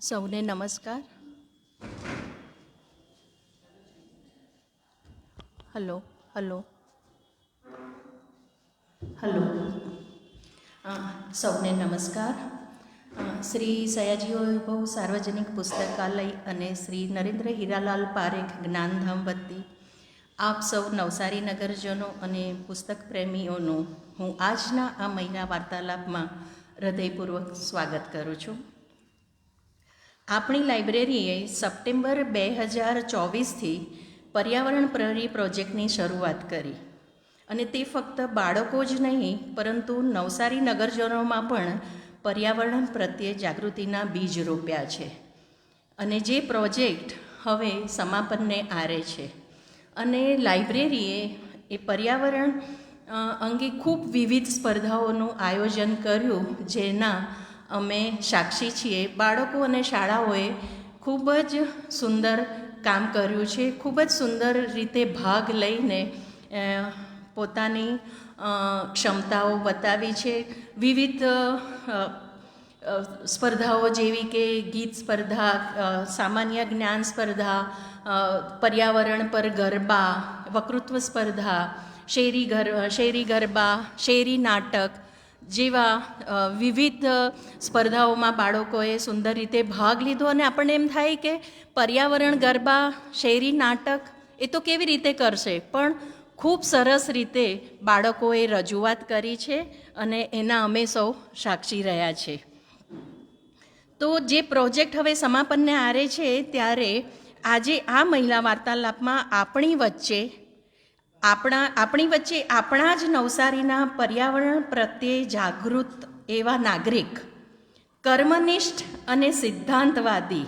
સૌને નમસ્કાર. Hello hello hello સૌને નમસ્કાર. શ્રી સયાજી વૈભવ સાર્વજનિક પુસ્તકાલય અને શ્રી નરેન્દ્ર હીરાલાલ પારેખ જ્ઞાનધામ વતી આપ સૌ નવસારી નગરજનો અને પુસ્તક પ્રેમીઓનું હું આજના આ મહિના વાર્તાલાપમાં હૃદયપૂર્વક સ્વાગત કરું છું. આપણી લાઇબ્રેરીએ સપ્ટેમ્બર 2024થી પર્યાવરણ પ્રહરી પ્રોજેક્ટની શરૂઆત કરી અને તે ફક્ત બાળકો જ નહીં પરંતુ નવસારી નગરજનોમાં પણ પર્યાવરણ પ્રત્યે જાગૃતિના બીજ રોપ્યા છે અને જે પ્રોજેક્ટ હવે સમાપનને આરે છે. અને લાઇબ્રેરીએ એ પર્યાવરણ અંગે ખૂબ વિવિધ સ્પર્ધાઓનું આયોજન કર્યું, જેના અમે સાક્ષી છીએ. બાળકો અને શાળાઓએ ખૂબ જ સુંદર કામ કર્યું છે, ખૂબ જ સુંદર રીતે ભાગ લઈને પોતાની ક્ષમતાઓ બતાવી છે. વિવિધ સ્પર્ધાઓ જેવી કે ગીત સ્પર્ધા, સામાન્ય જ્ઞાન સ્પર્ધા, પર્યાવરણ પર ગરબા, વક્તૃત્વ સ્પર્ધા, શેરી ગરબા, શેરી નાટક જેવા વિવિધ સ્પર્ધાઓમાં બાળકોએ સુંદર રીતે ભાગ લીધો. અને આપણને એમ થાય કે પર્યાવરણ ગરબા, શેરી નાટક એ તો કેવી રીતે કરશે, પણ ખૂબ સરસ રીતે બાળકોએ રજૂઆત કરી છે અને એના અમે સૌ સાક્ષી રહ્યા છે. તો જે પ્રોજેક્ટ હવે સમાપનને આરે છે, ત્યારે આજે આ મહિલા વાર્તાલાપમાં આપણી વચ્ચે આપણા જ નવસારીના પર્યાવરણ પ્રત્યે જાગૃત એવા નાગરિક, કર્મનિષ્ઠ અને સિદ્ધાંતવાદી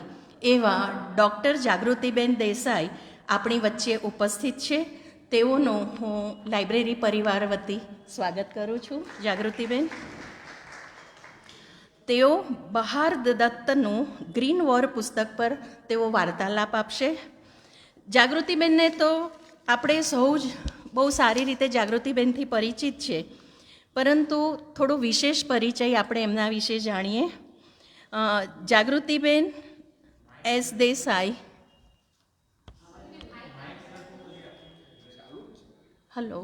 એવા ડૉક્ટર જાગૃતિબેન દેસાઈ આપણી વચ્ચે ઉપસ્થિત છે. તેઓનું હું લાઇબ્રેરી પરિવાર વતી સ્વાગત કરું છું. જાગૃતિબેન, તેઓ બહાર દત્તનું ગ્રીન વોર પુસ્તક પર તેઓ વાર્તાલાપ આપશે. જાગૃતિબેનને તો આપણે સૌ જ બહુ સારી રીતે જાગૃતિબેનથી પરિચિત છે, પરંતુ થોડો વિશેષ પરિચય આપણે એમના વિશે જાણીએ. Jagrutiben S Desai. Hello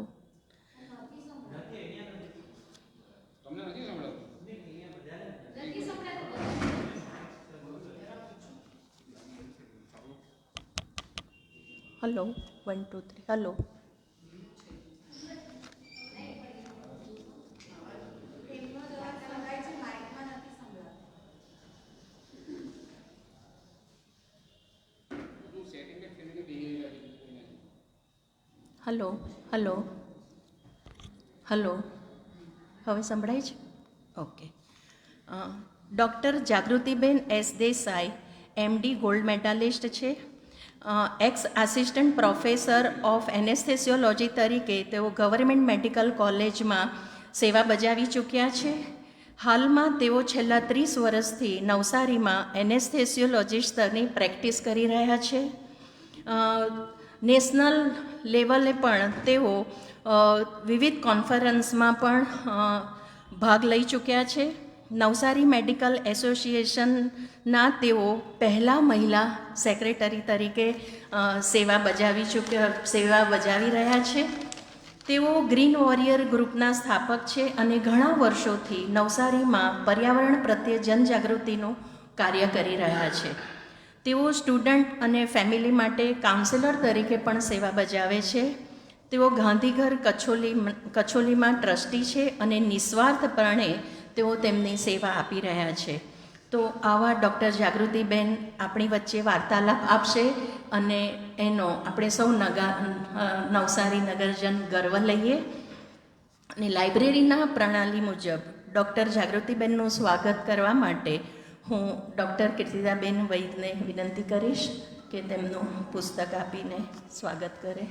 hello 1 2 3 hello hello hello hello હવે સંભળાય છે? Okay. Doctor Jagrutiben S Desai MD gold medalist છે. Ex assistant professor of anaesthesiology તરીકે તેઓ ગવર્મેન્ટ મેડિકલ કોલેજમાં સેવા બજાવી ચૂક્યા છે. હાલમાં તેઓ છેલ્લા 30 વર્ષથી નવસારીમાં એનેસ્થેસિયોલોજિસ્ટની પ્રેક્ટિસ કરી રહ્યા છે. નેશનલ લેવલે પણ તેઓ વિવિધ કોન્ફરન્સમાં પણ ભાગ લઈ ચૂક્યા છે. નવસારી મેડિકલ એસોસિએશનના તેઓ પહેલા મહિલા સેક્રેટરી તરીકે સેવા બજાવી રહ્યા છે. તેઓ ગ્રીન વોરિયર ગ્રુપના સ્થાપક છે અને ઘણા વર્ષોથી નવસારીમાં પર્યાવરણ પ્રત્યે જનજાગૃતિનું કાર્ય કરી રહ્યા છે. તેઓ સ્ટુડન્ટ અને ફેમિલી માટે કાઉન્સેલર તરીકે પણ સેવા બજાવે છે. તેઓ ગાંધીઘર કચોલીમાં ટ્રસ્ટી છે અને નિસ્વાર્થપણે તેઓ તેમની સેવા આપી રહ્યા છે. તો આવા ડૉક્ટર જાગૃતિબેન આપણી વચ્ચે વાર્તાલાપ આપશે અને એનો આપણે સૌ નવસારી નગરજન ગર્વ લઈએ. અને લાઇબ્રેરીના પ્રણાલી મુજબ ડૉક્ટર જાગૃતિબેનનું સ્વાગત કરવા માટે હું ડૉક્ટર કીર્તિદાબેન વૈદને વિનંતી કરીશ કે તેમનું પુસ્તક આપીને સ્વાગત કરે.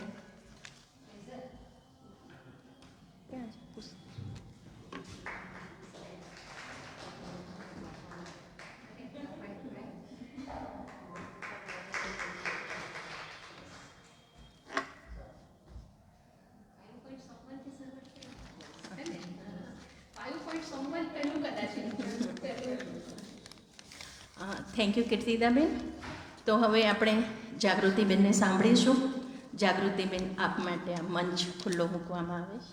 Thank you Kirtidaben. તો હવે આપણે જાગૃતિબેનને સાંભળીશું. જાગૃતિબેન, આપ માટે આ મંચ ખુલ્લો મૂકવામાં આવે છે.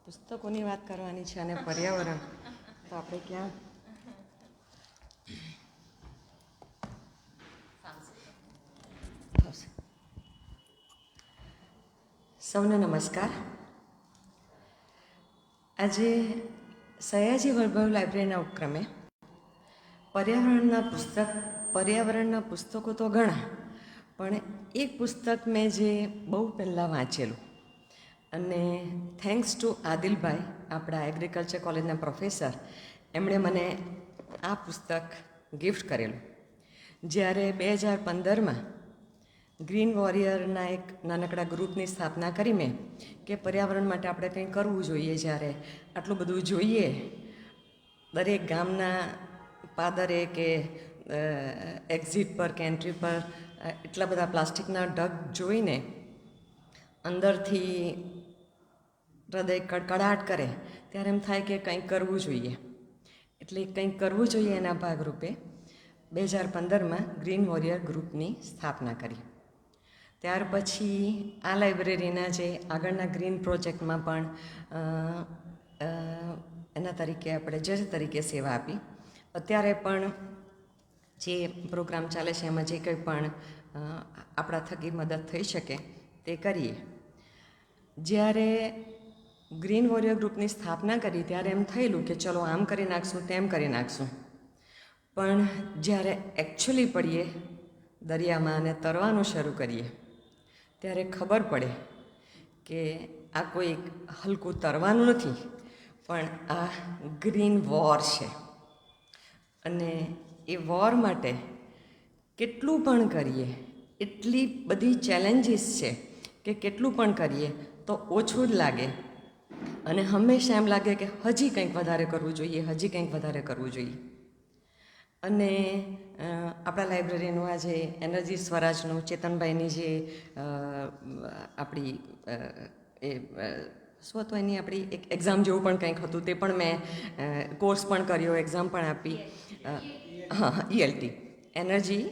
પુસ્તકોની વાત કરવાની છે અને પર્યાવરણ તો આપણે ક્યાં સૌને નમસ્કાર. આજે સયાજી વૈભવ લાઇબ્રેરીના ઉપક્રમે પર્યાવરણના પુસ્તકો તો ઘણા, પણ એક પુસ્તક મેં જે બહુ પહેલાં વાંચેલું અને થેન્ક્સ ટુ આદિલભાઈ, આપણા એગ્રીકલ્ચર કોલેજના પ્રોફેસર, એમણે મને આ પુસ્તક ગિફ્ટ કરેલું. જ્યારે 2015માં ગ્રીન વોરિયરના એક નાનકડા ગ્રુપની સ્થાપના કરી મેં કે પર્યાવરણ માટે આપણે કંઈ કરવું જોઈએ. જ્યારે આટલું બધું જોઈએ, દરેક ગામના પાદરે કે એક્ઝિટ પર કે એન્ટ્રી પર એટલા બધા પ્લાસ્ટિકના ઢગ જોઈને અંદરથી હૃદય કડકડાટ કરે, ત્યારે એમ થાય કે કંઈક કરવું જોઈએ. એટલે કંઈક કરવું જોઈએ એના ભાગરૂપે 2015માં ગ્રીન વોરિયર ગ્રુપની સ્થાપના કરી. ત્યાર પછી આ લાઇબ્રેરીના જે આગળના ગ્રીન પ્રોજેક્ટમાં પણ એના તરીકે આપણે જજ તરીકે સેવા આપી. અત્યારે પણ જે પ્રોગ્રામ ચાલે છે એમાં જે કંઈ પણ આપણા થકી મદદ થઈ શકે તે કરીએ. જ્યારે ગ્રીન વોરિયર ગ્રુપની સ્થાપના કરી ત્યારે એમ થયેલું કે ચલો આમ કરી નાખશું, તેમ કરી નાખશું. પણ જ્યારે એકચ્યુઅલી પડીએ દરિયામાં અને તરવાનું શરૂ કરીએ ત્યારે ખબર પડે કે આ કોઈ હલકું તરવાનું નથી, પણ આ ગ્રીન વોર છે. અને એ વોર માટે કેટલું પણ કરીએ, એટલી બધી ચેલેન્જીસ છે કે કેટલું પણ કરીએ તો ઓછું જ લાગે અને હંમેશા એમ લાગે કે હજી કંઈક વધારે કરવું જોઈએ, હજી કંઈક વધારે કરવું જોઈએ. અને આપણા લાઇબ્રેરીનું આ જે એનર્જી સ્વરાજનું ચેતનભાઈની જે આપણી એ શું હતું એની આપણી એક એક્ઝામ જેવું પણ કંઈક હતું, તે પણ મેં કોર્સ પણ કર્યો, એક્ઝામ પણ આપી. હા, ELT, એનર્જી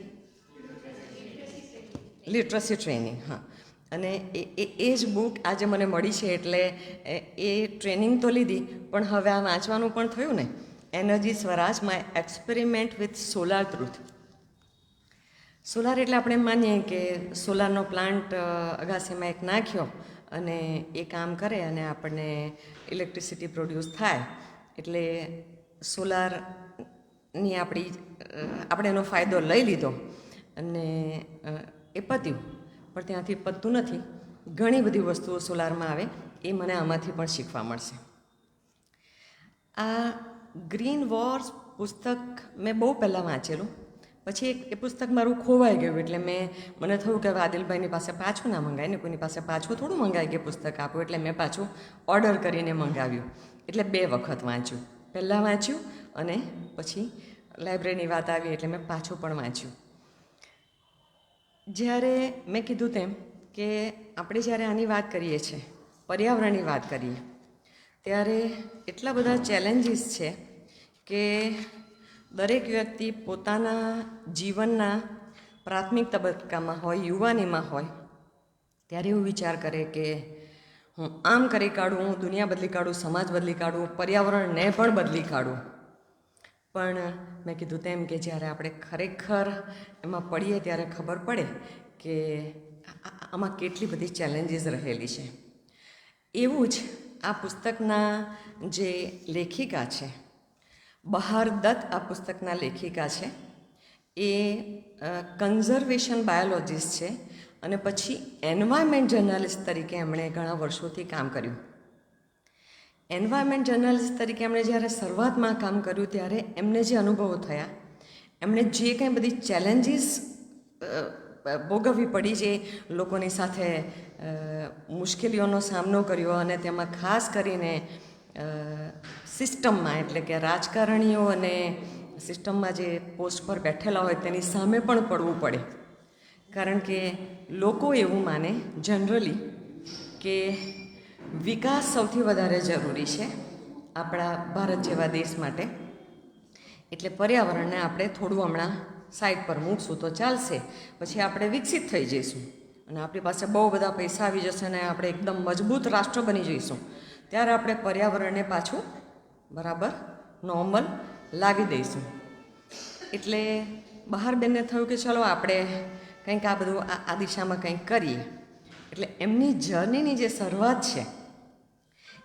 લિટરસી ટ્રેનિંગ. હા, અને એ જ બુક આજે મને મળી છે, એટલે એ ટ્રેનિંગ તો લીધી, પણ હવે આ વાંચવાનું પણ થયું ને. Energy Swaraj, my experiment with solar truth. Solar એટલે આપણે માનીએ કે સોલારનો પ્લાન્ટ અગાસીમાં એક નાખ્યો અને એ કામ કરે અને આપણને ઇલેક્ટ્રિસિટી પ્રોડ્યુસ થાય. એટલે સોલારની આપણે એનો ફાયદો લઈ લીધો અને એ પત્યું. પણ ત્યાંથી પતતું નથી, ઘણી બધી વસ્તુઓ સોલારમાં આવે, એ મને આમાંથી પણ શીખવા મળશે. આ ગ્રીન વોર્સ પુસ્તક મેં બહુ પહેલાં વાંચેલું, પછી એ પુસ્તક મારું ખોવાઈ ગયું. એટલે મને થયું કે હવે આદિલભાઈની પાસે પાછું ના મંગાય ને, કોઈની પાસે પાછું થોડું મંગાય કે પુસ્તક આપું. એટલે મેં પાછું ઓર્ડર કરીને મંગાવ્યું. એટલે 2 વખત વાંચ્યું. પહેલાં વાંચ્યું અને પછી લાઇબ્રેરીની વાત આવી એટલે મેં પાછું પણ વાંચ્યું. જ્યારે મેં કીધું તેમ કે આપણે જ્યારે આની વાત કરીએ છીએ, પર્યાવરણની વાત કરીએ, ત્યારે એટલા બધા ચેલેન્જીસ છે કે દરેક વ્યક્તિ પોતાના જીવનના પ્રાથમિક તબક્કામાં હોય, યુવાનીમાં હોય, ત્યારે એવું વિચાર કરે કે હું આમ કરી કાઢું, હું દુનિયા બદલી કાઢું, સમાજ બદલી કાઢું, પર્યાવરણને પણ બદલી કાઢું. પણ મેં કીધું તેમ કે જ્યારે આપણે ખરેખર એમાં પડીએ ત્યારે ખબર પડે કે આમાં કેટલી બધી ચેલેન્જીસ રહેલી છે. એવું જ આ પુસ્તકના જે લેખિકા છે, બહાર દત્ત આ પુસ્તકના લેખિકા છે. એ કન્ઝર્વેશન બાયોલોજીસ્ટ છે અને પછી એન્વાયરમેન્ટ જર્નાલિસ્ટ તરીકે એમણે ઘણા વર્ષોથી કામ કર્યું. એન્વાયરમેન્ટ જર્નાલિસ્ટ તરીકે એમણે જ્યારે શરૂઆતમાં કામ કર્યું ત્યારે એમને જે અનુભવો થયા, એમણે જે કંઈ બધી ચેલેન્જીસ ભોગવવી પડી, જે લોકોની સાથે મુશ્કેલીઓનો સામનો કર્યો, અને તેમાં ખાસ કરીને સિસ્ટમમાં એટલે કે રાજકારણીઓ અને સિસ્ટમમાં જે પોસ્ટ પર બેઠેલા હોય તેની સામે પણ પડવું પડે. કારણ કે લોકો એવું માને જનરલી કે વિકાસ સૌથી વધારે જરૂરી છે આપણા ભારત જેવા દેશ માટે. એટલે પર્યાવરણને આપણે થોડું હમણાં સાઈડ પર મૂકશું તો ચાલશે, પછી આપણે વિકસિત થઈ જઈશું અને આપણી પાસે બહુ બધા પૈસા આવી જશે અને આપણે એકદમ મજબૂત રાષ્ટ્ર બની જઈશું. ત્યારે આપણે પર્યાવરણને પાછું બરાબર નોર્મલ લાવી દઈશું. એટલે બહાર બેનને થયું કે ચલો આપણે કંઈક આ બધું આ દિશામાં કંઈક કરીએ. એટલે એમની જર્નીની જે શરૂઆત છે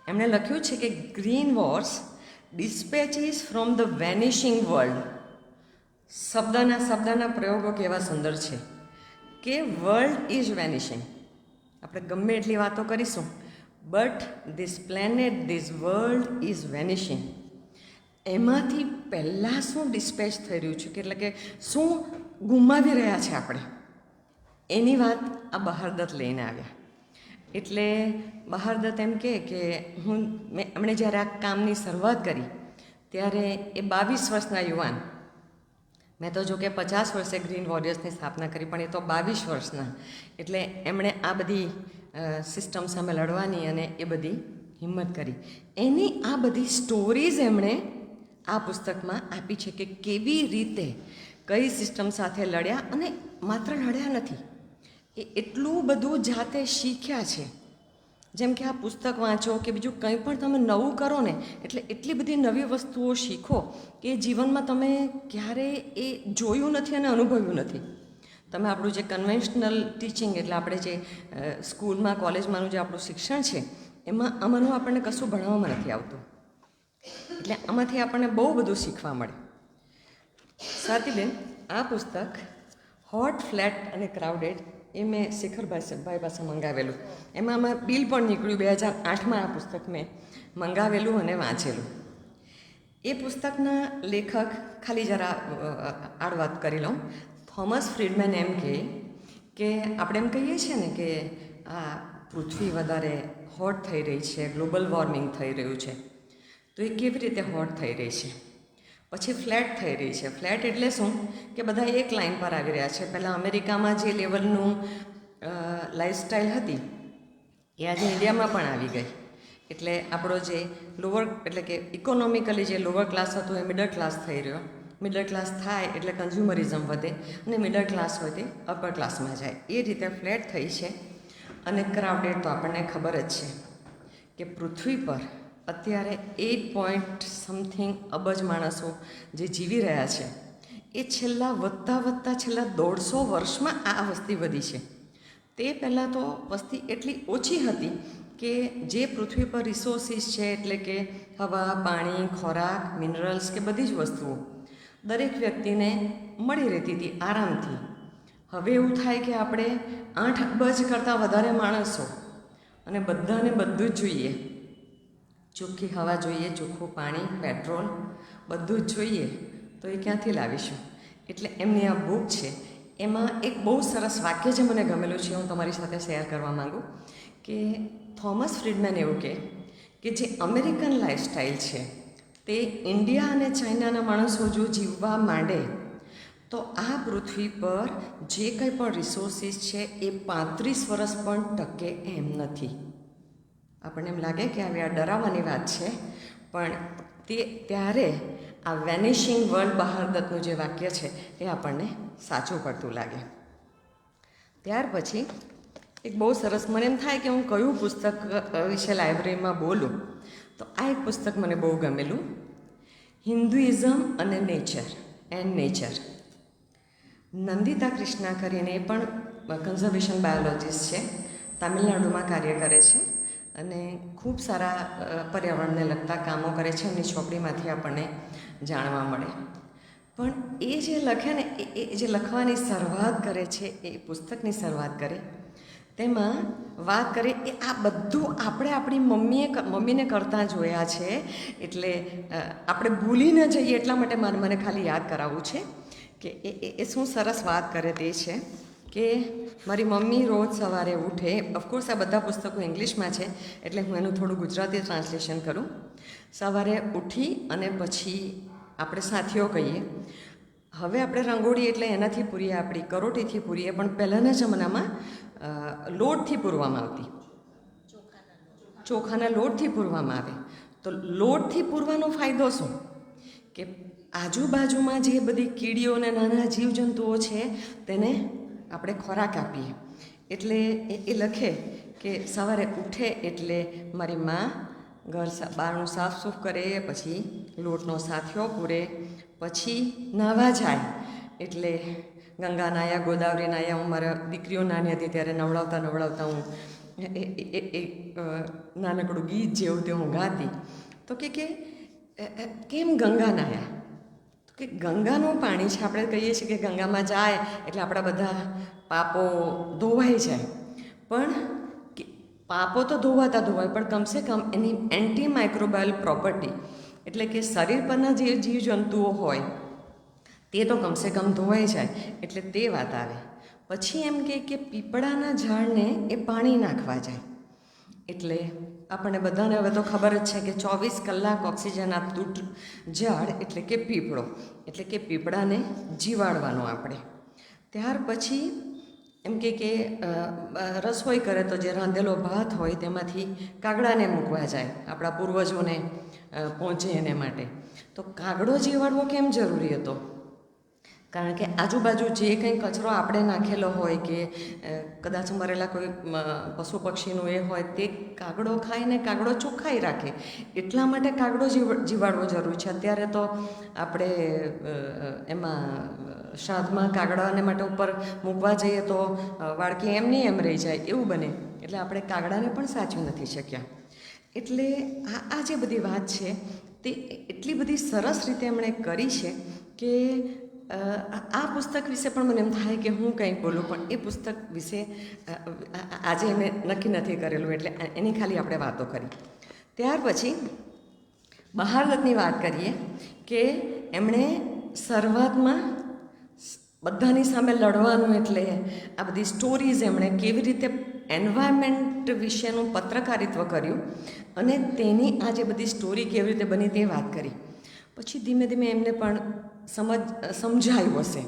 એમણે લખ્યું છે કે green wars dispatches from the vanishing world. શબ્દના પ્રયોગો કેવા સુંદર છે કે વર્લ્ડ ઇઝ વેનિશિંગ. આપણે ગમે એટલી વાતો કરીશું, but this planet, this world is vanishing. એમાંથી પહેલાં શું ડિસ્પેચ થઈ રહ્યું છે, એટલે કે શું ગુમાવી રહ્યા છે આપણે, એની વાત આ બહારદત્ત લઈને આવ્યા. એટલે બહારદત્ત એમ કે એમણે જ્યારે આ કામની શરૂઆત કરી ત્યારે એ 22 વર્ષના યુવાન, મેં તો જો કે 50 વર્ષે ગ્રીન વોરિયર્સની સ્થાપના કરી, પણ એ તો 22 વર્ષના. એટલે એમણે આ બધી સિસ્ટમ સામે લડવાની અને એ બધી હિંમત કરી. એની આ બધી સ્ટોરીઝ એમણે આ પુસ્તકમાં આપી છે કે કેવી રીતે કઈ સિસ્ટમ સાથે લડ્યા, અને માત્ર લડ્યા નથી, એ એટલું બધું જાતે શીખ્યા છે. જેમ કે આ પુસ્તક વાંચો કે બીજું કંઈ પણ તમે નવું કરો ને, એટલે એટલી બધી નવી વસ્તુઓ શીખો કે જીવનમાં તમે ક્યારેય એ જોયું નથી અને અનુભવ્યું નથી. તમે આપણું જે કન્વેન્શનલ ટીચિંગ એટલે આપણે જે સ્કૂલમાં કોલેજમાંનું જે આપણું શિક્ષણ છે એમાં આમાંનું આપણને કશું ભણાવવામાં નથી આવતું. એટલે આમાંથી આપણને બહુ બધું શીખવા મળે. સ્વાતિબેન, આ પુસ્તક હોટ, ફ્લેટ અને ક્રાઉડેડ એ મેં શિખરભાઈ પાસે મંગાવેલું. એમાં બિલ પણ નીકળ્યું. 2008માં આ પુસ્તક મેં મંગાવેલું અને વાંચેલું. એ પુસ્તકના લેખક, ખાલી જરા આડવાત કરી લઉં, થોમસ ફ્રીડમેન એમ કે આપણે એમ કહીએ છીએ ને કે આ પૃથ્વી વધારે હોટ થઈ રહી છે, ગ્લોબલ વોર્મિંગ થઈ રહ્યું છે, તો એ કેવી રીતે હોટ થઈ રહી છે. પછી ફ્લેટ થઈ રહી છે. ફ્લેટ એટલે શું કે બધા એક લાઇન પર આવી રહ્યા છે. પહેલાં અમેરિકામાં જે લેવલનું લાઈફસ્ટાઈલ હતી એ આજે ઇન્ડિયામાં પણ આવી ગઈ. એટલે આપણો જે લોઅર એટલે કે ઇકોનોમિકલી જે લોઅર ક્લાસ હતો એ મિડલ ક્લાસ થઈ રહ્યો. મિડલ ક્લાસ થાય એટલે કન્ઝ્યુમરિઝમ વધે અને મિડલ ક્લાસ હોય તે અપર ક્લાસમાં જાય. એ રીતે ફ્લેટ થઈ છે. અને ક્રાઉડેડ તો આપણને ખબર જ છે કે પૃથ્વી પર અત્યારે 8.something અબજ માણસો જે જીવી રહ્યા છે એ છેલ્લા 150 વર્ષમાં આ વસ્તી વધી છે. તે પહેલાં તો વસ્તી એટલી ઓછી હતી કે જે પૃથ્વી પર રિસોર્સિસ છે એટલે કે હવા, પાણી, ખોરાક, મિનરલ્સ કે બધી જ વસ્તુઓ દરેક વ્યક્તિને મળી રહેતી હતી આરામથી. હવે એવું થાય કે આપણે 8 અબજ કરતાં વધારે માણસો અને બધાને બધું જ જોઈએ. ચોખ્ખી હવા જોઈએ, ચોખ્ખું પાણી, પેટ્રોલ બધું જ જોઈએ, તો એ ક્યાંથી લાવીશું? એટલે એમની આ બુક છે. એમાં એક બહુ સરસ વાક્ય જે મને ગમેલું છે, હું તમારી સાથે શેર કરવા માગું કે થોમસ ફ્રીડમેન એવું કે જે અમેરિકન લાઈફસ્ટાઈલ છે તે ઇન્ડિયા અને ચાઇનાના માણસો જો જીવવા માંડે તો આ પૃથ્વી પર જે કંઈ પણ રિસોર્સિસ છે એ 35 વર્ષ પણ ટકે એમ નથી. આપણને એમ લાગે કે આવી આ ડરાવવાની વાત છે, પણ ત્યારે આ વેનિશિંગ વર્લ્ડ બહારદત્તનું જે વાક્ય છે એ આપણને સાચું પડતું લાગે. ત્યાર પછી એક બહુ સરસ, મને એમ થાય કે હું કયું પુસ્તક વિશે લાઇબ્રેરીમાં બોલું, તો આ એક પુસ્તક મને બહુ ગમેલું, હિન્દુઇઝમ અને નેચર. નંદિતા કૃષ્ણા કરીને એ પણ કન્ઝર્વેશન બાયોલોજીસ્ટ છે, તામિલનાડુમાં કાર્ય કરે છે અને ખૂબ સારા પર્યાવરણને લગતા કામો કરે છે. એમની ચોપડીમાંથી આપણને જાણવા મળે. પણ એ જે લખે ને એ જે લખવાની શરૂઆત કરે છે, એ પુસ્તકની શરૂઆત કરે તેમાં વાત કરે એ આ બધું આપણે આપણી મમ્મીને કરતા જોયા છે. એટલે આપણે ભૂલી ન જઈએ એટલા માટે મને ખાલી યાદ કરાવવું છે કે એ શું સરસ વાત કરે તે છે કે મારી મમ્મી રોજ સવારે ઉઠે, ઓફકોર્સ આ બધા પુસ્તકો ઇંગ્લિશમાં છે એટલે હું એનું થોડું ગુજરાતી ટ્રાન્સલેશન કરું. સવારે ઉઠી અને પછી આપણે સાથીઓ કહીએ. હવે આપણે રંગોળી એટલે એનાથી પૂરીએ, આપણી કરોટીથી પૂરીએ, પણ પહેલાંના જમાનામાં લોટથી પૂરવામાં આવતી, ચોખાના લોટથી પૂરવામાં આવે. તો લોટથી પૂરવાનો ફાયદો શું? કે આજુબાજુમાં જે બધી કીડીઓ અને નાના જીવજંતુઓ છે તેને આપણે ખોરાક આપીએ. એટલે એ લખે કે સવારે ઉઠે એટલે મારી મા ઘર બહારનું સાફસૂફ કરે, પછી લોટનો સાથિયો પૂરે, પછી નાહવા જાય એટલે ગંગા નાયા, ગોદાવરી નાયા. હું મારા દીકરીઓ નાની હતી ત્યારે નવડાવતા હું એ નાનકડું ગીત જેવું તે હું ગાતી. તો કે કેમ ગંગા નાયા? તો કે ગંગાનું પાણી છે, આપણે કહીએ છીએ કે ગંગામાં જાય એટલે આપણા બધા પાપો ધોવાઈ જાય. પણ પાપો તો ધોવાય, પણ કમસે કમ એની એન્ટી માઇક્રોબાયલ પ્રોપર્ટી એટલે કે શરીર પરના જે જીવજંતુઓ હોય તે તો કમસે કમ ધોવાઈ જાય. એટલે તે વાત આવે. પછી એમ કે પીપળાના ઝાડને એ પાણી નાખવા જાય. એટલે આપણને બધાને હવે તો ખબર જ છે કે 24 કલાક ઓક્સિજન આપતું ઝાડ એટલે કે પીપળો, એટલે કે પીપળાને જીવાડવાનો આપણે. ત્યાર પછી એમ કે રસોઈ કરે તો જે રાંધેલો ભાત હોય તેમાંથી કાગડાને મૂકવા જાય, આપણા પૂર્વજોને પહોંચે એને માટે. તો કાગડો જીવાડવો કેમ જરૂરી હતો? કારણ કે આજુબાજુ જે કંઈ કચરો આપણે નાખેલો હોય કે કદાચ મરેલા કોઈ પશુ પક્ષીનું એ હોય તે કાગડો ખાઈને કાગડો ચોખ્ખાઈ રાખે, એટલા માટે કાગડો જીવાડવો જરૂરી છે. અત્યારે તો આપણે એમાં શ્રાદ્ધમાં કાગડાને માટે ઉપર મૂકવા જઈએ તો વાડકી એમની એમ રહી જાય, એવું બને. એટલે આપણે કાગડાને પણ સાચવી નથી શક્યા. એટલે આ જે બધી વાત છે તે એટલી બધી સરસ રીતે એમણે કરી છે કે આ પુસ્તક વિશે પણ મને એમ થાય કે હું કંઈક બોલું, પણ એ પુસ્તક વિશે આજે મેં નક્કી નથી કરેલું, એટલે એની ખાલી આપણે વાતો કરી. ત્યાર પછી બહારદત્તની વાત કરીએ કે એમણે શરૂઆતમાં બધાની સામે લડવાનું, એટલે આ બધી સ્ટોરીઝ એમણે કેવી રીતે એન્વાયરમેન્ટ વિશેનું પત્રકારિત્વ કર્યું અને તેની આ જે બધી સ્ટોરી કેવી રીતે બની તે વાત કરી. પછી ધીમે ધીમે એમને પણ સમજાયું હશે.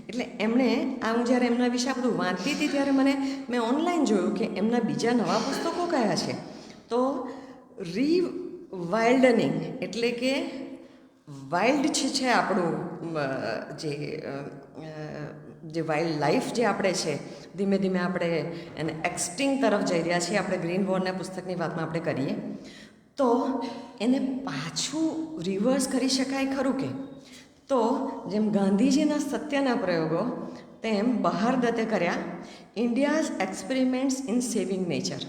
એટલે એમણે હું જ્યારે એમના વિશે આ બધું વાંચતી હતી ત્યારે મેં ઓનલાઈન જોયું કે એમના બીજા નવા પુસ્તકો કયા છે. તો રીવાઇલ્ડનિંગ એટલે કે વાઇલ્ડ છે આપણું જે વાઇલ્ડ લાઈફ જે આપણે છે, ધીમે ધીમે આપણે એને એક્સટિંગ તરફ જઈ રહ્યા છીએ. આપણે ગ્રીન વોરના પુસ્તકની વાતમાં આપણે કરીએ તો એને પાછું રિવર્સ કરી શકાય ખરું કે? તો જેમ ગાંધીજીના સત્યના પ્રયોગો તેમ બહારદત્તે કર્યા India's experiments in saving nature.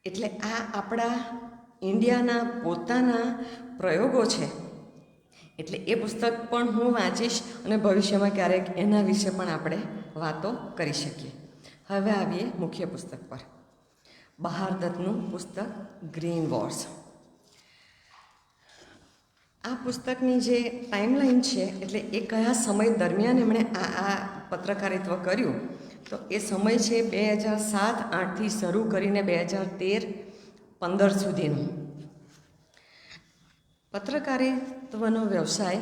એટલે આ આપણા ઇન્ડિયાના પોતાના પ્રયોગો છે. એટલે એ પુસ્તક પણ હું વાંચીશ અને ભવિષ્યમાં ક્યારેક એના વિશે પણ આપણે વાતો કરી શકીએ. હવે આવીએ મુખ્ય પુસ્તક પર. બહારદત્તનું પુસ્તક ગ્રીન વોર્સ. આ પુસ્તકની જે ટાઈમલાઈન છે, એટલે એ કયા સમય દરમિયાન એમણે આ પત્રકારિત્વ કર્યું, તો એ સમય છે 2007-8થી શરૂ કરીને 2013-15 સુધીનો. પત્રકારિત્વનો વ્યવસાય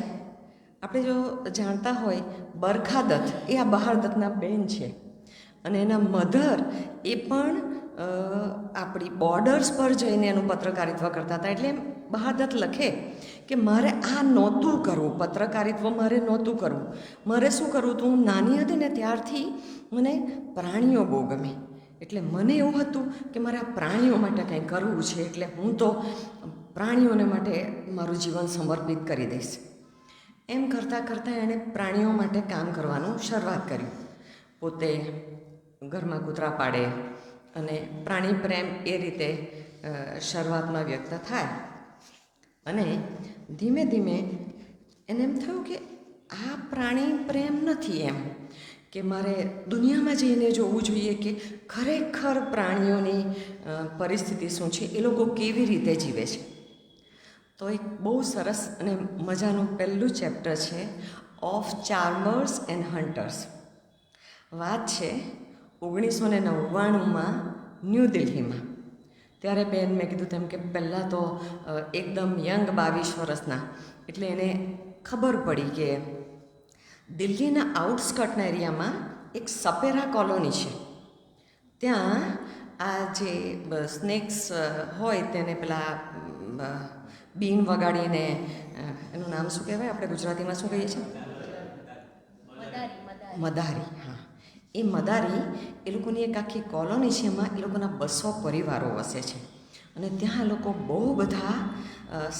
આપણે જો જાણતા હોય, બરખાદત્ત એ આ બહારદત્તના બેન છે અને એના મધર એ પણ આપણી બોર્ડર્સ પર જઈને એનું પત્રકારિત્વ કરતા હતા. એટલે બહારદત્ત લખે કે મારે આ નહોતું કરવું, પત્રકારિત્વ મારે નહોતું કરવું. મારે શું કરવું હતું, હું નાની હતી ને ત્યારથી મને પ્રાણીઓ બહુ ગમે. એટલે મને એવું હતું કે મારે આ પ્રાણીઓ માટે કંઈ કરવું છે, એટલે હું તો પ્રાણીઓને માટે મારું જીવન સમર્પિત કરી દઈશ. એમ કરતાં કરતાં એણે પ્રાણીઓ માટે કામ કરવાનું શરૂઆત કર્યું. પોતે ઘરમાં કૂતરા પાડે અને પ્રાણી પ્રેમ એ રીતે શરૂઆતમાં વ્યક્ત થાય. અને ધીમે ધીમે એને એમ થયું કે આ પ્રાણી પ્રેમ નથી, એમ કે મારે દુનિયામાં જઈને જોવું જોઈએ કે ખરેખર પ્રાણીઓની પરિસ્થિતિ શું છે, એ લોકો કેવી રીતે જીવે છે. તો એક બહુ સરસ અને મજાનું પહેલું ચેપ્ટર છે ઓફ ચાર્મર્સ એન્ડ હન્ટર્સ. વાત છે 1999માં ન્યૂ દિલ્હીમાં. ત્યારે બેન મેં કીધું તેમ કે પહેલાં તો એકદમ યંગ 22 વર્ષના, એટલે એને ખબર પડી કે દિલ્હીના આઉટસ્કર્ટના એરિયામાં એક સપેરા કોલોની છે. ત્યાં આ જે સ્નેક્સ હોય તેને પેલા બીન વગાડીને, એનું નામ શું કહેવાય આપણે ગુજરાતીમાં શું કહીએ છીએ? મદારી. હા, એ મદારી એ લોકોની એક આખી કોલોની છે. એમાં એ લોકોના 200 પરિવારો વસે છે અને ત્યાં લોકો બહુ બધા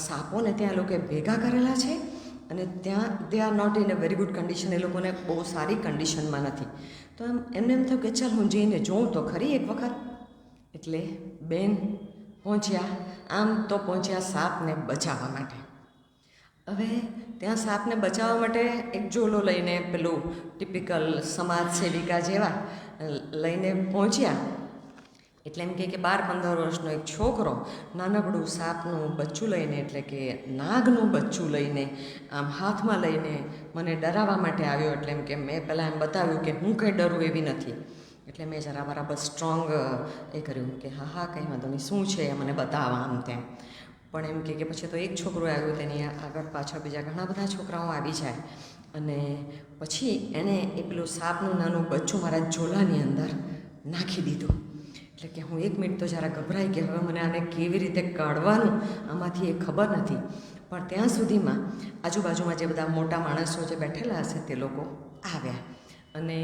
સાપોને ત્યાં લોકોએ ભેગા કરેલા છે અને ત્યાં they are not in a very good condition. એ લોકોને બહુ સારી કન્ડિશનમાં નથી. તો એમને એમ થયું કે ચાલ હું જઈને જોઉં તો ખરી એક વખત. એટલે બેન પહોંચ્યા. આમ તો પહોંચ્યા સાપને બચાવવા માટે. હવે ત્યાં સાપને બચાવવા માટે એક ઝોલો લઈને, પેલું ટિપિકલ સમાજ સેવિકા જેવા લઈને પહોંચ્યા. એટલે એમ કે 12-15 વર્ષનો એક છોકરો નાનકડું સાપનું બચ્ચું લઈને, એટલે કે નાગનું બચ્ચું લઈને આમ હાથમાં લઈને મને ડરાવવા માટે આવ્યો. એટલે એમ કે મેં પહેલાં એમ બતાવ્યું કે હું કંઈ ડરું એવી નથી. એટલે મેં જરા બરાબર સ્ટ્રોંગ એ કર્યું કે હા કંઈ વાંધો નહીં, શું છે એ મને બતાવવા આમ તેમ. પણ એમ કે પછી તો એક છોકરો આવ્યો, તેની આગળ પાછળ બીજા ઘણા બધા છોકરાઓ આવી જાય અને પછી એણે એ પેલું સાપનું નાનું બચ્ચું મારા ઝોલાની અંદર નાખી દીધું. એટલે કે હું 1 મિનિટ તો જરા ગભરાઈ કે હવે મને આને કેવી રીતે કાઢવાનું આમાંથી એ ખબર નથી. પણ ત્યાં સુધીમાં આજુબાજુમાં જે બધા મોટા માણસો જે બેઠેલા હશે તે લોકો આવ્યા અને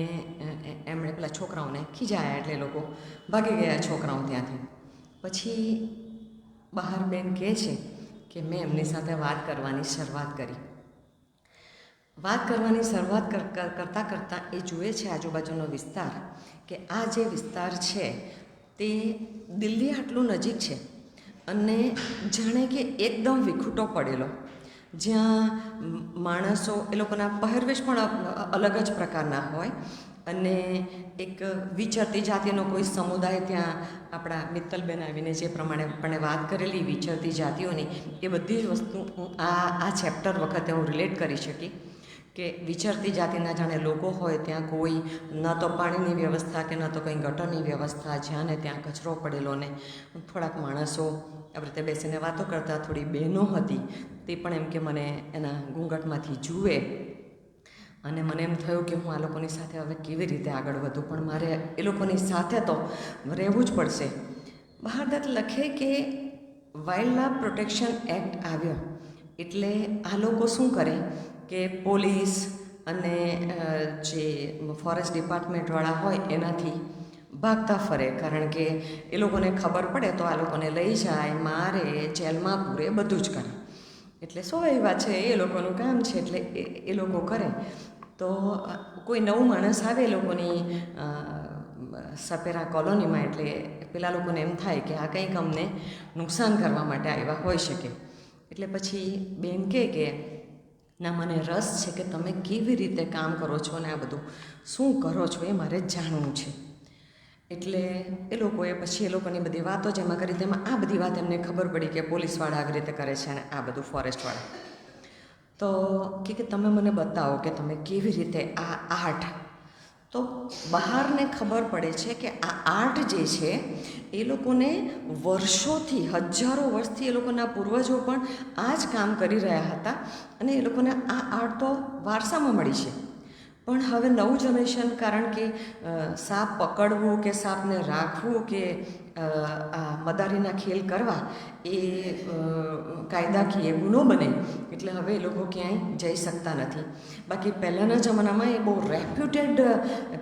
એમણે પેલા છોકરાઓને ખીજાયા. એટલે એ લોકો ભાગી ગયા છોકરાઓ ત્યાંથી. પછી બહાર બેન કહે છે કે મેં એમની સાથે વાત કરવાની શરૂઆત કરી. વાત કરવાની શરૂઆત કરતાં કરતાં એ જુએ છે આજુબાજુનો વિસ્તાર, કે આ જે વિસ્તાર છે તે દિલ્હી આટલું નજીક છે અને જાણે કે એકદમ વિખૂટો પડેલો, જ્યાં માણસો એ લોકોના પહેરવેશ પણ અલગ જ પ્રકારના હોય અને એક વિચરતી જાતિનો કોઈ સમુદાય, ત્યાં આપણા મિત્તલબેન આવીને જે પ્રમાણે આપણે વાત કરેલી વિચરતી જાતિઓની, એ બધી જ વસ્તુ હું આ ચેપ્ટર વખતે હું રિલેટ કરી શકી કે વિચરતી જાતિના જાણે લોકો હોય, ત્યાં કોઈ ન તો પાણીની વ્યવસ્થા કે ન તો કંઈ ગટરની વ્યવસ્થા, જ્યાં ને ત્યાં કચરો પડેલો ને થોડાક માણસો આવી રીતે બેસીને વાતો કરતા. થોડી બહેનો હતી, તે પણ એમ કે મને એના ઘૂંઘટમાંથી જુએ અને મને એમ થયું કે હું આ લોકોની સાથે હવે કેવી રીતે આગળ વધું, પણ મારે એ લોકોની સાથે તો રહેવું જ પડશે. બહાર લખે કે વાઇલ્ડ લાઈફ પ્રોટેક્શન એક્ટ આવ્યો એટલે આ લોકો શું કરે કે પોલીસ અને જે ફોરેસ્ટ ડિપાર્ટમેન્ટવાળા હોય એનાથી ભાગતા ફરે, કારણ કે એ લોકોને ખબર પડે તો આ લોકોને લઈ જાય, મારે, જેલમાં પૂરે, બધું જ કરે. એટલે સ્વાભાવિક વાત છે, એ લોકોનું કામ છે, એટલે એ લોકો કરે. તો કોઈ નવું માણસ આવે એ લોકોની સપેરા કોલોનીમાં, એટલે પેલા લોકોને એમ થાય કે આ કંઈક અમને નુકસાન કરવા માટે આવ્યા હોઈ શકે. એટલે પછી બેન કે ના, મને રસ છે કે તમે કેવી રીતે કામ કરો છો અને આ બધું શું કરો છો એ મારે જાણવું છે. એટલે એ લોકોએ પછી એ લોકોની બધી વાતો જેમાં કરી તેમાં આ બધી વાત એમને ખબર પડી કે પોલીસવાળા આવી રીતે કરે છે અને આ બધું ફોરેસ્ટવાળા. તો કે તમે મને બતાવો કે તમે કેવી રીતે આ આર્ટ. તો બહારને ખબર પડે છે કે આ આર્ટ જે છે એ લોકોને વર્ષોથી, હજારો વર્ષથી એ લોકોના પૂર્વજો પણ આ જ કામ કરી રહ્યા હતા અને એ લોકોને આ આર્ટ તો વારસામાં મળી છે. પણ હવે નવું જનરેશન, કારણ કે સાપ પકડવું કે સાપને રાખવું કે આ મદારીના ખેલ કરવા એ કાયદાકીય ગુનો બને, એટલે હવે એ લોકો ક્યાંય જઈ શકતા નથી. બાકી પહેલાંના જમાનામાં એ બહુ રેપ્યુટેડ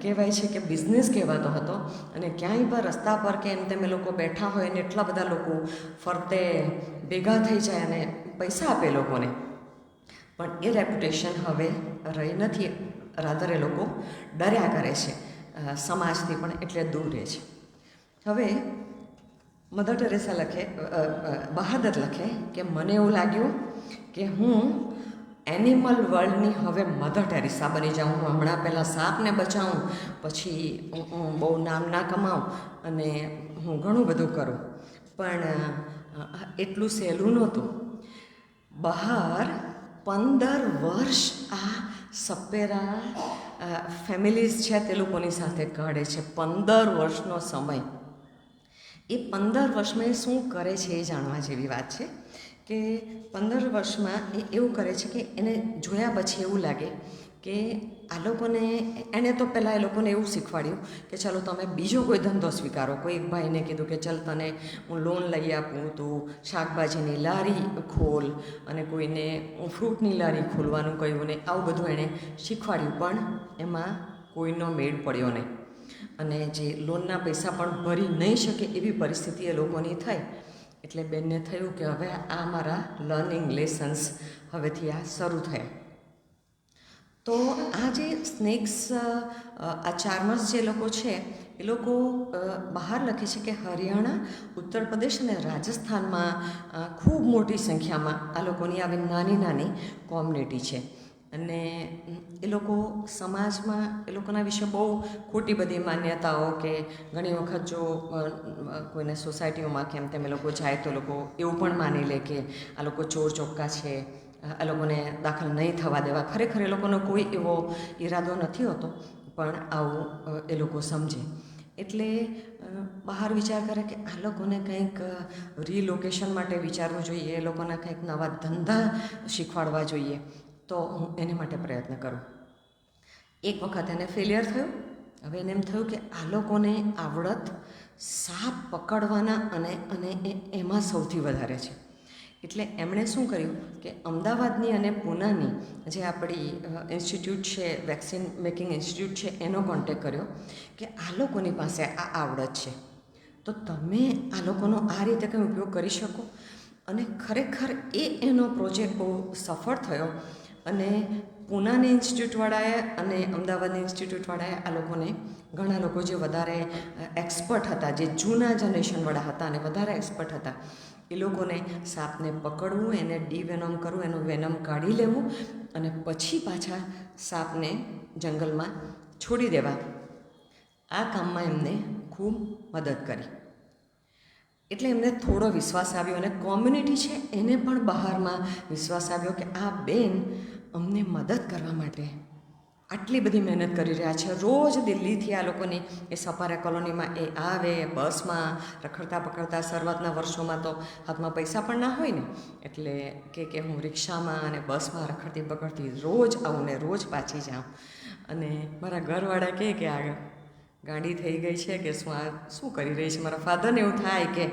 કહેવાય છે કે બિઝનેસ કહેવાતો હતો અને ક્યાંય પણ રસ્તા પર કે એમ તેમ એ લોકો બેઠા હોય ને એટલા બધા લોકો ફરતે ભેગા થઈ જાય અને પૈસા આપે લોકોને. પણ એ રેપ્યુટેશન હવે રહી નથી. રાધર એ લોકો ડર્યા કરે છે સમાજથી પણ, એટલે દૂર રહે છે. હવે મધર ટેરેસા લખે, બહાદર લખે કે મને એવું લાગ્યું કે હું એનિમલ વર્લ્ડની હવે મધર ટેરેસા બની જાઉં. હું હમણાં પહેલાં સાપને બચાવું, પછી હું બહુ નામ ના કમાઉં અને હું ઘણું બધું કરું. પણ એટલું સહેલું નહોતું. બહાર 15 વર્ષ આ સપેરા ફેમિલીઝ છે તે લોકોની સાથે કાઢે છે. 15 વર્ષનો સમય. એ 15 વર્ષમાં એ શું કરે છે એ જાણવા જેવી વાત છે કે 15 વર્ષમાં એ એવું કરે છે કે એને જોયા પછી એવું લાગે કે આ લોકોને, એણે તો પહેલાં એ લોકોને એવું શીખવાડ્યું કે ચાલો તમે બીજો કોઈ ધંધો સ્વીકારો. કોઈ એક ભાઈને કીધું કે ચાલ તને હું લોન લઈ આપું, તું શાકભાજીની લારી ખોલ, અને કોઈને ફ્રૂટની લારી ખોલવાનું કહ્યું, ને આવું બધું એણે શીખવાડ્યું. પણ એમાં કોઈનો મેળ પડ્યો નહીં, અને જે લોનના પૈસા પણ ભરી નહીં શકે એવી પરિસ્થિતિ એ લોકોની થઈ. એટલે બેનને થયું કે હવે આ મારા લર્નિંગ લેસન્સ હવેથી આ શરૂ થયા. તો આ જે સ્નેક્સ, આ ચાર્મર્સ જે લોકો છે એ લોકો બહાર લખે છે કે હરિયાણા, ઉત્તર પ્રદેશ અને રાજસ્થાનમાં ખૂબ મોટી સંખ્યામાં આ લોકોની આવી નાની નાની કોમ્યુનિટી છે. અને એ લોકો સમાજમાં એ લોકોના વિશે બહુ ખોટી બધી માન્યતાઓ, કે ઘણી વખત જો કોઈને સોસાયટીઓમાં કેમ તેમ એ લોકો જાય તો લોકો એવું પણ માની લે કે આ લોકો ચોર ચોક્કા છે, આ લોકોને દાખલ નહીં થવા દેવા. ખરેખર એ લોકોનો કોઈ એવો ઈરાદો નથી હોતો, પણ આવું એ લોકો સમજે. એટલે બહાર વિચાર કરે કે આ લોકોને કંઈક રિલોકેશન માટે વિચારવું જોઈએ, એ લોકોને કંઈક નવા ધંધા શીખવાડવા જોઈએ. તો હું એને માટે પ્રયત્ન કરું. એક વખત એને ફેલિયર થયું. હવે એને એમ થયું કે આ લોકોને આવડત સાપ પકડવાના અને એમાં સૌથી વધારે છે. એટલે એમણે શું કર્યું કે અમદાવાદની અને પૂનાની જે આપણી ઇન્સ્ટિટ્યૂટ છે, વેક્સિન મેકિંગ ઇન્સ્ટિટ્યૂટ છે, એનો કોન્ટેક કર્યો કે આ લોકોની પાસે આ આવડત છે, તો તમે આ લોકોનો આ રીતે કંઈ ઉપયોગ કરી શકો. અને ખરેખર એનો પ્રોજેક્ટ બહુ સફળ થયો. અને પૂનાની ઇન્સ્ટિટ્યૂટવાળાએ અને અમદાવાદની ઇન્સ્ટિટ્યૂટવાળાએ આ લોકોને, ઘણા લોકો જે વધારે એક્સપર્ટ હતા, જે જૂના જનરેશનવાળા હતા અને વધારે એક્સપર્ટ હતા, એ લોકોને સાપને પકડવું, એને ડીવેનમ કરવું, એનું વેનમ કાઢી લેવું અને પછી પાછા સાપને જંગલમાં છોડી દેવા, આ કામમાં એમને ખૂબ મદદ કરી. એટલે એમને થોડો વિશ્વાસ આવ્યો, અને કોમ્યુનિટી છે એને પણ બહારમાં વિશ્વાસ આવ્યો કે આ બેન અમને મદદ કરવા માટે આટલી બધી મહેનત કરી રહ્યા છે. રોજ દિલ્હીથી આ લોકોની એ સપારા કોલોનીમાં એ આવે, બસમાં રખડતા પકડતા. શરૂઆતના વર્ષોમાં તો હાથમાં પૈસા પણ ના હોય ને, એટલે કે હું રિક્ષામાં અને બસમાં રખડતી પકડતી રોજ આવું ને રોજ પાછી જાઉં. અને મારા ઘરવાળા કહે કે આ ગાંડી થઈ ગઈ છે કે શું કરી રહી છે. મારા ફાધરને એવું થાય કે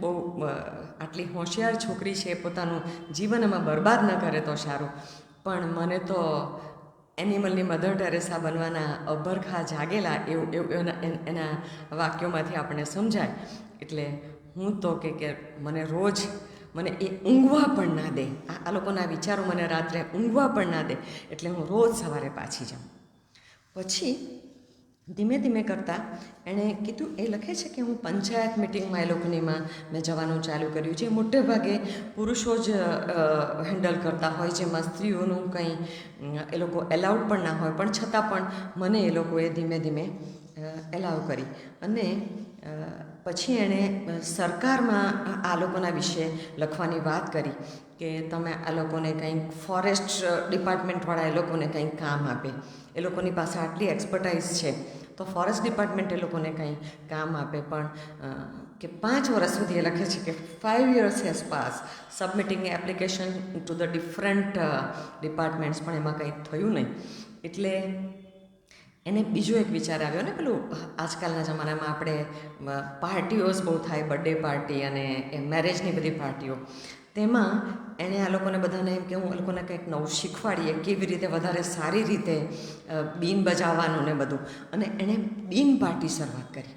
બહુ આટલી હોશિયાર છોકરી છે, પોતાનું જીવન એમાં બરબાદ ન કરે તો સારું. પણ મને તો એનિમલની મધર ટેરેસા બનવાના અભરખા જાગેલા એવું એના વાક્યોમાંથી આપણને સમજાય. એટલે હું તો કે મને રોજ મને એ ઊંઘવા પણ ના દે, આ લોકોના વિચારો મને રાત્રે ઊંઘવા પણ ના દે. એટલે હું રોજ સવારે પાછી જાઉં. પછી ધીમે ધીમે કરતાં એણે કીધું, એ લખે છે કે હું પંચાયત મિટિંગમાં એ લોકોનીમાં મેં જવાનું ચાલુ કર્યું. જે મોટે ભાગે પુરુષો જ હેન્ડલ કરતા હોય, જેમાં સ્ત્રીઓનું કંઈ એ લોકો એલાઉડ પણ ના હોય, પણ છતાં પણ મને એ લોકોએ ધીમે ધીમે એલાવ કરી. અને પછી એણે સરકારમાં આ લોકોના વિશે લખવાની વાત કરી કે તમે આ લોકોને કંઈક ફોરેસ્ટ ડિપાર્ટમેન્ટવાળા એ લોકોને કંઈક કામ આપે. એ લોકોની પાસે આટલી એક્સપર્ટાઇઝ છે તો ફોરેસ્ટ ડિપાર્ટમેન્ટ એ લોકોને કંઈ કામ આપે. પણ કે 5 વર્ષ સુધી એ લખે છે કે 5 years has pass સબમિટિંગ application to the different departments, પણ એમાં કંઈ થયું નહીં. એટલે એને બીજો એક વિચાર આવ્યો ને, પેલું આજકાલના જમાનામાં આપણે પાર્ટીઓ બહુ થાય, બર્થડે પાર્ટી અને મેરેજની બધી પાર્ટીઓ, તેમાં એણે આ લોકોને બધાને એમ કે હું એ લોકોને કંઈક નવું શીખવાડીએ, કેવી રીતે વધારે સારી રીતે બીન બજાવવાનું ને બધું. અને એણે બીન પાર્ટી શરૂઆત કરી.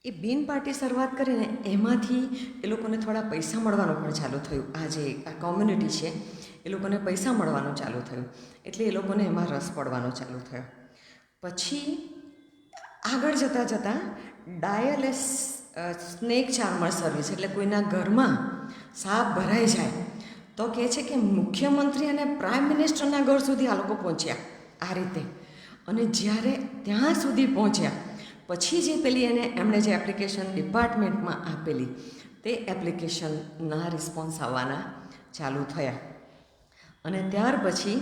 એ બીન પાર્ટી શરૂઆત કરીને એમાંથી એ લોકોને થોડા પૈસા મળવાનું પણ ચાલુ થયું. આ જે આ કોમ્યુનિટી છે એ લોકોને પૈસા મળવાનું ચાલુ થયું. એટલે એ લોકોને એમાં રસ પડવાનો ચાલુ થયો. પછી આગળ જતાં ડાયલેસ સ્નેક ચાર્મર સર્વિસ, એટલે કોઈના ઘરમાં સાપ ભરાઈ જાય તો કહે છે કે મુખ્યમંત્રી અને પ્રાઇમ મિનિસ્ટરના ઘર સુધી આ લોકો પહોંચ્યા આ રીતે. અને જ્યારે ત્યાં સુધી પહોંચ્યા પછી જે પેલી એમણે જે એપ્લિકેશન ડિપાર્ટમેન્ટમાં આપેલી, તે એપ્લિકેશનના રિસ્પોન્સ આવવાના ચાલુ થયા. અને ત્યાર પછી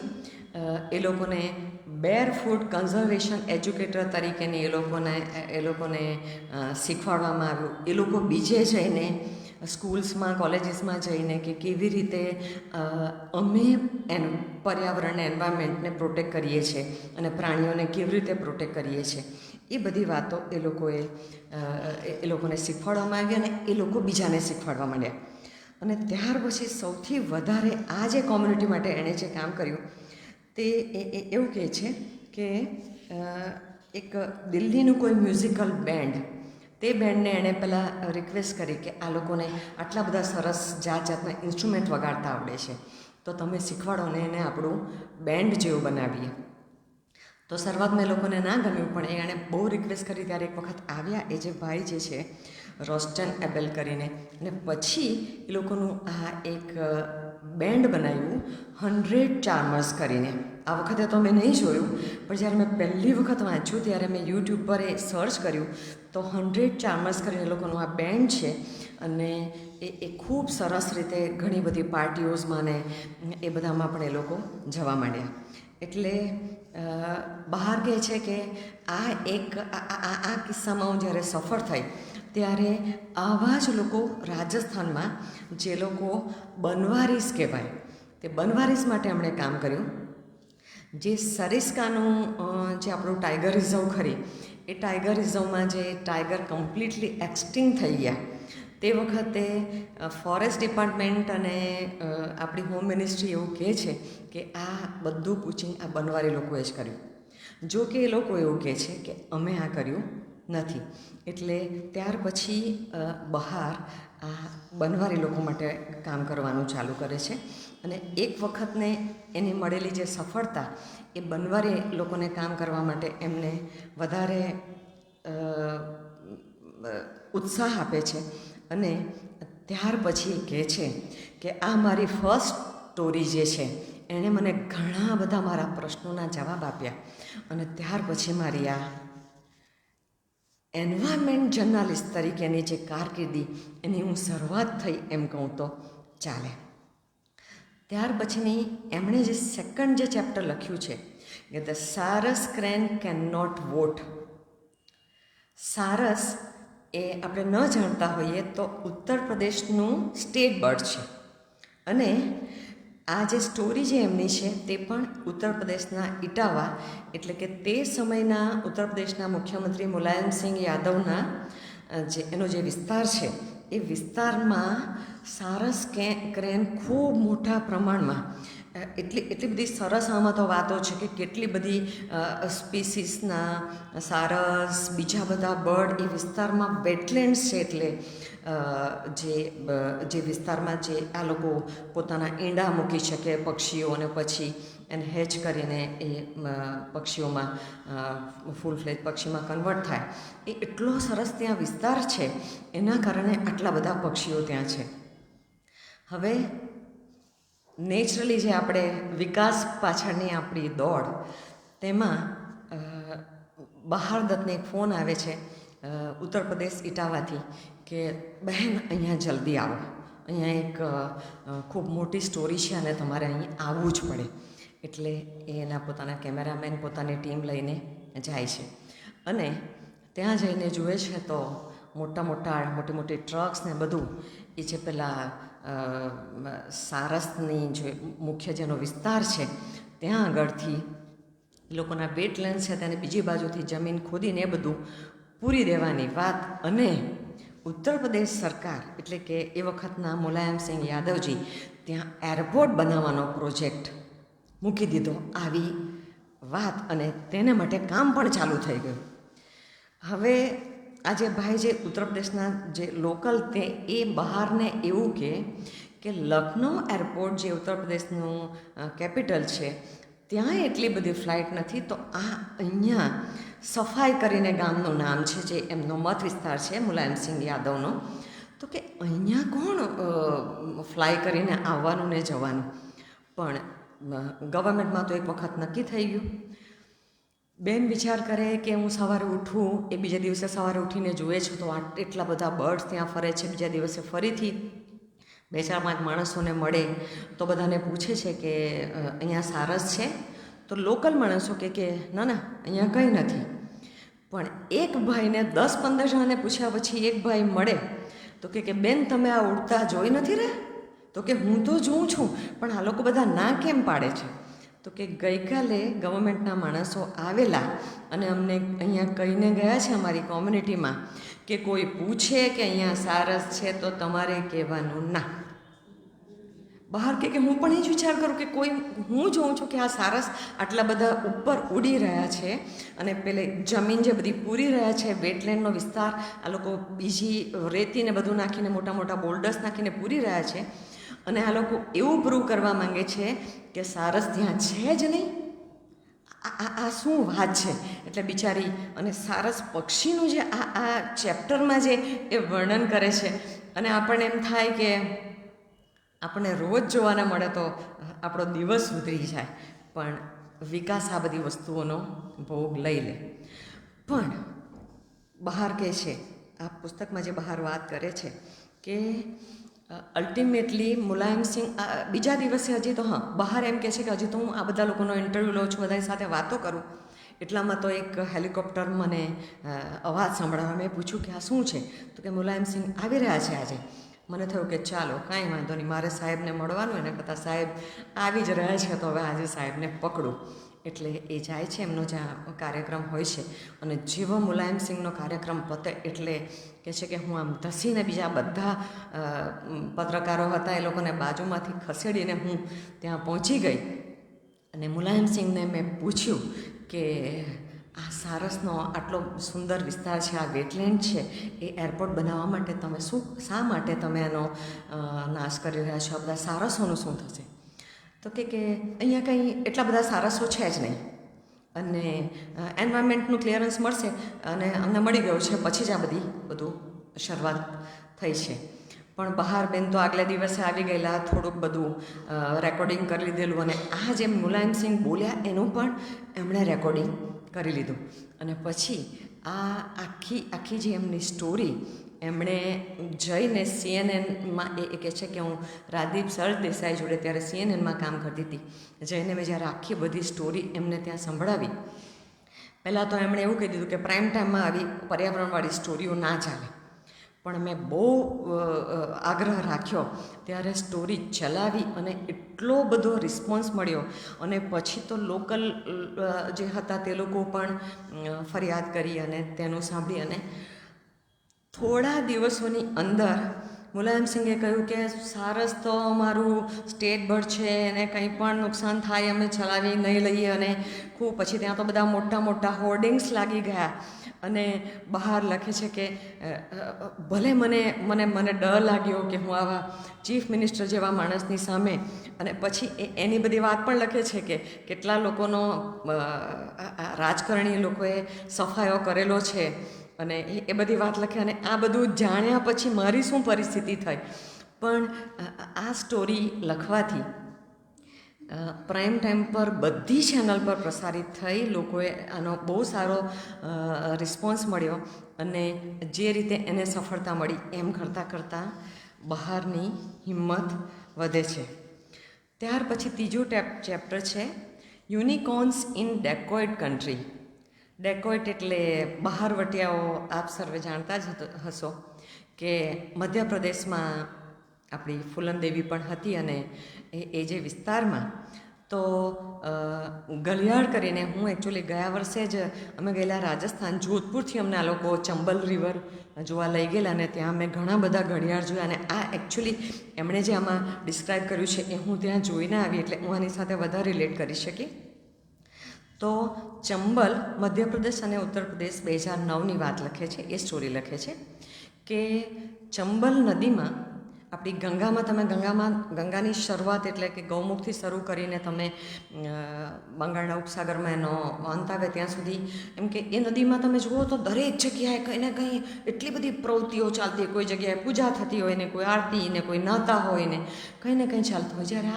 એ લોકોને બેર ફૂડ કન્ઝર્વેશન એજ્યુકેટર તરીકેની એ લોકોને શીખવાડવામાં આવ્યું. એ લોકો બીજે જઈને સ્કૂલ્સમાં કોલેજીસમાં જઈને કે કેવી રીતે અમે પર્યાવરણને એન્વાયરમેન્ટને પ્રોટેક્ટ કરીએ છીએ અને પ્રાણીઓને કેવી રીતે પ્રોટેક્ટ કરીએ છીએ એ બધી વાતો એ લોકોને શીખવાડવામાં આવી અને એ લોકો બીજાને શીખવાડવા માંડ્યા. અને ત્યાર પછી સૌથી વધારે આ જે કોમ્યુનિટી માટે એણે જે કામ કર્યું તે એવું કહે છે કે એક દિલ્હીનું કોઈ મ્યુઝિકલ બેન્ડ, તે બેન્ડને એણે પહેલાં રિક્વેસ્ટ કરી કે આ લોકોને આટલા બધા સરસ જાતના ઇન્સ્ટ્રુમેન્ટ વગાડતા આવડે છે, તો તમે શીખવાડો ને એને આપણું બેન્ડ જેવું બનાવીએ. તો શરૂઆતમાં એ લોકોને ના ગમ્યું, પણ એણે બહુ રિક્વેસ્ટ કરી ત્યારે એક વખત આવ્યા એ જે ભાઈ જે છે રોસ્ટન એબેલ કરીને, અને પછી એ લોકોનું આ એક બેન્ડ બનાવ્યું 100 ચાર્મર્સ કરીને. આ વખતે તો મેં નહીં જોયું, પણ જ્યારે મેં પહેલી વખત વાંચ્યું ત્યારે મેં યુટ્યુબ પર એ સર્ચ કર્યું તો 100 ચાર્મર્સ કરીને એ લોકોનું આ બેન્ડ છે. અને એ ખૂબ સરસ રીતે ઘણી બધી પાર્ટીઓઝમાં ને એ બધામાં પણ એ લોકો જવા માંડ્યા. એટલે બહાર કહે છે કે આ કિસ્સામાં હું જ્યારે સફળ થઈ ત્યારે આવા જ લોકો રાજસ્થાનમાં, જે લોકો બનવારીસ કહેવાય, તે બનવારીસ માટે એમણે કામ કર્યું. જે સરિસ્કાનું જે આપણું ટાઈગર રિઝર્વ ખરી, એ ટાઈગર રિઝર્વમાં જે ટાઈગર કમ્પ્લીટલી એક્સટિંગ થઈ ગયા તે વખતે ફોરેસ્ટ ડિપાર્ટમેન્ટ અને આપણી હોમ મિનિસ્ટ્રી એવું કહે છે કે આ બધું પૂછીને આ બનવારી લોકોએ જ કર્યું. જો કે એ લોકો એવું કહે છે કે અમે આ કર્યું નથી. એટલે ત્યાર પછી બહાર આ બનવારી લોકો માટે કામ કરવાનું ચાલુ કરે છે. અને એક વખતને એને મળેલી જે સફળતા એ બનવારી લોકોને કામ કરવા માટે એમને વધારે ઉત્સાહ આપે છે. અને ત્યાર પછી એ કહે છે કે આ મારી ફર્સ્ટ સ્ટોરી જે છે એણે મને ઘણા બધા મારા પ્રશ્નોના જવાબ આપ્યા, અને ત્યાર પછી મારી આ એન્વાયરમેન્ટ જર્નાલિસ્ટ તરીકેની જે કારકિર્દી એની હું શરૂઆત થઈ એમ કહું તો ચાલે. ત્યાર પછીની એમણે જે સેકન્ડ જે ચેપ્ટર લખ્યું છે કે the sarus crane can not vote. સારસ એ આપણે ન જાણતા હોઈએ તો ઉત્તર પ્રદેશનું સ્ટેટ બર્ડ છે. અને આ જે સ્ટોરી જે એમની છે તે પણ ઉત્તર પ્રદેશના ઇટાવા, એટલે કે તે સમયના ઉત્તર પ્રદેશના મુખ્યમંત્રી મુલાયમસિંહ યાદવના એનો જે વિસ્તાર છે એ વિસ્તારમાં સારસ ક્રેન ખૂબ મોટા પ્રમાણમાં, એટલી બધી સરસ આમાં તો વાતો છે કે કેટલી બધી સ્પીસીસના સારસ, બીજા બધા બર્ડ એ વિસ્તારમાં વેટલેન્ડ્સ છે. એટલે જે વિસ્તારમાં જે આ લોકો પોતાના ઈંડા મૂકી શકે પક્ષીઓ, અને પછી એને હેચ કરીને એ પક્ષીઓમાં ફૂલ ફ્લેજ પક્ષીમાં કન્વર્ટ થાય, એ એટલો સરસ ત્યાં વિસ્તાર છે. એના કારણે આટલા બધા પક્ષીઓ ત્યાં છે. હવે નેચરલી જે આપણે વિકાસ પાછળની આપણી દોડ, તેમાં બહારદત્તને એક ફોન આવે છે ઉત્તર પ્રદેશ ઇટાવાથી કે બહેન અહીંયા જલ્દી આવો, અહીંયા એક ખૂબ મોટી સ્ટોરી છે અને તમારે અહીં આવવું જ પડે. એટલે એ એના પોતાના કેમેરામેન પોતાની ટીમ લઈને જાય છે. અને ત્યાં જઈને જુએ છે તો મોટી મોટી ટ્રક્સ ને બધું એ જે પેલા સારસની જે મુખ્ય જેનો વિસ્તાર છે ત્યાં આગળથી લોકોના વેટલેન્ડ છે તેને બીજી બાજુથી જમીન ખોદીને એ બધું પૂરી દેવાની વાત. અને ઉત્તર પ્રદેશ સરકાર, એટલે કે એ વખતના મુલાયમસિંહ યાદવજી ત્યાં એરપોર્ટ બનાવવાનો પ્રોજેક્ટ મૂકી દીધો, આવી વાત. અને તેને માટે કામ પણ ચાલુ થઈ ગયું. હવે આ જે ભાઈ જે ઉત્તર પ્રદેશના જે લોકલ તે એ બહારને એવું કે લખનઉ એરપોર્ટ જે ઉત્તર પ્રદેશનું કેપિટલ છે ત્યાં એટલી બધી ફ્લાઇટ નથી, તો આ અહીંયા સફાઈ કરીને ગામનું નામ છે જે એમનો મત વિસ્તાર છે મુલાયમસિંહ યાદવનો, તો કે અહીંયા કોણ ફ્લાય કરીને આવવાનું ને જવાનું. પણ ગવર્મેન્ટમાં તો એક વખત નક્કી થઈ ગયું. બેન વિચાર કરે કે હું સવારે ઉઠું, એ બીજા દિવસે સવારે ઉઠીને જુએ છે તો એટલા બધા બર્ડ્સ ત્યાં ફરે છે. બીજા દિવસે ફરીથી 2-4-5 માણસોને મળે તો બધાને પૂછે છે કે અહીંયા સારસ છે, તો લોકલ માણસો કે ના ના અહીંયા કંઈ નથી. પણ એક ભાઈને 10-15 જણાને પૂછ્યા પછી એક ભાઈ મળે તો કે બેન તમે આ ઉડતા જોઈ નથી રહ્યા? તો કે હું તો જોઉં છું, પણ આ લોકો બધા ના કેમ પાડે છે? તો કે ગઈકાલે ગવર્મેન્ટના માણસો આવેલા અને અમને અહીંયા કહીને ગયા છે અમારી કોમ્યુનિટીમાં કે કોઈ પૂછે કે અહીંયા સારસ છે તો તમારે કહેવાનું ના. બહાર કે હું પણ એ જ વિચાર કરું કે કોઈ હું જોઉં છું કે આ સારસ આટલા બધા ઉપર ઉડી રહ્યા છે અને પેલે જમીન જે બધી પૂરી રહ્યા છે, વેટલેન્ડનો વિસ્તાર આ લોકો બીજી રેતીને બધું નાખીને મોટા મોટા બોલ્ડર્સ નાખીને પૂરી રહ્યા છે અને આ લોકો એવું પ્રૂવ કરવા માંગે છે કે સારસ ત્યાં છે જ નહીં. આ શું વાત છે? એટલે બિચારી અને સારસ પક્ષીનું જે આ ચેપ્ટરમાં જે એ વર્ણન કરે છે અને આપણને એમ થાય કે આપણને રોજ જોવાના મળે તો આપણો દિવસ સુધરી જાય, પણ વિકાસ આ બધી વસ્તુઓનો ભોગ લઈ લે. પણ બહાર કહે છે, આ પુસ્તકમાં જે બહાર વાત કરે છે કે અલ્ટિમેટલી મુલાયમસિંહ બીજા દિવસે હજી તો બહાર એમ કહે છે કે હજી તો હું આ બધા લોકોનો ઇન્ટરવ્યૂ લઉં છું, બધા સાથે વાતો કરું, એટલામાં તો એક હેલિકોપ્ટર મને અવાજ સંભળાવ્યો. મેં પૂછ્યું કે આ શું છે? તો કે મુલાયમસિંહ આવી રહ્યા છે આજે. મને થયું કે ચાલો કાંઈ વાંધો નહીં, મારે સાહેબને મળવાનું એના કરતાં સાહેબ આવી જ રહ્યા છે તો હવે આજે સાહેબને પકડું. એટલે એ જાય છે, એમનો જ્યાં કાર્યક્રમ હોય છે અને જેવો મુલાયમસિંહનો કાર્યક્રમ પતે એટલે કહે છે કે હું આમ ધસીને બીજા બધા પત્રકારો હતા એ લોકોને બાજુમાંથી ખસેડીને હું ત્યાં પહોંચી ગઈ અને મુલાયમસિંહને મેં પૂછ્યું કે આ સારસનો આટલો સુંદર વિસ્તાર છે, આ વેટલેન્ડ છે, એ એરપોર્ટ બનાવવા માટે તમે શા માટે તમે એનો નાશ કરી રહ્યા છો? બધા સારસોનું શું થશે? તો કે અહીંયા કંઈ એટલા બધા સારસો છે જ નહીં અને એન્વાયરમેન્ટનું ક્લિયરન્સ મળશે અને અમને મળી ગયું છે, પછી જ આ બધું શરૂઆત થઈ છે. પણ બહાર બેન તો આગલા દિવસે આવી ગયેલા, થોડુંક બધું રેકોર્ડિંગ કરી લીધેલું અને આ જેમ મુલાયમસિંહ બોલ્યા એનું પણ એમણે રેકોર્ડિંગ કરી લીધું અને પછી આ આખી જે એમની સ્ટોરી એમણે જઈને CNN-માં એ કહે છે કે હું રાજદીપ સરદેસાઈ જોડે ત્યારે CNN-માં કામ કરતી હતી, જઈને મેં જ્યારે આખી બધી સ્ટોરી એમને ત્યાં સંભળાવી, પહેલાં તો એમણે એવું કહી દીધું કે પ્રાઇમ ટાઈમમાં આવી પર્યાવરણવાળી સ્ટોરીઓ ના ચાલે. પણ મેં બહુ આગ્રહ રાખ્યો ત્યારે સ્ટોરી ચલાવી અને એટલો બધો રિસ્પોન્સ મળ્યો અને પછી તો લોકલ જે હતા તે લોકો પણ ફરિયાદ કરી અને તેનું સાંભળી અને થોડા દિવસોની અંદર મુલાયમસિંહે કહ્યું કે સારસ તો અમારું સ્ટેટ બર્ડ છે અને કંઈ પણ નુકસાન થાય અમે ચલાવી નહીં લઈએ અને ખૂબ પછી ત્યાં તો બધા મોટા મોટા હોર્ડિંગ્સ લાગી ગયા અને બહાર લખે છે કે ભલે મને ડર લાગ્યો કે હું આવા ચીફ મિનિસ્ટર જેવા માણસની સામે અને પછી એની બધી વાત પણ લખે છે કે કેટલા લોકોનો રાજકારણી લોકોએ સફાયો કરેલો છે અને એ બધી વાત લખે અને આ બધું જાણ્યા પછી મારી શું પરિસ્થિતિ થઈ. પણ આ સ્ટોરી લખવાથી પ્રાઇમ ટાઈમ પર બધી ચેનલ પર પ્રસારિત થઈ, લોકોએ આનો બહુ સારો રિસ્પોન્સ મળ્યો અને જે રીતે એને સફળતા મળી એમ કરતાં બહારની હિંમત વધે છે. ત્યાર પછી ત્રીજું ચેપ્ટર છે યુનિકોર્ન્સ ઇન ડેકોઇડ કન્ટ્રી. ડેકોઇટ એટલે બહારવટિયાઓ. આપ સર્વે જાણતા જ હશો કે મધ્યપ્રદેશમાં આપણી ફૂલનદેવી પણ હતી અને એ જે વિસ્તારમાં તો ગલિયાળ કરીને, હું એકચ્યુઅલી ગયા વર્ષે જ અમે ગયેલા રાજસ્થાન, જોધપુરથી અમને આ લોકો ચંબલ રિવર જોવા લઈ ગયેલા અને ત્યાં મેં ઘણા બધા ઘડિયાળ જોયા અને આ એકચ્યુઅલી એમણે જે આમાં ડિસ્ક્રાઇબ કર્યું છે એ હું ત્યાં જોઈને આવી એટલે હું આની સાથે વધારે રિલેટ કરી શકી. તો ચંબલ મધ્યપ્રદેશ અને ઉત્તર પ્રદેશ 2009ની વાત લખે છે, એ સ્ટોરી લખે છે કે ચંબલ નદીમાં આપણી ગંગાની શરૂઆત એટલે કે ગૌમુખથી શરૂ કરીને તમે બંગાળના ઉપસાગરમાં એનો અંત આવે ત્યાં સુધી એમ કે એ નદીમાં તમે જુઓ તો દરેક જગ્યાએ કંઈ ને કંઈ એટલી બધી પ્રવૃત્તિઓ ચાલતી હોય, કોઈ જગ્યાએ પૂજા થતી હોય ને કોઈ આરતી ને કોઈ નહાતા હોય ને કંઈ ને કંઈ ચાલતું હોય. જ્યારે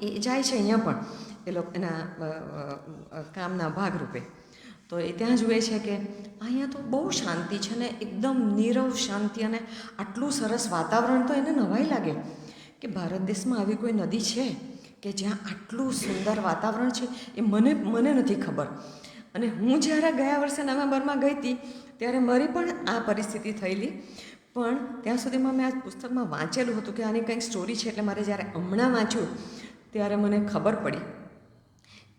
એ જાય છે અહીંયા પણ એ લોકો એના કામના ભાગરૂપે તો એ ત્યાં જુએ છે કે અહીંયા તો બહુ શાંતિ છે ને એકદમ નીરવ શાંતિ અને આટલું સરસ વાતાવરણ તો એને નવાઈ લાગે કે ભારત દેશમાં આવી કોઈ નદી છે કે જ્યાં આટલું સુંદર વાતાવરણ છે એ મને નથી ખબર. અને હું જ્યારે ગયા વર્ષે નવેમ્બરમાં ગઈ હતી ત્યારે મારી પણ આ પરિસ્થિતિ થયેલી, પણ ત્યાં સુધીમાં મેં આ પુસ્તકમાં વાંચેલું હતું કે આની કંઈક સ્ટોરી છે. એટલે મારે જ્યારે હમણાં વાંચ્યું ત્યારે મને ખબર પડી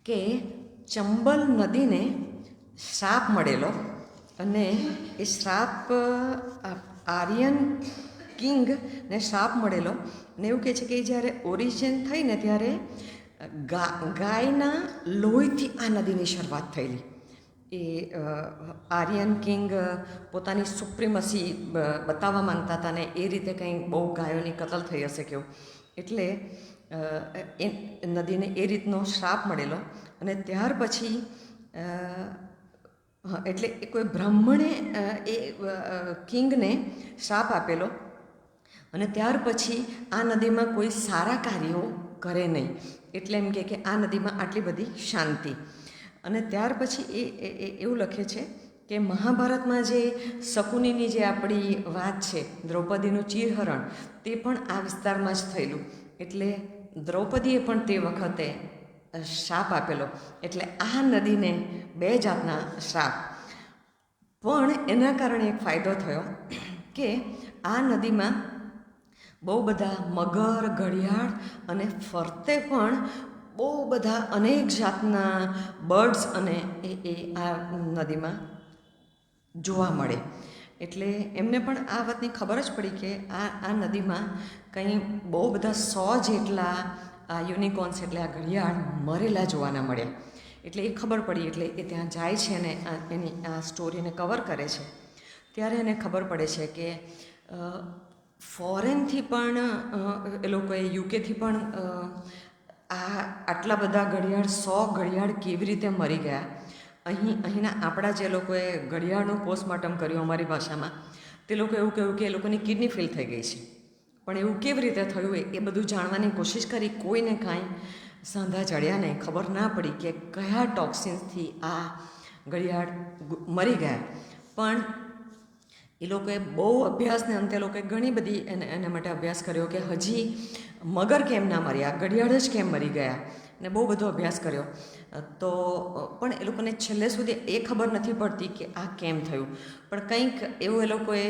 કે ચંબલ નદીને શ્રાપ મળેલો, અને એ શ્રાપ આર્યન કિંગને શ્રાપ મળેલો. અને એવું કહે છે કે જ્યારે ઓરિજિન થઈને ત્યારે ગાયના લોહીથી આ નદીની શરૂઆત થયેલી. એ આર્યન કિંગ પોતાની સુપ્રીમસી બતાવવા માંગતા હતા ને એ રીતે કંઈ બહુ ગાયોની કતલ થઈ હશે કેવું, એટલે એ નદીને એ રીતનો શ્રાપ મળેલો. અને ત્યાર પછી એટલે એ કોઈ બ્રાહ્મણે એ કિંગને શ્રાપ આપેલો, અને ત્યાર પછી આ નદીમાં કોઈ સારા કાર્યો કરે નહીં. એટલે એમ કે આ નદીમાં આટલી બધી શાંતિ. અને ત્યાર પછી એ એવું લખે છે કે મહાભારતમાં જે શકુનીની જે આપણી વાત છે, દ્રૌપદીનું ચીરહરણ, તે પણ આ વિસ્તારમાં જ થયેલું. એટલે દ્રૌપદીએ પણ તે વખતે શ્રાપ આપેલો. એટલે આ નદીને 2 જાતના શ્રાપ. પણ એના કારણે એક ફાયદો થયો કે આ નદીમાં બહુ બધા મગર, ઘડિયાળ અને ફરતે પણ બહુ બધા અનેક જાતના બર્ડ્સ અને એ આ નદીમાં જોવા મળે. એટલે એમને પણ આ વાતની ખબર જ પડી કે આ નદીમાં કંઈ બહુ બધા 100 જેટલા આ યુનિકોર્ન્સ એટલે આ ઘડિયાળ મરેલા જોવાના મળ્યા. એટલે એ ખબર પડી. એટલે એ ત્યાં જાય છે અને એની આ સ્ટોરીને કવર કરે છે. ત્યારે એને ખબર પડે છે કે ફોરેનથી પણ એ લોકોએ યુકેથી પણ આટલા બધા ઘડિયાળ 100 ઘડિયાળ કેવી રીતે મરી ગયા. અહીંના આપણા જે લોકોએ ઘડિયાળનું પોસ્ટમોર્ટમ કર્યું અમારી ભાષામાં, તે લોકો એવું કહ્યું કે એ લોકોની કિડની ફેલ થઈ ગઈ છે. પણ એવું કેવી રીતે થયું એ બધું જાણવાની કોશિશ કરી, કોઈને કાંઈ સાંધા ચડ્યા નહીં, ખબર ના પડી કે કયા ટોક્સિન્સથી આ ઘડિયાળ મરી ગયા. પણ એ લોકોએ બહુ અભ્યાસને અંતે લોકોએ ઘણી બધી એના માટે અભ્યાસ કર્યો કે હજી મગર કેમ ના મર્યા, ઘડિયાળ જ કેમ મરી ગયા, ને બહુ બધો અભ્યાસ કર્યો. તો પણ એ લોકોને છેલ્લે સુધી એ ખબર નથી પડતી કે આ કેમ થયું. પણ કંઈક એવું એ લોકોએ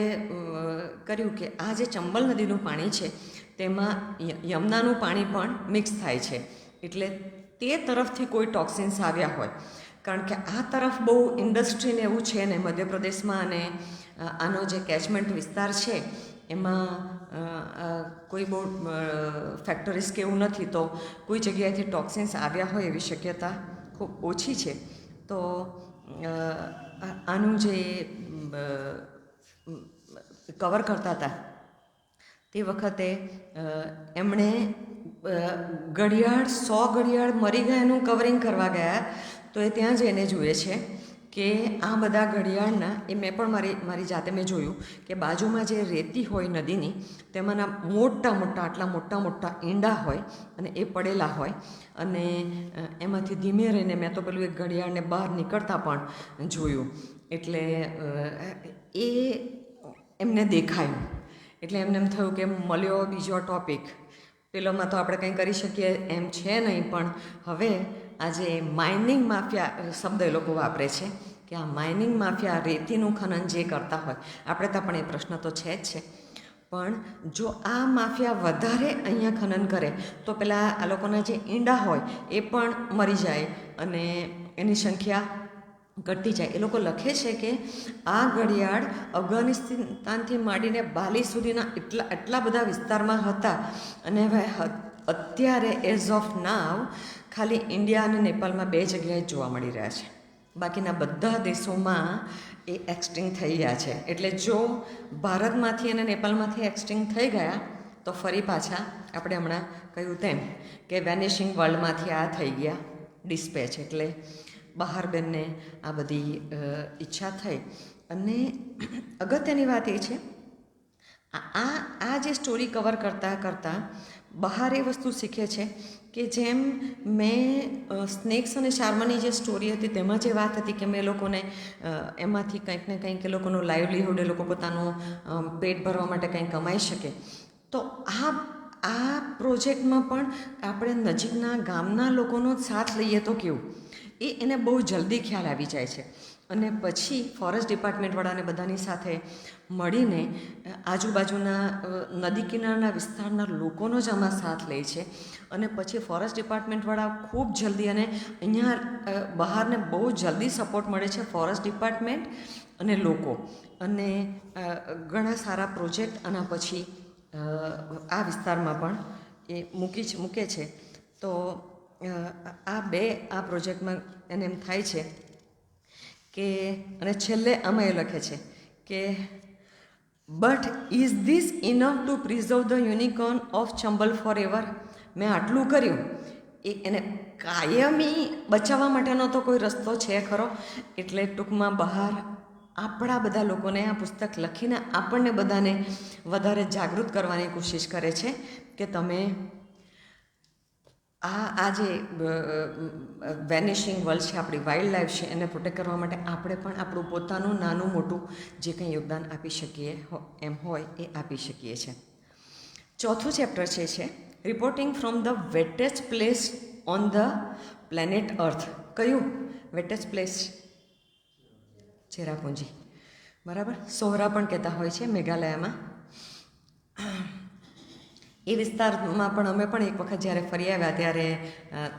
કર્યું કે આ જે ચંબલ નદીનું પાણી છે તેમાં યમુનાનું પાણી પણ મિક્સ થાય છે. એટલે તે તરફથી કોઈ ટોક્સિન્સ આવ્યા હોય. કારણ કે આ તરફ બહુ ઇન્ડસ્ટ્રીને એવું છે ને મધ્યપ્રદેશમાં, અને આનો જે કેચમેન્ટ વિસ્તાર છે એમાં કોઈ બહુ ફેક્ટરીઝ કે એવું નથી, તો કોઈ જગ્યાએથી ટોક્સિન્સ આવ્યા હોય એવી શક્યતા ખૂબ ઓછી છે. તો આનું જે કવર કરતા હતા તે વખતે એમણે ઘડિયાળ 100 ઘડિયાળ મરી ગયાનું કવરિંગ કરવા ગયા, તો એ ત્યાં જઈને જુએ છે કે આ બધા ઘડિયાળના મેં પણ મારી જાતે મેં જોયું કે બાજુમાં જે રેતી હોય નદીની તેમાંના આટલા મોટા ઈંડા હોય અને એ પડેલા હોય. અને એમાંથી ધીમે રહીને મેં તો પેલું એક ઘડિયાળને બહાર નીકળતા પણ જોયું. એટલે એ એમને દેખાયું. એટલે એમને એમ થયું કે મળ્યો બીજો ટોપિક, પેલોમાં તો આપણે કંઈ કરી શકીએ એમ છે નહીં. પણ હવે આજે માઇનિંગ માફિયા શબ્દ એ લોકો વાપરે છે કે આ માઇનિંગ માફિયા રેતીનું ખનન જે કરતા હોય, આપણે ત્યાં પણ એ પ્રશ્ન તો છે જ છે. પણ જો આ માફિયા વધારે અહીંયા ખનન કરે તો પેલા આ લોકોના જે ઈંડા હોય એ પણ મરી જાય અને એની સંખ્યા ઘટતી જાય. એ લોકો લખે છે કે આ ઘડિયાળ અફઘાનિસ્તાનથી માંડીને બાલી સુધીના એટલા બધા વિસ્તારમાં હતા, અને હવે અત્યારે એઝ ઓફ નાવ ખાલી ઇન્ડિયા અને નેપાળમાં 2 જગ્યાએ જોવા મળી રહ્યા છે. બાકીના બધા દેશોમાં એ એક્સટિંગ થઈ ગયા છે. એટલે જો ભારતમાંથી અને નેપાળમાંથી એક્સટિંગ થઈ ગયા તો ફરી પાછા આપણે હમણાં કહ્યું તેમ કે વેનિશિંગ વર્લ્ડમાંથી આ થઈ ગયા ડિસ્પેચ. એટલે બહાર બેનને આ બધી ઈચ્છા થઈ. અને અગત્યની વાત એ છે આ જે સ્ટોરી કવર કરતાં બહાર એ વસ્તુ શીખે છે કે જેમ મેં સ્નેક્સ અને શાર્માની જે સ્ટોરી હતી તેમાં જે વાત હતી કે મેં લોકોને એમાંથી કંઈક ને કંઈક એ લોકોનું લાઇવલીહુડ, એ લોકો પોતાનું પેટ ભરવા માટે કંઈક કમાઈ શકે. તો આ પ્રોજેક્ટમાં પણ આપણે નજીકના ગામના લોકોનો જ સાથ લઈએ તો કેવું, એને બહુ જલ્દી ખ્યાલ આવી જાય છે. અને પછી ફોરેસ્ટ ડિપાર્ટમેન્ટવાળાને બધાની સાથે મળીને આજુબાજુના નદી કિનારાના વિસ્તારના લોકોનો જ આમાં સાથ લે છે. અને પછી ફોરેસ્ટ ડિપાર્ટમેન્ટવાળા ખૂબ જલ્દી, અને અહીંયા બહારને બહુ જલ્દી સપોર્ટ મળે છે ફોરેસ્ટ ડિપાર્ટમેન્ટ અને લોકો, અને ઘણા સારા પ્રોજેક્ટ આના પછી આ વિસ્તારમાં પણ એ મૂકે છે. તો આ પ્રોજેક્ટમાં એને એમ થાય છે કે, અને છેલ્લે આમાં એ લખે છે કે but is this enough to preserve the unicorn of Chambal forever. મેં આટલું કર્યું, એને કાયમી બચાવવા માટેનો તો કોઈ રસ્તો છે ખરો? એટલે ટૂંકમાં બહાર આપણા બધા લોકોને આ પુસ્તક લખીને આપણને બધાને વધારે જાગૃત કરવાની કોશિશ કરે છે કે તમે આ જે વેનિશિંગ વર્લ્ડ છે, આપણી વાઇલ્ડ લાઈફ છે, એને પ્રોટેક્ટ કરવા માટે આપણે પણ આપણું પોતાનું નાનું મોટું જે કંઈ યોગદાન આપી શકીએ એમ હોય એ આપી શકીએ છીએ. ચોથું ચેપ્ટર છે reporting from the wettest place on the planet earth. કયું વેટેસ્ટ પ્લેસ? ચેરાપુંજી, બરાબર. સોહરા પણ કહેતા હોય છે મેઘાલયમાં. એ વિસ્તારમાં પણ અમે પણ એક વખત જ્યારે ફરી આવ્યા ત્યારે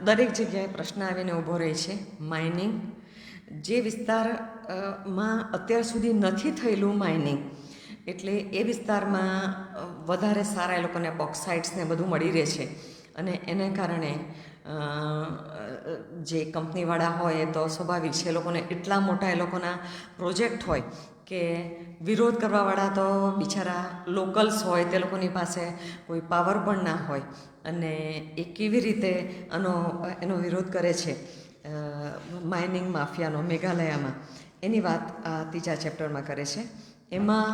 દરેક જગ્યાએ પ્રશ્ન આવીને ઊભો રહે છે, માઇનિંગ. જે વિસ્તારમાં અત્યાર સુધી નથી થયેલું માઇનિંગ, એટલે એ વિસ્તારમાં વધારે સારા એ લોકોને બોક્સાઇટ્સને બધું મળી રહે છે. અને એને કારણે જે કંપનીવાળા હોય એ તો સ્વાભાવિક છે, એ લોકોને એટલા મોટા એ લોકોના પ્રોજેક્ટ હોય કે વિરોધ કરવાવાળા તો બિચારા લોકલ્સ હોય, તે લોકોની પાસે કોઈ પાવર પણ ના હોય, અને એ કેવી રીતે એનો વિરોધ કરે છે માઇનિંગ માફિયાનો મેઘાલયામાં, એની વાત આ ત્રીજા ચેપ્ટરમાં કરે છે. એમાં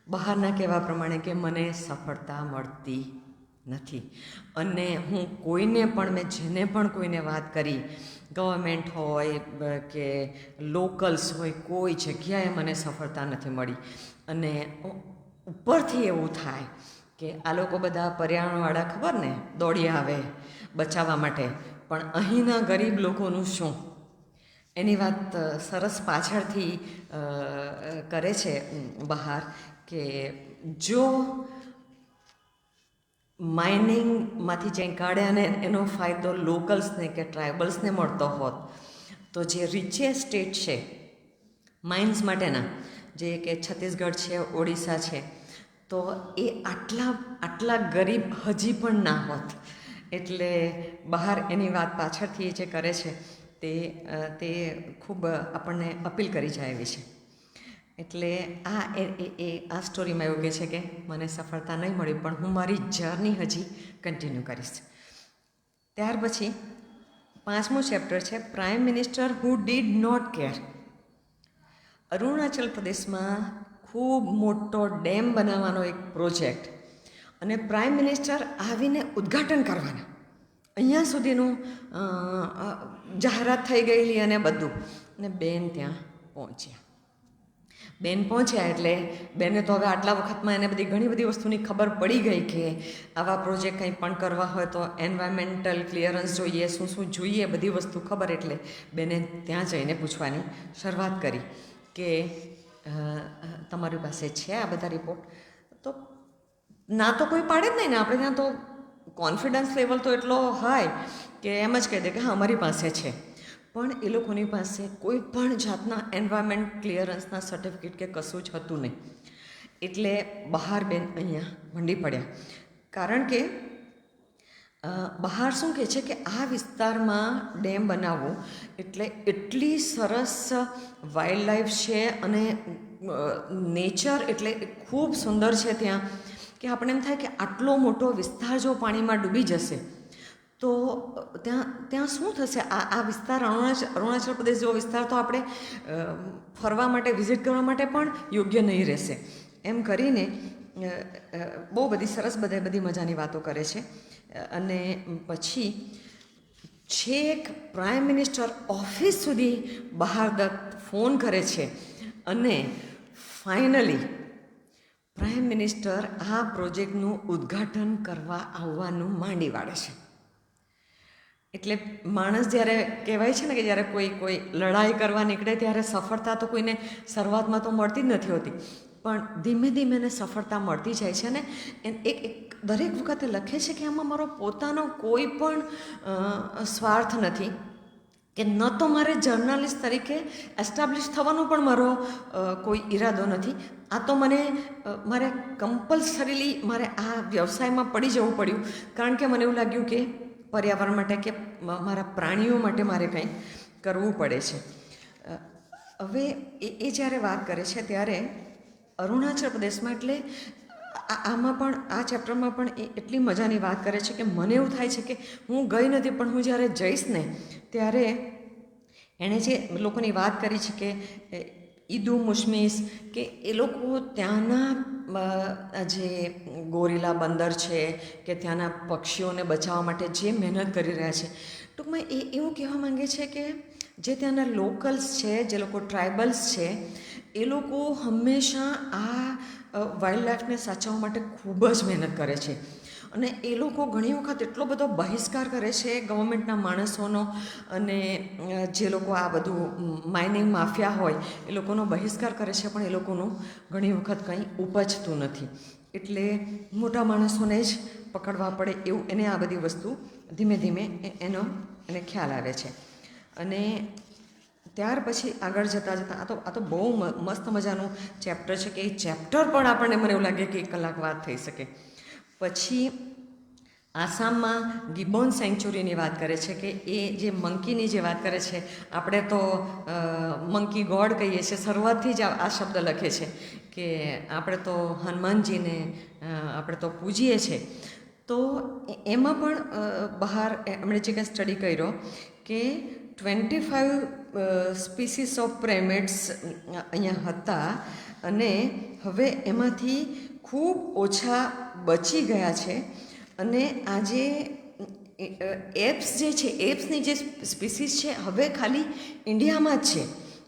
બહારના કહેવા પ્રમાણે કે મને સફળતા મળતી નથી, અને હું કોઈને પણ, મેં જેને પણ કોઈને વાત કરી, ગવર્મેન્ટ હોય કે લોકલ્સ હોય, કોઈ જગ્યાએ મને સફળતા નથી મળી. અને ઉપરથી એવું થાય કે આ લોકો બધા પર્યાવરણવાળા ખબર ને દોડી આવે બચાવવા માટે, પણ અહીંના ગરીબ લોકોનું શું? એની વાત સરસ પાછળથી કરે છે બહાર કે જો માઇનિંગમાંથી જે કાઢે અને એનો ફાયદો લોકલ્સને કે ટ્રાઇબલ્સને મળતો હોત, તો જે રીચેસ્ટ સ્ટેટ છે માઇન્સ માટેના, જે કે છત્તીસગઢ છે, ઓડિશા છે, તો એ આટલા ગરીબ હજી પણ ના હોત. એટલે બહાર એની વાત પાછળથી જે કરે છે તે ખૂબ આપણને અપીલ કરી જાય એવી છે. એટલે આ સ્ટોરીમાં એવું કહે છે કે મને સફળતા નહીં મળી, પણ હું મારી જર્ની હજી કન્ટિન્યુ કરીશ. ત્યાર પછી 5મું ચેપ્ટર છે prime minister who did not care. Arunachal પ્રદેશમાં ખૂબ મોટો ડેમ બનાવવાનો એક પ્રોજેક્ટ, અને પ્રાઇમ મિનિસ્ટર આવીને ઉદ્ઘાટન કરવાના, અહીંયા સુધીનું જાહેરાત થઈ ગયેલી અને બધું, અને બેન ત્યાં પહોંચ્યા. બેન પહોંચ્યા એટલે બેને તો હવે આટલા વખતમાં એને ઘણી બધી વસ્તુની ખબર પડી ગઈ કે આવા પ્રોજેક્ટ કંઈ પણ કરવા હોય તો એન્વાયરમેન્ટલ ક્લિયરન્સ જોઈએ, શું જોઈએ, બધી વસ્તુ ખબર. એટલે બેને ત્યાં જઈને પૂછવાની શરૂઆત કરી કે તમારી પાસે છે આ બધા રિપોર્ટ? તો ના તો કોઈ પાડે જ નહીં ને, આપણે ત્યાં તો કોન્ફિડન્સ લેવલ તો એટલો હાઈ કે એમ જ કહી દે કે હા અમારી પાસે છે. પણ એ લોકોની પાસે કોઈ પણ જાતના એન્વાયરમેન્ટ ક્લિયરન્સના સર્ટિફિકેટ કે કશું જ હતું નહીં. એટલે બહાર બેન અહીંયા મંડી પડ્યા, કારણ કે બહાર શું કહે છે કે આ વિસ્તારમાં ડેમ બનાવવો એટલે એટલી સરસ વાઇલ્ડ લાઈફ છે અને નેચર એટલે ખૂબ સુંદર છે ત્યાં, કે આપણે એમ થાય કે આટલો મોટો વિસ્તાર જો પાણીમાં ડૂબી જશે તો ત્યાં શું થશે? આ વિસ્તાર અરુણાચલ પ્રદેશ જેવો વિસ્તાર તો આપણે ફરવા માટે, વિઝિટ કરવા માટે પણ યોગ્ય નહીં રહેશે. એમ કરીને બહુ બધી સરસ બધી મજાની વાતો કરે છે. અને પછી છેક પ્રાઇમ મિનિસ્ટર ઓફિસ સુધી બહાર ફોન કરે છે, અને ફાઇનલી પ્રાઇમ મિનિસ્ટર આ પ્રોજેક્ટનું ઉદ્ઘાટન કરવા આવવાનું માંડી વાળે છે. એટલે માણસ જ્યારે કહેવાય છે ને કે જ્યારે કોઈ લડાઈ કરવા નીકળે ત્યારે સફળતા તો કોઈને શરૂઆતમાં તો મળતી જ નથી હોતી, પણ ધીમે ધીમે એને સફળતા મળતી જાય છે. અને એક દરેક વખતે લખે છે કે આમાં મારો પોતાનો કોઈ પણ સ્વાર્થ નથી, કે ન તો મારે જર્નલિસ્ટ તરીકે એસ્ટાબ્લિશ થવાનો પણ મારો કોઈ ઈરાદો નથી. આ તો મારે કમ્પલસરીલી મારે આ વ્યવસાયમાં પડી જવું પડ્યું, કારણ કે મને એવું લાગ્યું કે પર્યાવરણ માટે કે મારા પ્રાણીઓ માટે મારે કંઈ કરવું પડે છે. હવે એ જ્યારે વાત કરે છે ત્યારે અરુણાચલ પ્રદેશમાં, એટલે આમાં પણ આ ચેપ્ટરમાં પણ એ એટલી મજાની વાત કરે છે કે મને એવું થાય છે કે હું ગઈ નથી, પણ હું જ્યારે જઈશ ને ત્યારે એણે જે લોકોની વાત કરી છે કે ઈદુ મુશ્મીસ, કે એ લોકો ત્યાંના જે ગોરીલા બંદર છે કે ત્યાંના પક્ષીઓને બચાવવા માટે જે મહેનત કરી રહ્યા છે, ટૂંકમાં એ એવું કહેવા માંગે છે કે જે ત્યાંના લોકલ્સ છે, જે લોકો ટ્રાઇબલ્સ છે, એ લોકો હંમેશા આ વાઇલ્ડ લાઈફને સાચવવા માટે ખૂબ જ મહેનત કરે છે. અને એ લોકો ઘણી વખત એટલો બધો બહિષ્કાર કરે છે ગવર્મેન્ટના માણસોનો, અને જે લોકો આ બધું માઇનિંગ માફિયા હોય એ લોકોનો બહિષ્કાર કરે છે, પણ એ લોકોનું ઘણી વખત કંઈ ઉપજતું નથી. એટલે મોટા માણસોને જ પકડવા પડે એવું એને આ બધી વસ્તુ ધીમે ધીમે એને ખ્યાલ આવે છે. અને ત્યાર પછી આગળ જતાં આ તો બહુ મસ્ત મજાનું ચેપ્ટર છે કે એ ચેપ્ટર પણ આપણને મને એવું લાગે કે 1 કલાક વાત થઈ શકે. પછી આસામમાં ગિબોન સેન્ચ્યુરીની વાત કરે છે કે એ જે મંકીની જે વાત કરે છે, આપણે તો મંકી ગોડ કહીએ છીએ, શરૂઆતથી જ આ શબ્દ લખે છે કે આપણે તો હનુમાનજીને આપણે તો પૂજીએ છીએ. તો એમાં પણ બહાર એમણે જે કંઈ સ્ટડી કર્યો કે 25 સ્પીસીસ ઓફ પ્રાઇમેટ્સ અહીંયા હતા, અને હવે એમાંથી ખૂબ ઓછા બચી ગયા છે. અને આ જે એપ્સ જે છે, એપ્સની જે સ્પીસીસ છે હવે ખાલી ઇન્ડિયામાં જ છે,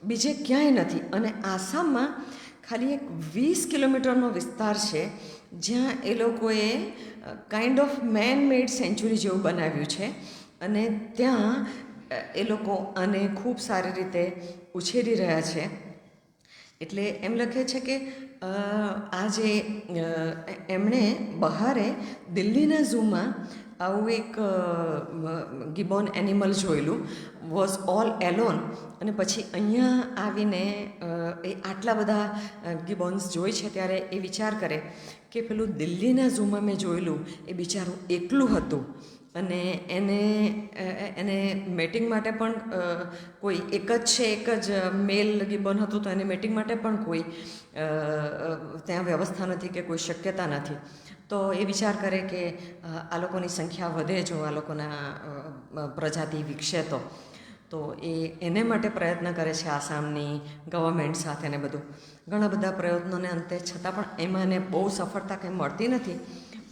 બીજે ક્યાંય નથી. અને આસામમાં ખાલી એક 20 કિલોમીટરનો વિસ્તાર છે જ્યાં એ લોકોએ kind of man made sanctuary જેવું બનાવ્યું છે, અને ત્યાં એ લોકો આને ખૂબ સારી રીતે ઉછેરી રહ્યા છે. એટલે એમ લખે છે કે આ જે એમણે બહારે દિલ્હીના ઝૂમાં આવું એક ગિબોન એનિમલ જોયેલું, વોઝ ઓલ એલોન, અને પછી અહીંયા આવીને એ આટલા બધા ગિબોન્સ જોઈ છે ત્યારે એ વિચાર કરે કે પેલું દિલ્હીના ઝૂમાં મેં જોયેલું એ બિચારું એકલું હતું, અને એને મેટિંગ માટે પણ કોઈ એક જ મેલ ગિબોન હતું, તો એને મેટિંગ માટે પણ કોઈ ત્યાં વ્યવસ્થા નથી કે કોઈ શક્યતા નથી. તો એ વિચાર કરે કે આ લોકોની સંખ્યા વધે જો આ લોકોના પ્રજાતિ વિકસે તો એને માટે પ્રયત્ન કરે છે આસામની ગવર્મેન્ટ સાથે ને બધું. ઘણા બધા પ્રયત્નોને અંતે છતાં પણ એમાં એને બહુ સફળતા કંઈ મળતી નથી.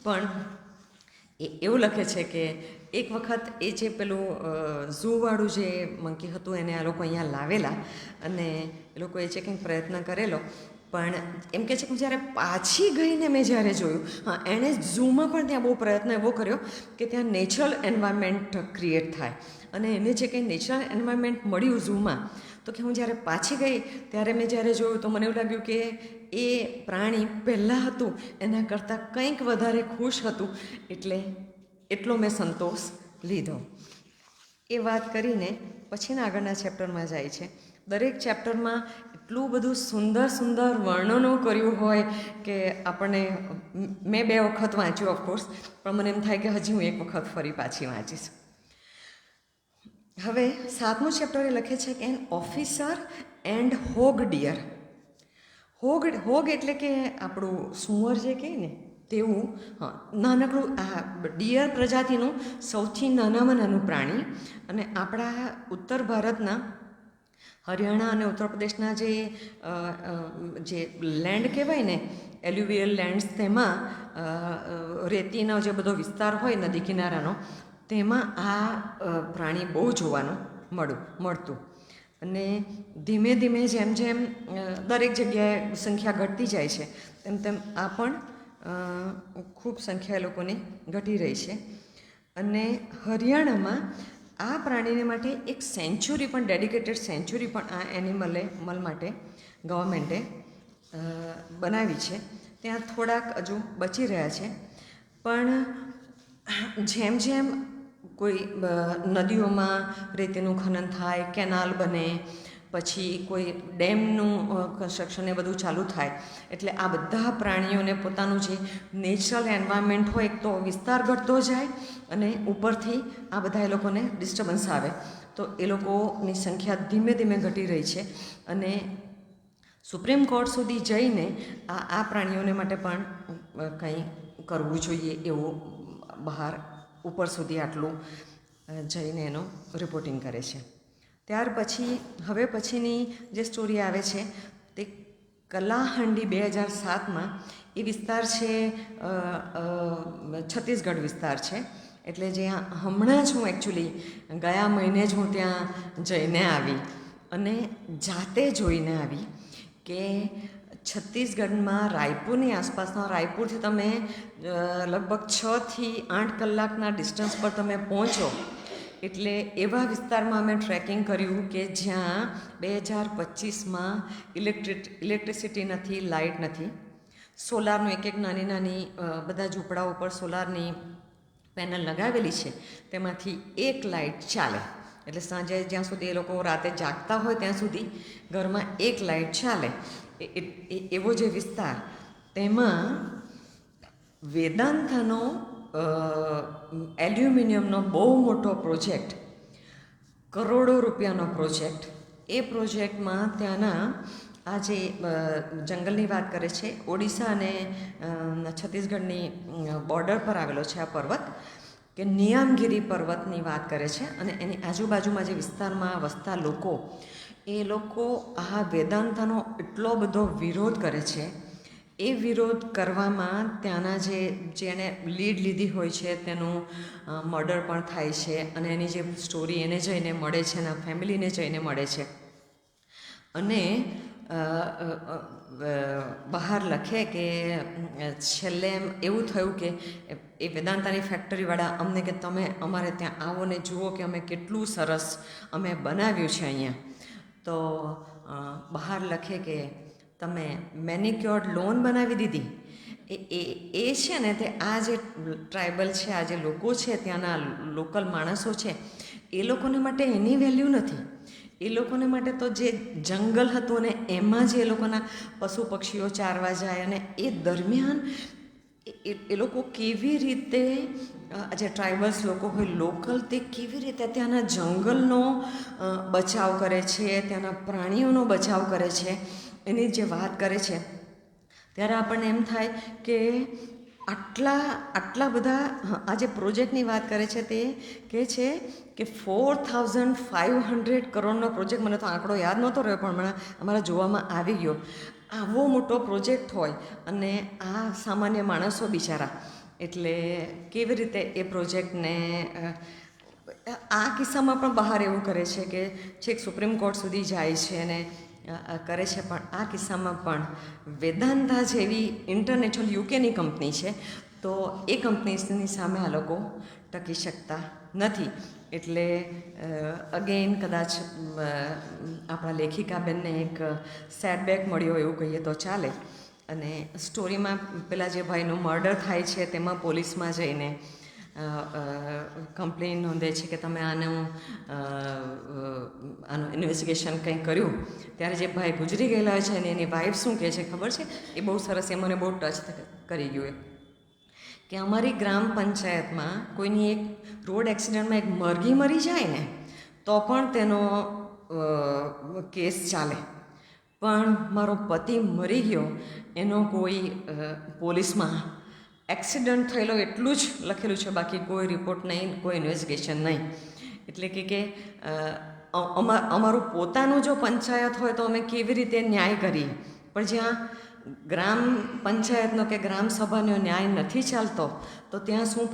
પણ એ એવું લખે છે કે એક વખત એ જે પેલું ઝૂવાળું જે મંકી હતું એને આ લોકો અહીંયા લાવેલા, અને એ લોકોએ જે કંઈક પ્રયત્ન કરેલો, પણ એમ કહે છે કે જ્યારે પાછી ગઈને મેં જ્યારે જોયું, હા, એણે ઝૂમાં પણ ત્યાં બહુ પ્રયત્ન એવો કર્યો કે ત્યાં નેચરલ એન્વાયરમેન્ટ ક્રિએટ થાય, અને એને જે કંઈ નેચરલ એન્વાયરમેન્ટ મળ્યું ઝૂમાં, તો કે હું જ્યારે પાછી ગઈ ત્યારે મેં જ્યારે જોયું તો મને એવું લાગ્યું કે એ પ્રાણી પહેલાં હતું એના કરતાં કંઈક વધારે ખુશ હતું, એટલે એટલો મેં સંતોષ લીધો. એ વાત કરીને પછીના આગળના ચેપ્ટરમાં જાય છે. દરેક ચેપ્ટરમાં એટલું બધું સુંદર સુંદર વર્ણનો કર્યું હોય કે આપણને, મેં 2 વખત વાંચ્યું ઓફકોર્સ, પણ મને એમ થાય કે હજી હું 1 વખત ફરી પાછી વાંચીશ. હવે 7મું ચેપ્ટર એ લખે છે કે an officer and hog deer. Hog એટલે કે આપણું સુંવર જે કહે ને તેવું, હા, નાનકડું આ ડિયર પ્રજાતિનું સૌથી નાનામાં નાનું પ્રાણી. અને આપણા ઉત્તર ભારતના હરિયાણા અને ઉત્તર પ્રદેશના જે લેન્ડ કહેવાય ને, એલ્યુવિયલ લેન્ડ્સ, તેમાં રેતીનો જે બધો વિસ્તાર હોય નદી કિનારાનો, તેમાં આ પ્રાણી બહુ જોવાનું મળતું. અને ધીમે ધીમે જેમ જેમ દરેક જગ્યાએ સંખ્યા ઘટતી જાય છે તેમ તેમ આ પણ ખૂબ સંખ્યા એ લોકોની ઘટી રહી છે. અને હરિયાણામાં આ પ્રાણીને માટે એક સેન્ચ્યુરી પણ, ડેડિકેટેડ સેન્ચ્યુરી પણ આ એનિમલ માટે ગવર્મેન્ટે બનાવી છે. ત્યાં થોડાક હજુ બચી રહ્યા છે, પણ જેમ જેમ કોઈ નદીઓમાં રેતીનું ખનન થાય, કેનાલ બને, પછી કોઈ ડેમનું કન્સ્ટ્રક્શન એ બધું ચાલુ થાય, એટલે આ બધા પ્રાણીઓને પોતાનું જે નેચરલ એન્વાયરમેન્ટ હોય તો વિસ્તાર ઘટતો જાય, અને ઉપરથી આ બધા એ લોકોને ડિસ્ટર્બન્સ આવે, તો એ લોકોની સંખ્યા ધીમે ધીમે ઘટી રહી છે. અને સુપ્રીમ કોર્ટ સુધી જઈને આ પ્રાણીઓને માટે પણ કંઈ કરવું જોઈએ એવું બહાર ઉપર સુધી આટલું જઈને એનું રિપોર્ટિંગ કરે છે. ત્યાર પછી હવે પછીની જે સ્ટોરી આવે છે તે કલાહાંડી 2007માં એ વિસ્તાર છે છત્તીસગઢ વિસ્તાર છે. એટલે જ્યાં હમણાં જ હું એકચ્યુઅલી ગયા મહિને જ હું ત્યાં જઈને આવી અને જાતે જોઈને આવી કે છત્તીસગઢમાં રાયપુરની આસપાસના, રાયપુરથી તમે લગભગ 6 થી 8 કલાકના ડિસ્ટન્સ પર તમે પહોંચો, એટલે એવા વિસ્તારમાં અમે ટ્રેકિંગ કર્યું કે જ્યાં 2025માં ઇલેક્ટ્રિસિટી નથી, લાઇટ નથી. સોલારનું એક નાની નાની બધા ઝૂંપડા ઉપર સોલારની પેનલ લગાવેલી છે, તેમાંથી એક લાઇટ ચાલે. એટલે સાંજે જ્યાં સુધી એ લોકો રાતે જાગતા હોય ત્યાં સુધી ઘરમાં એક લાઇટ ચાલે. એવો જે વિસ્તાર, તેમાં વેદાંતાનો એલ્યુમિનિયમનો બહુ મોટો પ્રોજેક્ટ, કરોડો રૂપિયાનો પ્રોજેક્ટ, એ પ્રોજેક્ટમાં ત્યાંના આ જે જંગલની વાત કરે છે, ઓડિશા અને છત્તીસગઢની બોર્ડર પર આવેલો છે આ પર્વત, કે નિયામગીરી પર્વતની વાત કરે છે. અને એની આજુબાજુમાં જે વિસ્તારમાં વસતા લોકો, એ લોકો આ વેદાંતાનો એટલો બધો વિરોધ કરે છે. એ વિરોધ કરવામાં ત્યાંના જેણે લીડ લીધી હોય છે તેનું મર્ડર પણ થાય છે, અને એની જે સ્ટોરી એને જઈને મળે છે, એના ફેમિલીને જઈને મળે છે. અને બહાર લખે કે છેલ્લે એમ એવું થયું કે એ વેદાંતાની ફેક્ટરીવાળા અમને કે તમે અમારે ત્યાં આવો ને જુઓ કે અમે કેટલું સરસ અમે બનાવ્યું છે અહીંયા. તો બહાર લખે કે તમે મેનિક્યોર્ડ લોન બનાવી દીધી. એ છે ને તે આ જે ટ્રાઇબલ છે, આ જે લોકો છે, ત્યાંના લોકલ માણસો છે, એ લોકોને માટે એની વેલ્યુ નથી. એ લોકોને માટે તો જે જંગલ હતું ને એમાં જે એ લોકોના પશુ પક્ષીઓ ચારવા જાય, અને એ દરમિયાન એ લોકો કેવી રીતે, જે ટ્રાઇબલ્સ લોકો હોય લોકલ, તે કેવી રીતે ત્યાંના જંગલનો બચાવ કરે છે, ત્યાંના પ્રાણીઓનો બચાવ કરે છે, એની જે વાત કરે છે, ત્યારે આપણને એમ થાય કે આટલા બધા આ જે પ્રોજેક્ટની વાત કરે છે તે કહે છે કે 4,500 કરોડનો પ્રોજેક્ટ, મને તો આંકડો યાદ નહોતો રહ્યો પણ હમણાં અમારા જોવામાં આવી ગયો. આવો મોટો પ્રોજેક્ટ હોય અને આ સામાન્ય માણસો બિચારા, એટલે કેવી રીતે એ પ્રોજેક્ટને આ કિસ્સામાં પણ બહાર એવું કરે છે કે છેક સુપ્રીમ કોર્ટ સુધી જાય છે અને કરે છે. પણ આ કિસ્સામાં પણ વેદાંતા જેવી ઇન્ટરનેશનલ યુકેની કંપની છે, તો એ કંપનીની સામે આ લોકો ટકી શકતા નથી. એટલે અગેન કદાચ આપણા લેખિકાબેનને એક સેટબેક મળ્યો એવું કહીએ તો ચાલે. અને સ્ટોરીમાં પેલા જે ભાઈનું મર્ડર થાય છે તેમાં પોલીસમાં જઈને કમ્પ્લેન નોંધે છે કે તમે આનું ઇન્વેસ્ટિગેશન કંઈ કર્યું. ત્યારે જે ભાઈ ગુજરી ગયેલા છે ને એની વાઈફ શું કહે છે ખબર છે? એ બહુ સરસ, એ મને બહુ ટચ કરી ગયું કે અમારી ગ્રામ પંચાયતમાં કોઈની એક રોડ એક્સિડન્ટમાં એક મરઘી મરી જાય ને તો પણ તેનો કેસ ચાલે, પણ મારો પતિ મરી ગયો એનો કોઈ પોલીસમાં એક્સિડન્ટ થયેલો એટલું જ લખેલું છે, બાકી કોઈ રિપોર્ટ નહીં, કોઈ ઇન્વેસ્ટિગેશન નહીં. એટલે કે અમારું પોતાનું જો પંચાયત હોય તો અમે કેવી રીતે ન્યાય કરીએ, પણ જ્યાં ગ્રામ પંચાયતનો કે ગ્રામ સભાનો ન્યાય નથી ચાલતો તો ત્યાં શું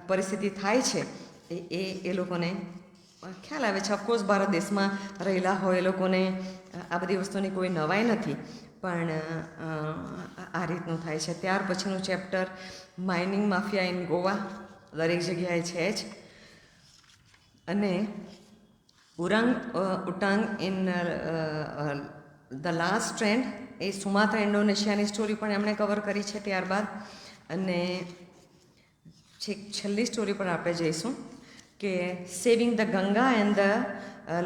પરિસ્થિતિ થાય છે એ લોકોને ખ્યાલ આવે છે. ઓફકોર્સ ભારત દેશમાં રહેલા હોય એ લોકોને આ બધી વસ્તુની કોઈ નવાઈ નથી, પણ આ રીતનું થાય છે. ત્યાર પછીનું chapter mining mafia in Goa, દરેક જગ્યાએ છે જ. અને ઉટાંગ ઇન ધ લાસ્ટ ટ્રેન્ડ, એ સુમાત્રા ઇન્ડોનેશિયાની સ્ટોરી પણ એમણે કવર કરી છે ત્યારબાદ. અને છેલ્લી સ્ટોરી પર આપણે જઈશું કે saving the Ganga and the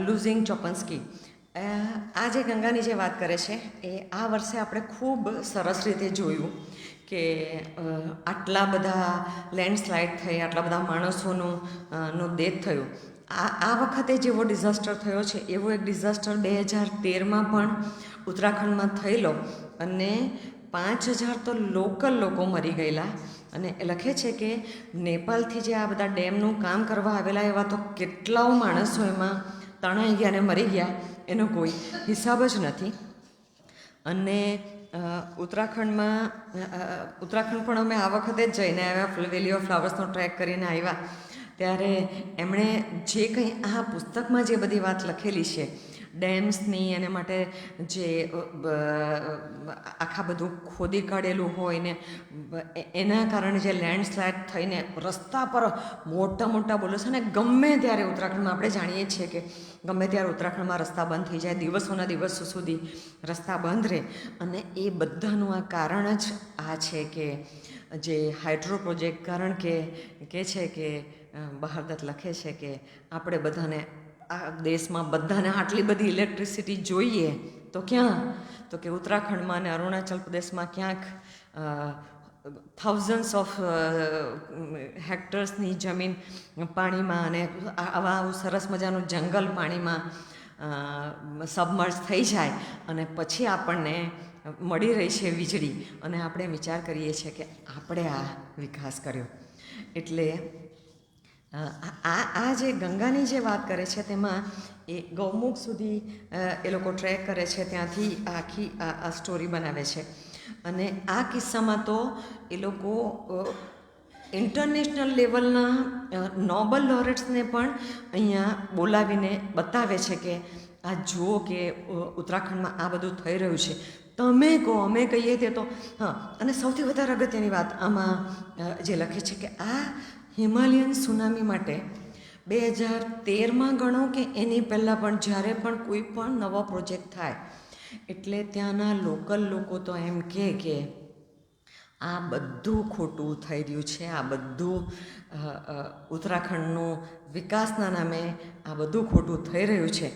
losing ચોપન્સ્કી. આ જે ગંગાની જે વાત કરે છે એ આ વર્ષે આપણે ખૂબ સરસ રીતે જોયું કે આટલા બધા લેન્ડસ્લાઇડ થઈ, આટલા બધા માણસોનું ડેથ થયું. આ વખતે જેવો ડિઝાસ્ટર થયો છે એવો એક ડિઝાસ્ટર 2013માં પણ ઉત્તરાખંડમાં થયેલો, અને 5000 તો લોકલ લોકો મરી ગયેલા. અને એ લખે છે કે નેપાળથી જે આ બધા ડેમનું કામ કરવા આવેલા એવા તો કેટલાઓ માણસો એમાં તણાઈ ગયા અને મરી ગયા, એનો કોઈ હિસાબ જ નથી. અને ઉત્તરાખંડ પણ અમે આ વખતે જ જઈને આવ્યા, વેલી ઓફ ફ્લાવર્સનો ટ્રેક કરીને આવ્યા. ત્યારે એમણે જે કંઈ આ પુસ્તકમાં જે બધી વાત લખેલી છે ડેમ્સની, એને માટે જે આખા બધું ખોદી કાઢેલું હોય ને એના કારણે જે લેન્ડસ્લાઇડ થઈને રસ્તા પર મોટા મોટા બોલો છે ને, ગમે ત્યારે ઉત્તરાખંડમાં આપણે જાણીએ છીએ કે ગમે ત્યારે ઉત્તરાખંડમાં રસ્તા બંધ થઈ જાય, દિવસોના દિવસો સુધી રસ્તા બંધ રહે. અને એ બધાનું આ કારણ જ આ છે કે જે હાઇડ્રો પ્રોજેક્ટ, કારણ કે છે કે બહારદત્ત લખે છે કે આપણે બધાને આ દેશમાં બધાને આટલી બધી ઇલેક્ટ્રિસિટી જોઈએ તો ક્યાં, તો કે ઉત્તરાખંડમાં અને અરુણાચલ પ્રદેશમાં ક્યાંક થાઉઝન્ડ્સ ઓફ હેક્ટર્સની જમીન પાણીમાં અને આવું સરસ મજાનું જંગલ પાણીમાં સબમર્જ થઈ જાય અને પછી આપણને મળી રહી છે વીજળી, અને આપણે વિચાર કરીએ છીએ કે આપણે આ વિકાસ કર્યો. એટલે આ જે ગંગાની જે વાત કરે છે તેમાં એ ગૌમુખ સુધી એ લોકો ટ્રેક કરે છે, ત્યાંથી આખી આ સ્ટોરી બનાવે છે. અને આ કિસ્સામાં તો એ લોકો ઇન્ટરનેશનલ લેવલના નોબલ લોરેટ્સને પણ અહીંયા બોલાવીને બતાવે છે કે આ જુઓ કે ઉત્તરાખંડમાં આ બધું થઈ રહ્યું છે, તમે કહો અમે કહીએ તે તો. હા, અને સૌથી વધારે અગત્યની વાત આમાં જે લખે છે કે આ હિમાલયન સુનામી માટે 2013માં ગણો કે એની પહેલાં પણ જ્યારે પણ કોઈ પણ નવો પ્રોજેક્ટ થાય એટલે ત્યાંના લોકલ લોકો તો એમ કે આ બધું ખોટું થઈ રહ્યું છે, આ બધું ઉત્તરાખંડનું વિકાસના નામે આ બધું ખોટું થઈ રહ્યું છે.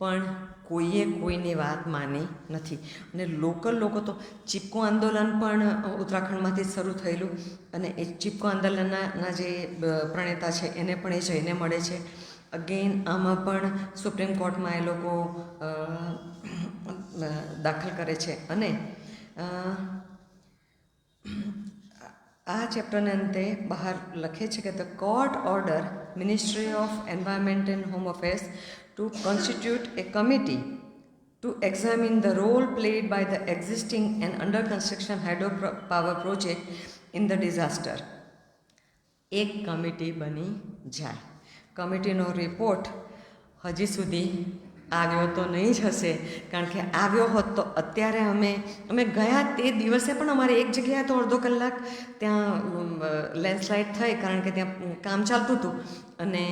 પણ કોઈએ કોઈની વાત માની નથી. અને લોકલ લોકો તો ચિપકો આંદોલન પણ ઉત્તરાખંડમાંથી શરૂ થયેલું, અને એ ચિપકો આંદોલનના જે પ્રણેતા છે એને પણ એ જઈને મળે છે. અગેન આમાં પણ સુપ્રીમ કોર્ટમાં એ લોકો દાખલ કરે છે. અને આ ચેપ્ટરને અંતે બહાર લખે છે કે the court order ministry of environment and home affairs to constitute a committee to examine the role played by the existing and under construction hydropower project in the disaster. એક કમિટી બની જાય. કમિટીનો રિપોર્ટ હજી સુધી આવ્યો તો નહીં જ હશે, કારણ કે આવ્યો હોત તો અત્યારે અમે ગયા તે દિવસે પણ અમારે એક જગ્યાએ તો અડધો કલાક ત્યાં લેન્ડસ્લાઇડ થઈ, કારણ કે ત્યાં કામ ચાલતું હતું અને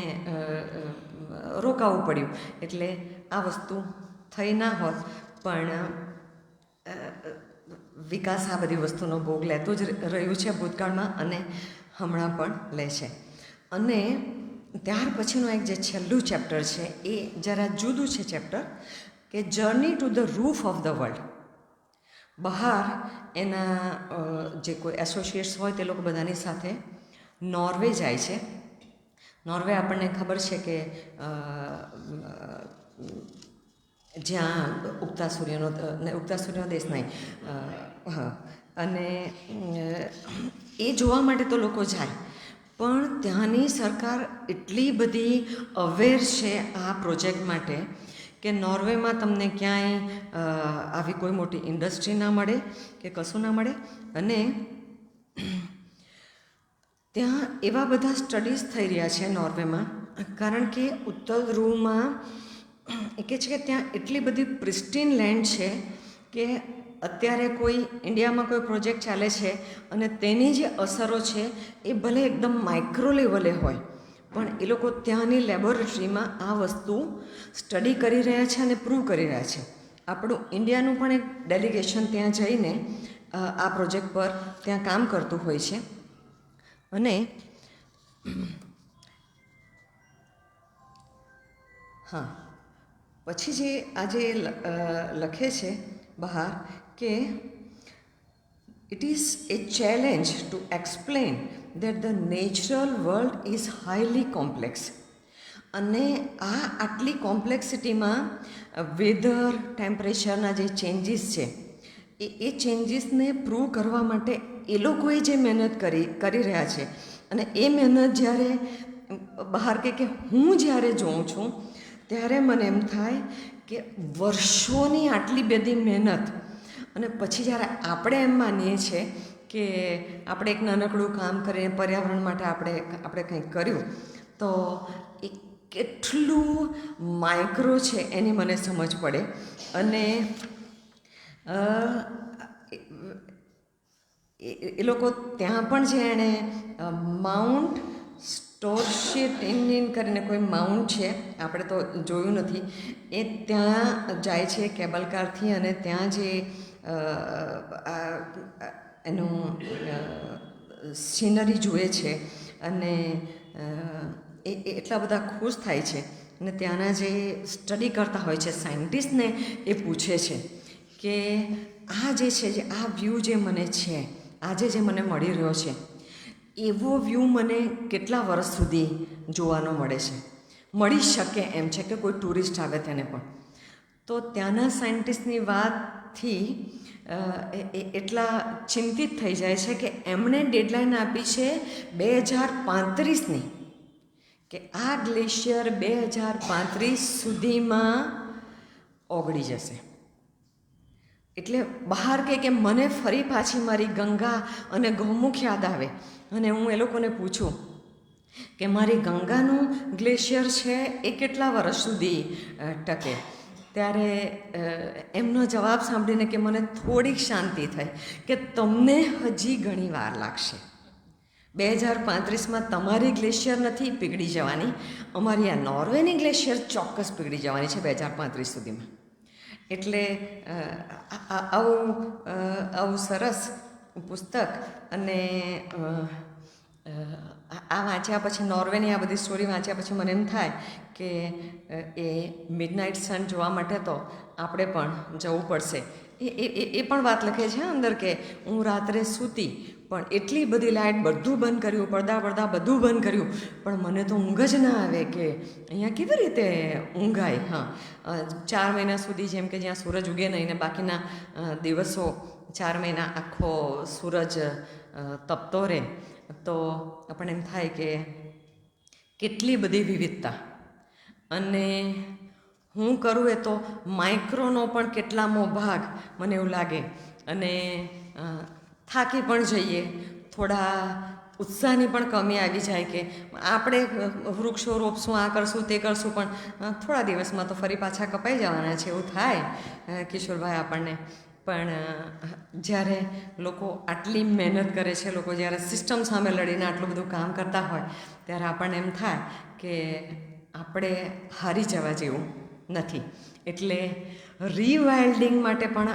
રોકાવું પડ્યું. એટલે આ વસ્તુ થઈ ના હોત, પણ વિકાસ આ બધી વસ્તુનો ભોગ લેતું જ રહ્યું છે ભૂતકાળમાં અને હમણાં પણ લે છે. અને ત્યાર પછીનું એક જે છેલ્લું ચેપ્ટર છે એ જરા જુદું છે ચેપ્ટર, કે journey to the roof of the world. બહાર એના જે કોઈ એસોસિએટ્સ હોય તે લોકો બધાની સાથે નોર્વે જાય છે. નોર્વે આપણને ખબર છે કે જ્યાં ઉગતા સૂર્યનો દેશ નહીં, અને એ જોવા માટે તો લોકો જાય, પણ ત્યાંની સરકાર એટલી બધી અવેર છે આ પ્રોજેક્ટ માટે કે નોર્વેમાં તમને ક્યાંય આવી કોઈ મોટી ઇન્ડસ્ટ્રી ના મળે કે કશું ના મળે. અને ત્યાં એવા બધા સ્ટડીઝ થઈ રહ્યા છે નોર્વેમાં કારણ કે ઉત્તર ધ્રુવમાં એ કહે છે કે ત્યાં એટલી બધી પ્રિસ્ટીન લેન્ડ છે કે અત્યારે કોઈ ઇન્ડિયામાં કોઈ પ્રોજેક્ટ ચાલે છે અને તેની જે અસરો છે એ ભલે એકદમ માઇક્રો લેવલે હોય, પણ એ લોકો ત્યાંની લેબોરેટરીમાં આ વસ્તુ સ્ટડી કરી રહ્યા છે અને પ્રૂવ કરી રહ્યા છે. આપણું ઇન્ડિયાનું પણ એક ડેલિગેશન ત્યાં જઈને આ પ્રોજેક્ટ પર ત્યાં કામ કરતું હોય છે. અને હા, પછી જે આજે લખે છે બહાર કે it is A challenge two explain that the natural world is highly complex. અને આ આટલી કોમ્પ્લેક્સિટીમાં વેધર, ટેમ્પરેચરના જે ચેન્જીસ છે એ ચેન્જીસને પ્રૂવ કરવા માટે એ લોકોએ જે મહેનત કરી રહ્યા છે, અને એ મહેનત જ્યારે બહાર કે હું જ્યારે જોઉં છું ત્યારે મને એમ થાય કે વર્ષોની આટલી બધી મહેનત, અને પછી જ્યારે આપણે એમ માનીએ છીએ કે આપણે એક નાનકડું કામ કરીને પર્યાવરણ માટે આપણે કંઈક કર્યું, તો એ કેટલું માઇક્રો છે એની મને સમજ પડે. અને એ લોકો ત્યાં પણ જે એણે માઉન્ટ સ્ટોરશીટ કરીને કોઈ માઉન્ટ છે, આપણે તો જોયું નથી, એ ત્યાં જાય છે કેબલ કારથી, અને ત્યાં જે એનું સીનરી જુએ છે, અને એ એટલા બધા ખુશ થાય છે. અને ત્યાંના જે સ્ટડી કરતા હોય છે સાયન્ટિસ્ટને એ પૂછે છે કે આ જે છે, જે આ વ્યૂ જે મને છે, આજે જે મને મળી રહ્યો છે, એવો વ્યૂ મને કેટલા વર્ષ સુધી જોવાનો મળી શકે એમ છે કે કોઈ ટુરિસ્ટ આવે તેને પણ. તો ત્યાંના સાયન્ટિસ્ટની વાતથી એટલા ચિંતિત થઈ જાય છે કે એમણે ડેડલાઇન આપી છે 2035ની, કે આ ગ્લેશિયર 2035 સુધીમાં ઓગળી જશે. એટલે બહાર કે મને ફરી પાછી મારી ગંગા અને ગૌમુખ યાદ આવે, અને હું એ લોકોને પૂછું કે મારી ગંગાનું ગ્લેશિયર છે એ કેટલા વર્ષ સુધી ટકે, ત્યારે એમનો જવાબ સાંભળીને કે મને થોડીક શાંતિ થઈ કે તમને હજી ઘણી વાર લાગશે. 2035માં તમારી ગ્લેશિયર નથી પીગળી જવાની, અમારી આ નોર્વેની ગ્લેશિયર ચોક્કસ પીગળી જવાની છે 2035 સુધીમાં. એટલે આવું સરસ પુસ્તક, અને આ વાંચ્યા પછી, નોર્વેની આ બધી સ્ટોરી વાંચ્યા પછી મને એમ થાય કે એ મિડનાઇટ સન જોવા માટે તો આપણે પણ જવું પડશે. એ પણ વાત લખે છે અંદર કે હું રાત્રે સૂતી, પણ એટલી બધી લાઇટ, બધું બંધ કર્યું, પડદા બધું બંધ કર્યું, પણ મને તો ઊંઘ જ ના આવે કે અહીંયા કેવી રીતે ઊંઘ આવે. હા, 4 મહિના સુધી, જેમ કે જ્યાં સૂરજ ઉગે નહીં ને બાકીના દિવસો 4 મહિના આખો સૂરજ તપતો રહે, તો આપણને એમ થાય કે કેટલી બધી વિવિધતા. અને હું કરું એ તો માઇક્રોનો પણ કેટલામો ભાગ મને એવું લાગે, અને થાકી પણ જઈએ, થોડા ઉત્સાહની પણ કમી આવી જાય કે આપણે વૃક્ષો રોપશું, આ કરશું, તે કરશું, પણ થોડા દિવસમાં તો ફરી પાછા કપાઈ જવાના છે એવું થાય કિશોરભાઈ આપણને. પણ જ્યારે લોકો આટલી મહેનત કરે છે, લોકો જ્યારે સિસ્ટમ સામે લડીને આટલું બધું કામ કરતા હોય, ત્યારે આપણને એમ થાય કે આપણે હારી જવા જેવું નથી. એટલે રીવાઇલ્ડિંગ માટે પણ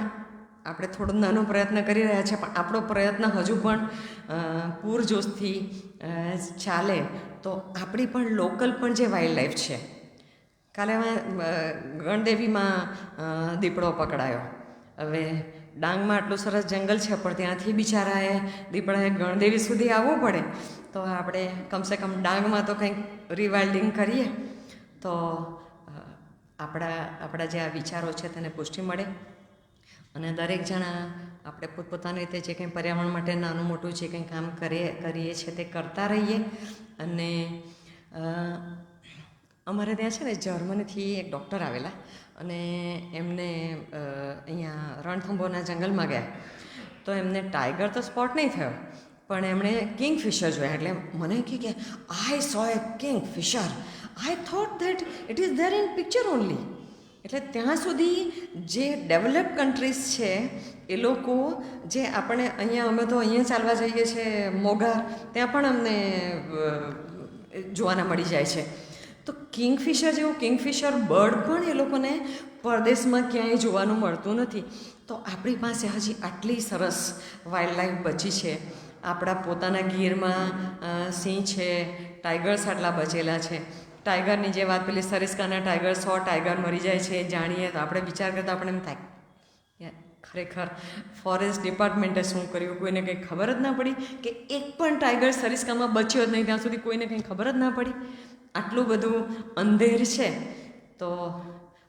આપણે થોડો નાનો પ્રયત્ન કરી રહ્યા છીએ, પણ આપણો પ્રયત્ન હજુ પણ પૂરજોશથી ચાલે તો આપણી પણ લોકલ પણ જે વાઇલ્ડ લાઈફ છે. કાલે ગણદેવીમાં દીપડો પકડાયો. હવે ડાંગમાં આટલું સરસ જંગલ છે, પણ ત્યાંથી બિચારાએ દીપડાએ ગણદેવી સુધી આવવું પડે. તો આપણે કમસે કમ ડાંગમાં તો કંઈક રીવાઇલ્ડિંગ કરીએ તો આપણા જે આ વિચારો છે તેને પુષ્ટિ મળે. અને દરેક જણા આપણે પોતપોતાની રીતે જે કંઈ પર્યાવરણ માટે નાનું મોટું જે કંઈ કામ કરીએ છીએ તે કરતા રહીએ. અને અમારે ત્યાં છે ને જર્મનીથી એક ડૉક્ટર આવેલા, અને એમને અહીંયા રણથંભોરના જંગલમાં ગયા, તો એમને ટાઈગર તો સ્પોટ નહીં થયો, પણ એમણે કિંગફિશર જોયા એટલે મને કે I saw a kingfisher, I thought that it is there in picture only. એટલે ત્યાં સુધી જે ડેવલપ કન્ટ્રીઝ છે એ લોકો જે આપણે અહીંયા, અમે તો અહીંયા ચાલવા જઈએ છીએ મોગા, ત્યાં પણ અમને જોવાના મળી જાય છે. તો કિંગફિશર જેવું કિંગફિશર બર્ડ પણ એ લોકોને પરદેશમાં ક્યાંય જોવાનું મળતું નથી. તો આપણી પાસે હજી આટલી સરસ વાઇલ્ડ લાઈફ બચી છે. આપણા પોતાના ગીરમાં સિંહ છે, ટાઈગર્સ આટલા બચેલા છે. ટાઈગરની જે વાત પેલી સરિસ્કાના ટાઈગર 100 ટાઈગર મરી જાય છે જાણીએ તો આપણે વિચાર કરતા આપણે એમ થાય ખરેખર ફોરેસ્ટ ડિપાર્ટમેન્ટે શું કર્યું, કોઈને કંઈ ખબર જ ના પડી કે એક પણ ટાઈગર સરિસ્કામાં બચ્યો જ નહીં ત્યાં સુધી કોઈને કંઈ ખબર જ ના પડી. આટલું બધું અંધેર છે. તો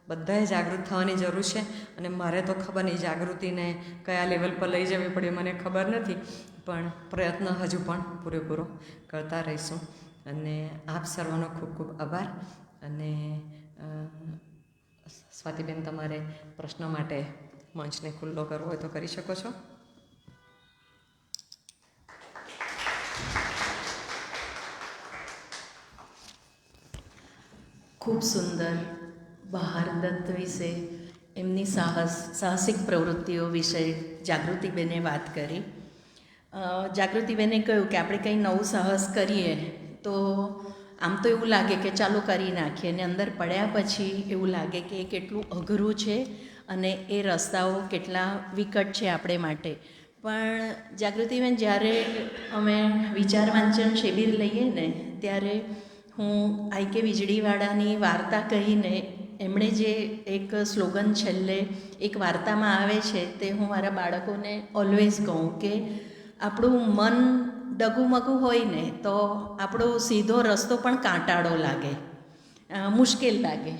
બધાએ જાગૃત થવાની જરૂર છે. અને મારે તો ખબર નહીં જાગૃતિને કયા લેવલ પર લઈ જવી પડે મને ખબર નથી, પણ પ્રયત્ન હજુ પણ પૂરેપૂરો કરતા રહીશું. અને આપ સર્વનો ખૂબ ખૂબ આભાર. અને સ્વાતિબેન, તમારે પ્રશ્નો માટે મંચને ખુલ્લો કરવો હોય તો કરી શકો છો. ખૂબ સુંદર બહારદત્ત વિશે, એમની સાહસિક પ્રવૃત્તિઓ વિશે જાગૃતિબેને વાત કરી. જાગૃતિબેને કહ્યું કે આપણે કંઈ નવું સાહસ કરીએ તો આમ તો એવું લાગે કે ચાલો કરી નાખીએ, અને અંદર પડ્યા પછી એવું લાગે કે એ કેટલું અઘરું છે અને એ રસ્તાઓ કેટલા વિકટ છે આપણે માટે. પણ જાગૃતિબેન, જ્યારે અમે વિચાર વાંચન શિબિર લઈએ ને ત્યારે હું આઈ કે વીજળીવાળાની વાર્તા કહીને એમણે જે એક સ્લોગન છેલ્લે એક વાર્તામાં આવે છે તે હું મારા બાળકોને ઓલવેઝ કહું કે આપણું મન ડગુમગું હોય ને તો આપણો સીધો રસ્તો પણ કાંટાળો લાગે, મુશ્કેલ લાગે.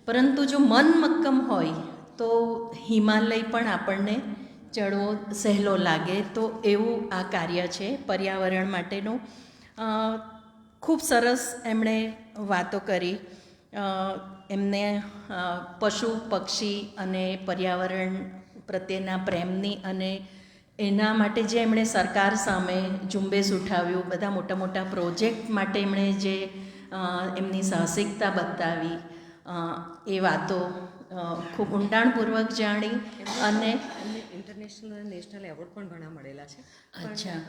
પરંતુ જો મન મક્કમ હોય તો હિમાલય પણ આપણને ચડવો સહેલો લાગે. તો એવું આ કાર્ય છે પર્યાવરણ માટેનું. ખૂબ સરસ એમણે વાતો કરી. એમને પશુ પક્ષી અને પર્યાવરણ પ્રત્યેના પ્રેમની અને એના માટે જે એમણે સરકાર સામે ઝુંબેશ ઉઠાવ્યું, બધા મોટા મોટા પ્રોજેક્ટ માટે એમણે જે એમની સાહસિકતા બતાવી, એ વાતો ખૂબ ઊંડાણપૂર્વક જાણી. અને ઇન્ટરનેશનલ અને નેશનલ એવોર્ડ પણ ઘણા મળેલા છે. અચ્છા,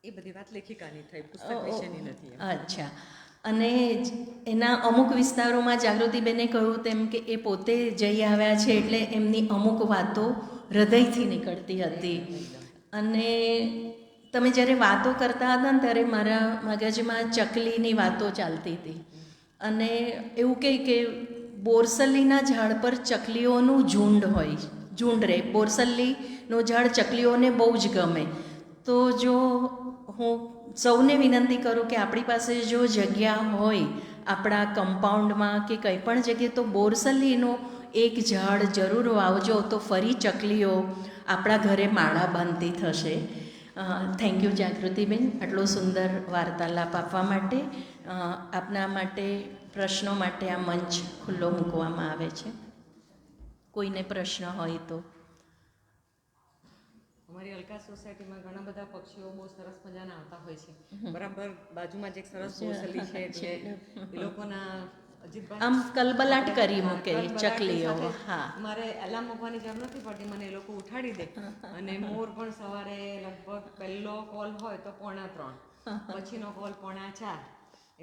એ બધી વાત લેખિકાની થઈ, પુસ્તક વિશેની નથી. અચ્છા. અને એના અમુક વિસ્તારોમાં જાગૃતિબેને કહ્યું તેમ કે એ પોતે જઈ આવ્યા છે એટલે એમની અમુક વાતો હૃદયથી નીકળતી હતી. અને તમે જ્યારે વાતો કરતા હતા ને ત્યારે મારા મગજમાં ચકલીની વાતો ચાલતી હતી. અને એવું કહે કે બોરસલીના ઝાડ પર ચકલીઓનું ઝુંડ હોય, ઝુંડ રહે. બોરસલીનું ઝાડ ચકલીઓને બહુ જ ગમે. તો જો હું સૌને વિનંતી કરું કે આપણી પાસે જો જગ્યા હોય આપણા કમ્પાઉન્ડમાં કે કંઈ પણ જગ્યાએ તો બોરસલીનું એક ઝાડ જરૂર વાવજો, તો ફરી ચકલીઓ આપણા ઘરે માળા બાંધતી થશે. થેન્ક યુ જાગૃતિબેન, આટલો સુંદર વાર્તાલાપ આપવા માટે. આપના માટે પ્રશ્નો માટે આ મંચ ખુલ્લો મૂકવામાં આવે છે. કોઈને પ્રશ્ન હોય તો. અમારી અલકા સોસાયટીમાં ઘણા બધા પક્ષીઓ બહુ સરસ મજાના આવતા હોય છે. બરાબર બાજુમાં જ એક સરસ બોરસલી છે એટલે એ લોકોના આમ કલબલાટ કરી મૂકે ચકલીઓ. હા, મારે એલાર્મ મૂકવાની જરૂર નથી પડતી, મને એ લોકો ઉઠાડી દે. અને મોર પણ સવારે લગભગ પહેલો કોલ હોય તો 3:45, પછીનો કોલ 3:45,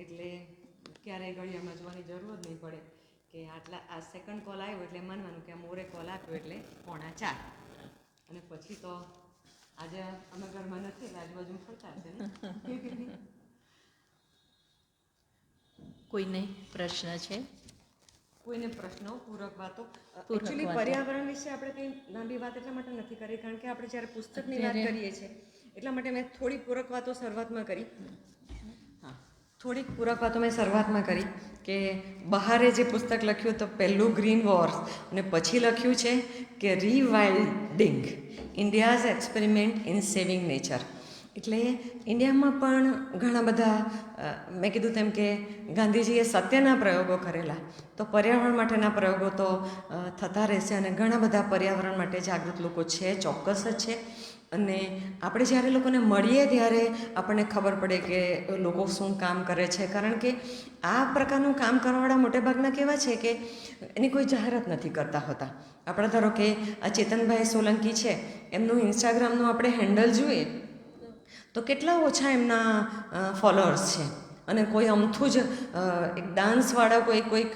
એટલે ક્યારેય ઘડિયાળમાં જોવાની જરૂર જ નહીં પડે કે આ સેકન્ડ કોલ આવ્યો એટલે માનવાનું કે આ મોરે કોલ આપ્યો એટલે 3:45. અને પછી તો આજે અમે ઘરમાં નથી, આજુબાજુ ફરતા છે ને. કોઈને પ્રશ્ન છે? કોઈને પ્રશ્નો, પૂરક વાતો. એકચ્યુઅલી પર્યાવરણ વિશે આપણે કંઈ લાંબી વાત એટલા માટે નથી કરી કારણ કે આપણે જ્યારે પુસ્તકની વાત કરીએ છીએ એટલા માટે મેં થોડી પૂરક વાતો શરૂઆતમાં કરી. હા, થોડીક પૂરક વાતો મેં શરૂઆતમાં કરી કે બહારે જે પુસ્તક લખ્યું તો પહેલું ગ્રીન વોર્સ અને પછી લખ્યું છે કે rewilding India's experiment in saving nature. એટલે ઇન્ડિયામાં પણ ઘણા બધા મેં કીધું તેમ કે ગાંધીજીએ સત્યના પ્રયોગો કરેલા, તો પર્યાવરણ માટેના પ્રયોગો તો થતા રહેશે. અને ઘણા બધા પર્યાવરણ માટે જાગૃત લોકો છે, ચોક્કસ જ છે. અને આપણે જ્યારે લોકોને મળીએ ત્યારે આપણને ખબર પડે કે લોકો શું કામ કરે છે, કારણ કે આ પ્રકારનું કામ કરવાવાળા મોટેભાગના કેવા છે કે એની કોઈ જાહેરાત નથી કરતા હોતા. આપણે ધારો કે આ ચેતનભાઈ સોલંકી છે, એમનું ઇન્સ્ટાગ્રામનું આપણે હેન્ડલ જોઈએ તો કેટલા ઓછા એમના ફોલોઅર્સ છે, અને કોઈ અમથું જ એક ડાન્સવાળા કોઈક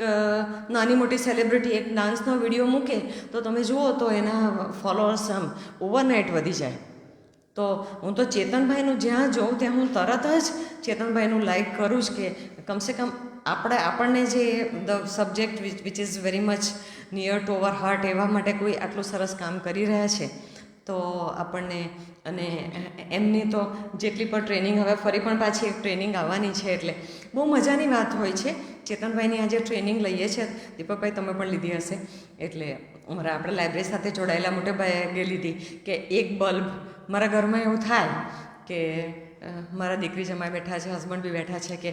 નાની મોટી સેલિબ્રિટી એક ડાન્સનો વિડીયો મૂકે તો તમે જુઓ તો એના ફોલોઅર્સ આમ ઓવરનાઇટ વધી જાય. તો હું તો ચેતનભાઈનું જ્યાં જોઉં ત્યાં હું તરત જ ચેતનભાઈનું લાઈક કરું જ કે કમસે કમ આપણને જે the subject which is very much near to our heart એવા માટે કોઈ આટલું સરસ કામ કરી રહ્યા છે તો આપણને, અને એમની તો જેટલી પણ ટ્રેનિંગ, હવે ફરી પણ પાછી એક ટ્રેનિંગ આવવાની છે એટલે બહુ મજાની વાત હોય છે. ચેતનભાઈની આજે ટ્રેનિંગ લઈએ છીએ, દીપકભાઈ તમે પણ લીધી હશે, એટલે અમારા આપણે લાઇબ્રેરી સાથે જોડાયેલા મોટેભાઈએ લીધી કે એક બલ્બ મારા ઘરમાં એવું થાય કે મારા દીકરી જમાઈ બેઠા છે, હસબન્ડ બી બેઠા છે, કે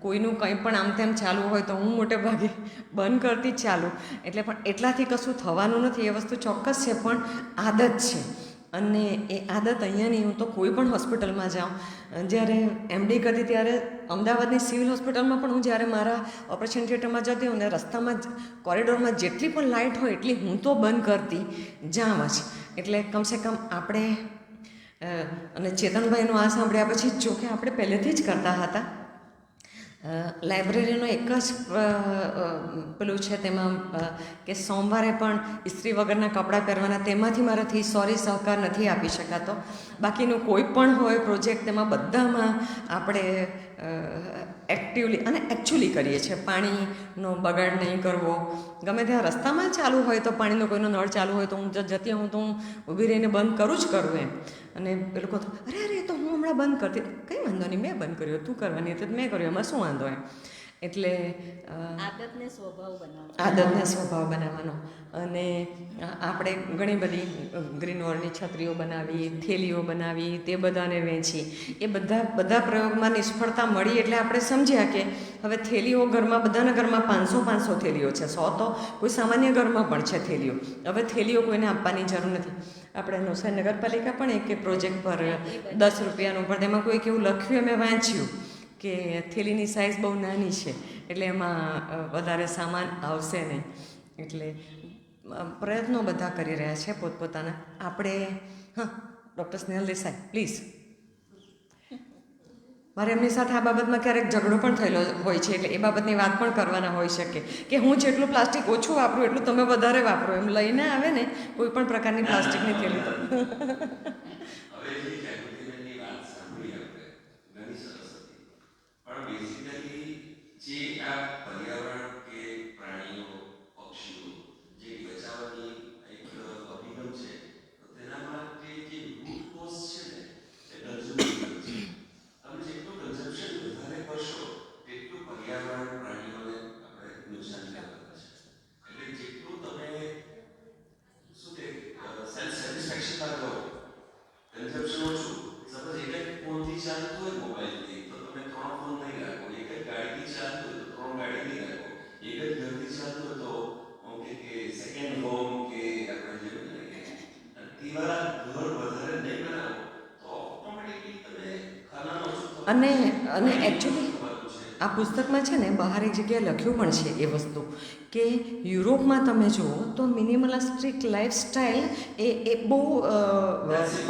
કોઈનું કંઈ પણ આમ તેમ ચાલુ હોય તો હું મોટે ભાગે બંધ કરતી જ ચાલું. એટલે પણ એટલાથી કશું થવાનું નથી, એ વસ્તુ ચોક્કસ છે, પણ આદત છે. અને એ આદત અહીંયાની, હું તો કોઈ પણ હોસ્પિટલમાં જાઉં, જ્યારે એમડી કરતી ત્યારે અમદાવાદની સિવિલ હોસ્પિટલમાં પણ હું જ્યારે મારા ઓપરેશન થિયેટરમાં જતી હોઉં ને રસ્તામાં જ કોરિડોરમાં જેટલી પણ લાઇટ હોય એટલી હું તો બંધ કરતી જાઉં જ. એટલે કમસે કમ આપણે, અને ચેતનભાઈનું આ સાંભળ્યા પછી જો કે આપણે પહેલેથી જ કરતા હતા. લાઇબ્રેરીનો એક જ પેલું છે તેમાં કે સોમવારે પણ ઇસ્ત્રી વગરના કપડાં પહેરવાના, તેમાંથી મારાથી સોરી સહકાર નથી આપી શકાતો. બાકીનું કોઈ પણ હોય પ્રોજેક્ટ તેમાં બધામાં આપણે એક્ટિવલી અને એકચ્યુઅલી કરીએ છીએ. પાણીનો બગાડ નહીં કરવો, ગમે ત્યાં રસ્તામાં ચાલુ હોય તો પાણીનો કોઈનો નળ ચાલુ હોય તો હું જતી હું તો હું ઊભી રહીને બંધ કરું જ કરું એમ. અને એ લોકો તો અરે તો હું હમણાં બંધ કરતી, કંઈ વાંધો નહીં, મેં બંધ કર્યો, તું કરવાની હતી મેં કર્યું, એમાં શું વાંધો એમ. એટલે આદતને સ્વભાવ બનાવવાનો. અને આપણે ઘણી બધી ગ્રીન વોલની છત્રીઓ બનાવી, થેલીઓ બનાવી, તે બધાને વેચી. એ બધા પ્રયોગમાં નિષ્ફળતા મળી એટલે આપણે સમજ્યા કે હવે થેલીઓ ઘરમાં, બધાના ઘરમાં 500 થેલીઓ છે, 100 તો કોઈ સામાન્ય ઘરમાં પણ છે થેલીઓ. હવે થેલીઓ કોઈને આપવાની જરૂર નથી. આપણે નવસારી નગરપાલિકા પણ એક પ્રોજેક્ટ પર 10 રૂપિયાનું, પણ તેમાં કોઈક એવું લખ્યું, મેં વાંચ્યું કે થેલીની સાઇઝ બહુ નાની છે એટલે એમાં વધારે સામાન આવશે નહીં. એટલે પ્રયત્નો બધા કરી રહ્યા છે પોતપોતાના. આપણે ડૉક્ટર સ્નેહલ દેસાઈ પ્લીઝ. મારે એમની સાથે આ બાબતમાં ક્યારેક ઝઘડો પણ થયેલો હોય છે, એટલે એ બાબતની વાત પણ કરવાના હોઈ શકે કે હું જેટલું પ્લાસ્ટિક ઓછું વાપરું એટલું તમે વધારે વાપરો, એમ લઈને આવે ને કોઈ પણ પ્રકારની પ્લાસ્ટિકની થેલી તો. અને એકચ્યુઅલી આ પુસ્તકમાં છે ને બહાર એક જગ્યાએ લખ્યું પણ છે એ વસ્તુ કે યુરોપમાં તમે જુઓ તો મિનિમલિસ્ટિક લાઈફસ્ટાઈલ એ બહુ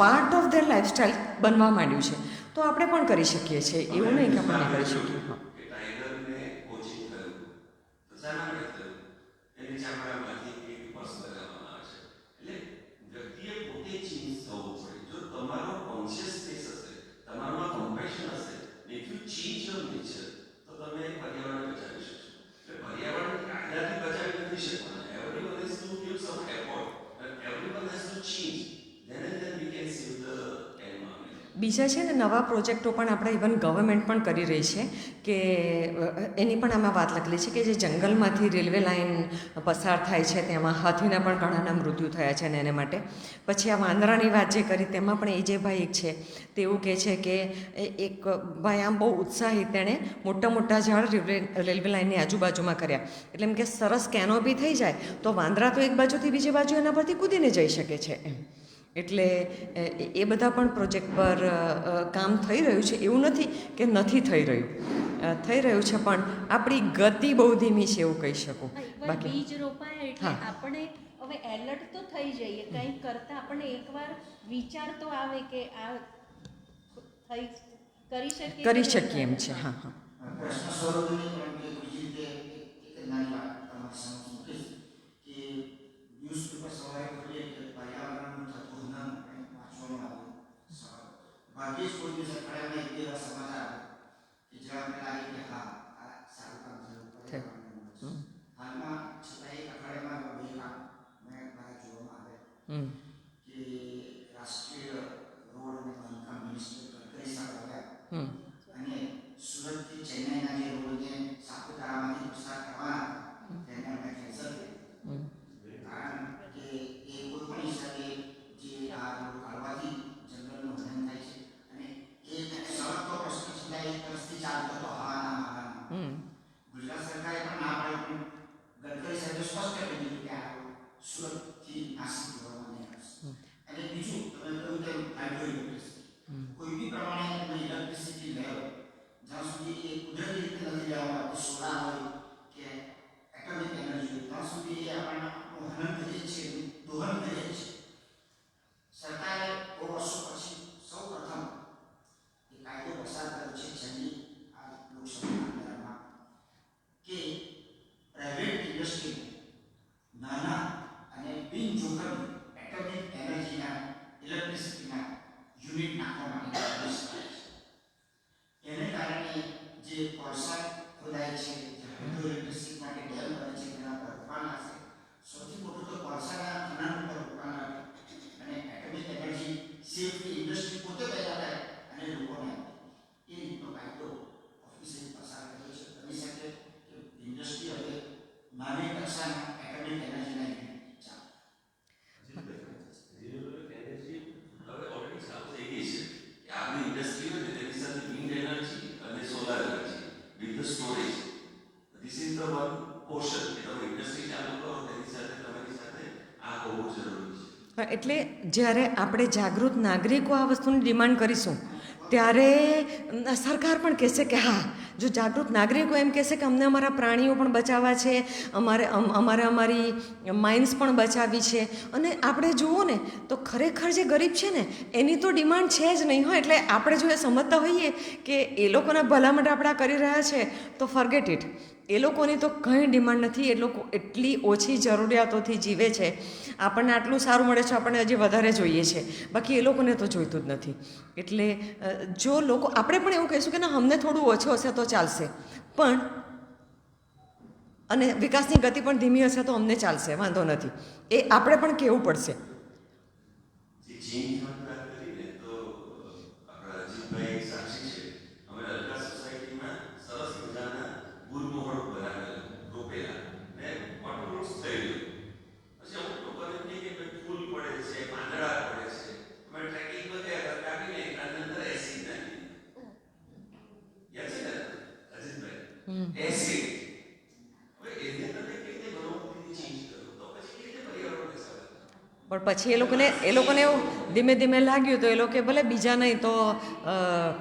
પાર્ટ ઓફ ધેર લાઈફસ્ટાઈલ બનવા માંડ્યું છે. તો આપણે પણ કરી શકીએ છીએ, એવું નહીં કે આપણે નહીં કરી શકીએ. બીજા છે ને નવા પ્રોજેક્ટો પણ આપણે ઇવન ગવર્મેન્ટ પણ કરી રહી છે કે એની પણ આમાં વાત લખેલી છે કે જે જંગલમાંથી રેલવે લાઇન પસાર થાય છે તેમાં હાથીના પણ ઘણાના મૃત્યુ થયા છે ને એને માટે. પછી આ વાંદરાની વાત જે કરી તેમાં પણ એ જે ભાઈ એક છે તેવું કહે છે કે એક ભાઈ આમ બહુ ઉત્સાહિત, તેણે મોટા ઝાડ રેલવે લાઇનની આજુબાજુમાં કર્યા, એટલે એમ કે સરસ કેનોપી થઈ જાય તો વાંદરા તો એક બાજુથી બીજી બાજુ એના પરથી કૂદીને જઈ શકે છે એમ. એટલે એ બધા પણ પ્રોજેક્ટ પર કામ થઈ રહ્યું છે. એવું નથી કે નથી થઈ રહ્યું, થઈ રહ્યું છે, પણ આપણી ગતિ બહુ ધીમી છે એવું કહી શકું. એકવાર બીજ રોપાય એટલે આપણે હવે એલર્ટ તો થઈ જઈએ, કંઈક કરતા આપણને એકવાર વિચાર તો આવે કે આ થઈ કરી શકીએ એમ છે. હા હા. પ્રશ્ન સ્વરૂપની પણ કે બીજી રીતે એક નાની વાત તમારી સમક્ષ મૂકીશ કે ન્યૂઝપેપર સવારે ખોલીએ કે પર્યાવરણનું થતું ન કંઈક વાંચવામાં આવે સવારે. ભાગ્યે જ કોઈ દિવસ અઠવાડિયામાં એક બે વાર સમાચાર આવે કે જ્યાં અમને લાગે કે હા આ સારું કામ થયું પર્યાવરણનું. હાલમાં છતાં એક અઠવાડિયામાં બે કામ મેં મારા જોવામાં આવે કે રાષ્ટ્રીય રોડ અને બાંધકામ મિનિસ્ટર ગડકરી સાહેબ આવ્યા અને સુરતથી ચેન્નાઈના જે રોડને સાપુતારામાંથી પસાર કરવાના તેને અમે કેન્સલ કર્યું. કારણ કે એ કોઈ પણ હિસાબે જે આ રોડ કાઢવાથી જંગલનું હનન થાય છે અને એ સળગતો પ્રશ્ન છેલ્લા એક વર્ષથી ચાલતો હતો હવાના મારાનો. ગુજરાત સરકારે પણ ના પાડી, પણ ગડકરી સાહેબે સ્પષ્ટ કરી દીધું કે આ રોડ સુરતથી નાસિક જોવામાં નહીં આવશે. અને બીજું તમે કહ્યું તેમ હાઇડ્રો ઇલેક્ટ્રિસિટી, કોઈ બી પ્રમાણે તમે ઇલેક્ટ્રિસિટી લેવો જ્યાં સુધી એ કુદરતી રીતે નથી લેવામાં આવતી, સોલાર હોય કે એટોમિક એનર્જી હોય, ત્યાં સુધી એ આપણને હનન કરીએ છીએ, દોહન કરીએ છીએ. સરકારે બહુ વર્ષો પછી સૌ પ્રથમ એ કાયદો પસાર કર્યો છે છેલ્લી આ લોકસભાના અંદરમાં કે પ્રાઇવેટ ઇન્ડસ્ટ્રી નાના અને બિનજોખમી એટોમિક એનર્જીના ઇલેક્ટ્રિસિટીના યુનિટ નાખવા માટે પ્રવેશ કરે છે. એને કારણે જે કોલસા ખોદાય છે, જે હાઇડ્રો ઇલેક્ટ્રિસિટી માટે ડેમ બને છે, તેના પર રોકાણ આવશે. સૌથી મોટું તો કોલસાના ખનન ઉપર રોકાણ આવે અને એટોમિક એનર્જી સેફલી ઇન્ડસ્ટ્રી પોતે તૈયાર થાય અને લોકોને આપે. એ રીતનો કાયદો ઓફિસે પસાર કર્યો છે. બની શકે કે ઇન્ડસ્ટ્રી હવે નાની કક્ષાના એટોમિક એનર્જીના યુનિટ ચાલે. આપણી ઇન્ડસ્ટ્રી હોય ને તેની સાથે વિન્ડ એનર્જી અને solar energy with the storage, this is the one portion કે તમે ઇન્ડસ્ટ્રી ચાલુ કરો તેની સાથે તમારી સાથે આ બહુ જરૂરી છે. એટલે જ્યારે આપણે જાગૃત નાગરિકો આ વસ્તુની ડિમાન્ડ કરીશું ત્યારે સરકાર પણ કહેશે કે હા, જો જાગૃત નાગરિકો એમ કહેશે કે અમને અમારા પ્રાણીઓ પણ બચાવવા છે, અમારી માઇન્સ પણ બચાવવી છે. અને આપણે જુઓ ને તો ખરેખર જે ગરીબ છે ને એની તો ડિમાન્ડ છે જ નહીં હોય. એટલે આપણે જો એ સમજતા હોઈએ કે એ લોકોના ભલા માટે આપણે આ કરી રહ્યા છે તો ફોરગેટ ઇટ. એ લોકોની તો કંઈ ડિમાન્ડ નથી. એ લોકો એટલી ઓછી જરૂરિયાતોથી જીવે છે. આપણને આટલું સારું મળે છે, આપણને હજી વધારે જોઈએ છે, બાકી એ લોકોને તો જોઈતું જ નથી. એટલે જો લોકો, આપણે પણ એવું કહીશું કે ના અમને થોડું ઓછું હશે તો ચાલશે, પણ અને વિકાસની ગતિ પણ ધીમી હશે તો અમને ચાલશે, વાંધો નથી, એ આપણે પણ કહેવું પડશે. જે ચેન્જ વાત કરીને તો આપણા અજીતભાઈ સાક્ષી છે. અમે અલકા સોસાયટીમાં સરસ મજાના ગુલમોહર બનાવેલા રોપેલા ને વોટરપ્રૂફ થઈ ગયું. પછી અમુક લોકોને કહે કે ભાઈ ફૂલ પડે છે, પાંદડા પડે છે, અમે ટ્રેકિંગ પર ગયા કાપીને એની અંદર એસિડ નાખી. યાદ છે ને અજીતભાઈ? એસિડ. હવે એને તમે કેવી રીતે ઘણું ચેન્જ કરો તો પછી કેવી રીતે પર્યાવરણને સવાલ? પણ પછી એ લોકોને એવું ધીમે ધીમે લાગ્યું તો એ લોકો ભલે બીજા નહીં તો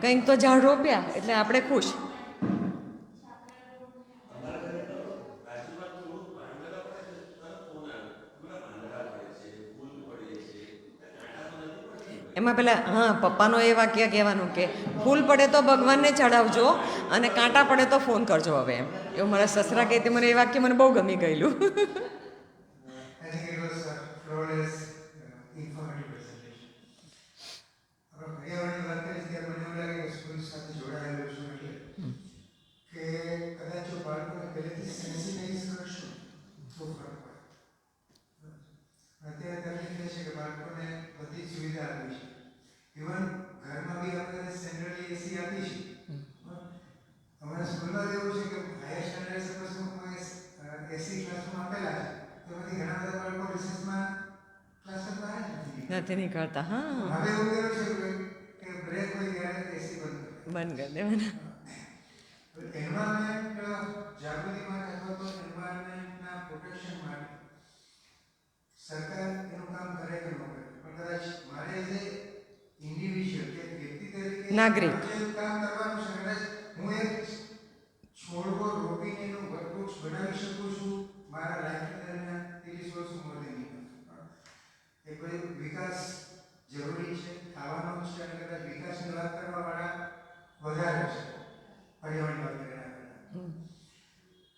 કંઈક તો ઝાડ રોપ્યા એટલે આપણે ખુશ. એમાં પેલા પપ્પાનો એ વાક્ય કહેવાનું કે ફૂલ પડે તો ભગવાનને ચડાવજો અને કાંટા પડે તો ફોન કરજો. હવે એમ એવું મારા સસરા કહે, મને એ વાક્ય મને બહુ ગમી ગયેલું. અત્યારે તકલીફ એ છે કે બાળકોને બધી સુવિધા આપી છે. ઇવન ઘરમાં બી આપણે સેન્ટ્રલી એસી આપી છે. અમારા સ્કૂલમાં એવું છે કે હાયર સ્ટાન્ડર્ડ સપોઝ એસી ક્લાસરૂમ આપેલા છે, તો એમાંથી ઘણા બધા બાળકો રિસેસમાં ક્લાસમાં બહાર જ નથી નીકળતા. હા, હવે એવું કર્યું છે કે બ્રેક હોય ત્યારે એસી બંધ કરી દેવાના. એન્વાયરમેન્ટ જાગૃતિ માટે અથવા તો એન્વાયરમેન્ટના પ્રોટેક્શન માટે સરકાર એનું કામ કરે કે ન કરે, પણ પણ કદાચ મારે એઝ એ ઇન્ડિવિજ્યુઅલ કે વ્યક્તિ તરીકે નાગરિક. જે કામ કરવાનું છે, કદાચ હું એક છોડવો રોપીને એનું વટવૃક્ષ બનાવી શકું છું મારા લાઈફ દરમિયાન 30 વર્ષ ઉંમરની. એ કોઈ વિકાસ જરૂરી છે, ખાવાનો છે, અને કદાચ વિકાસની વાત કરવા વાળા વધારે છે પર્યાવરણની વાત કર્યા કરતા.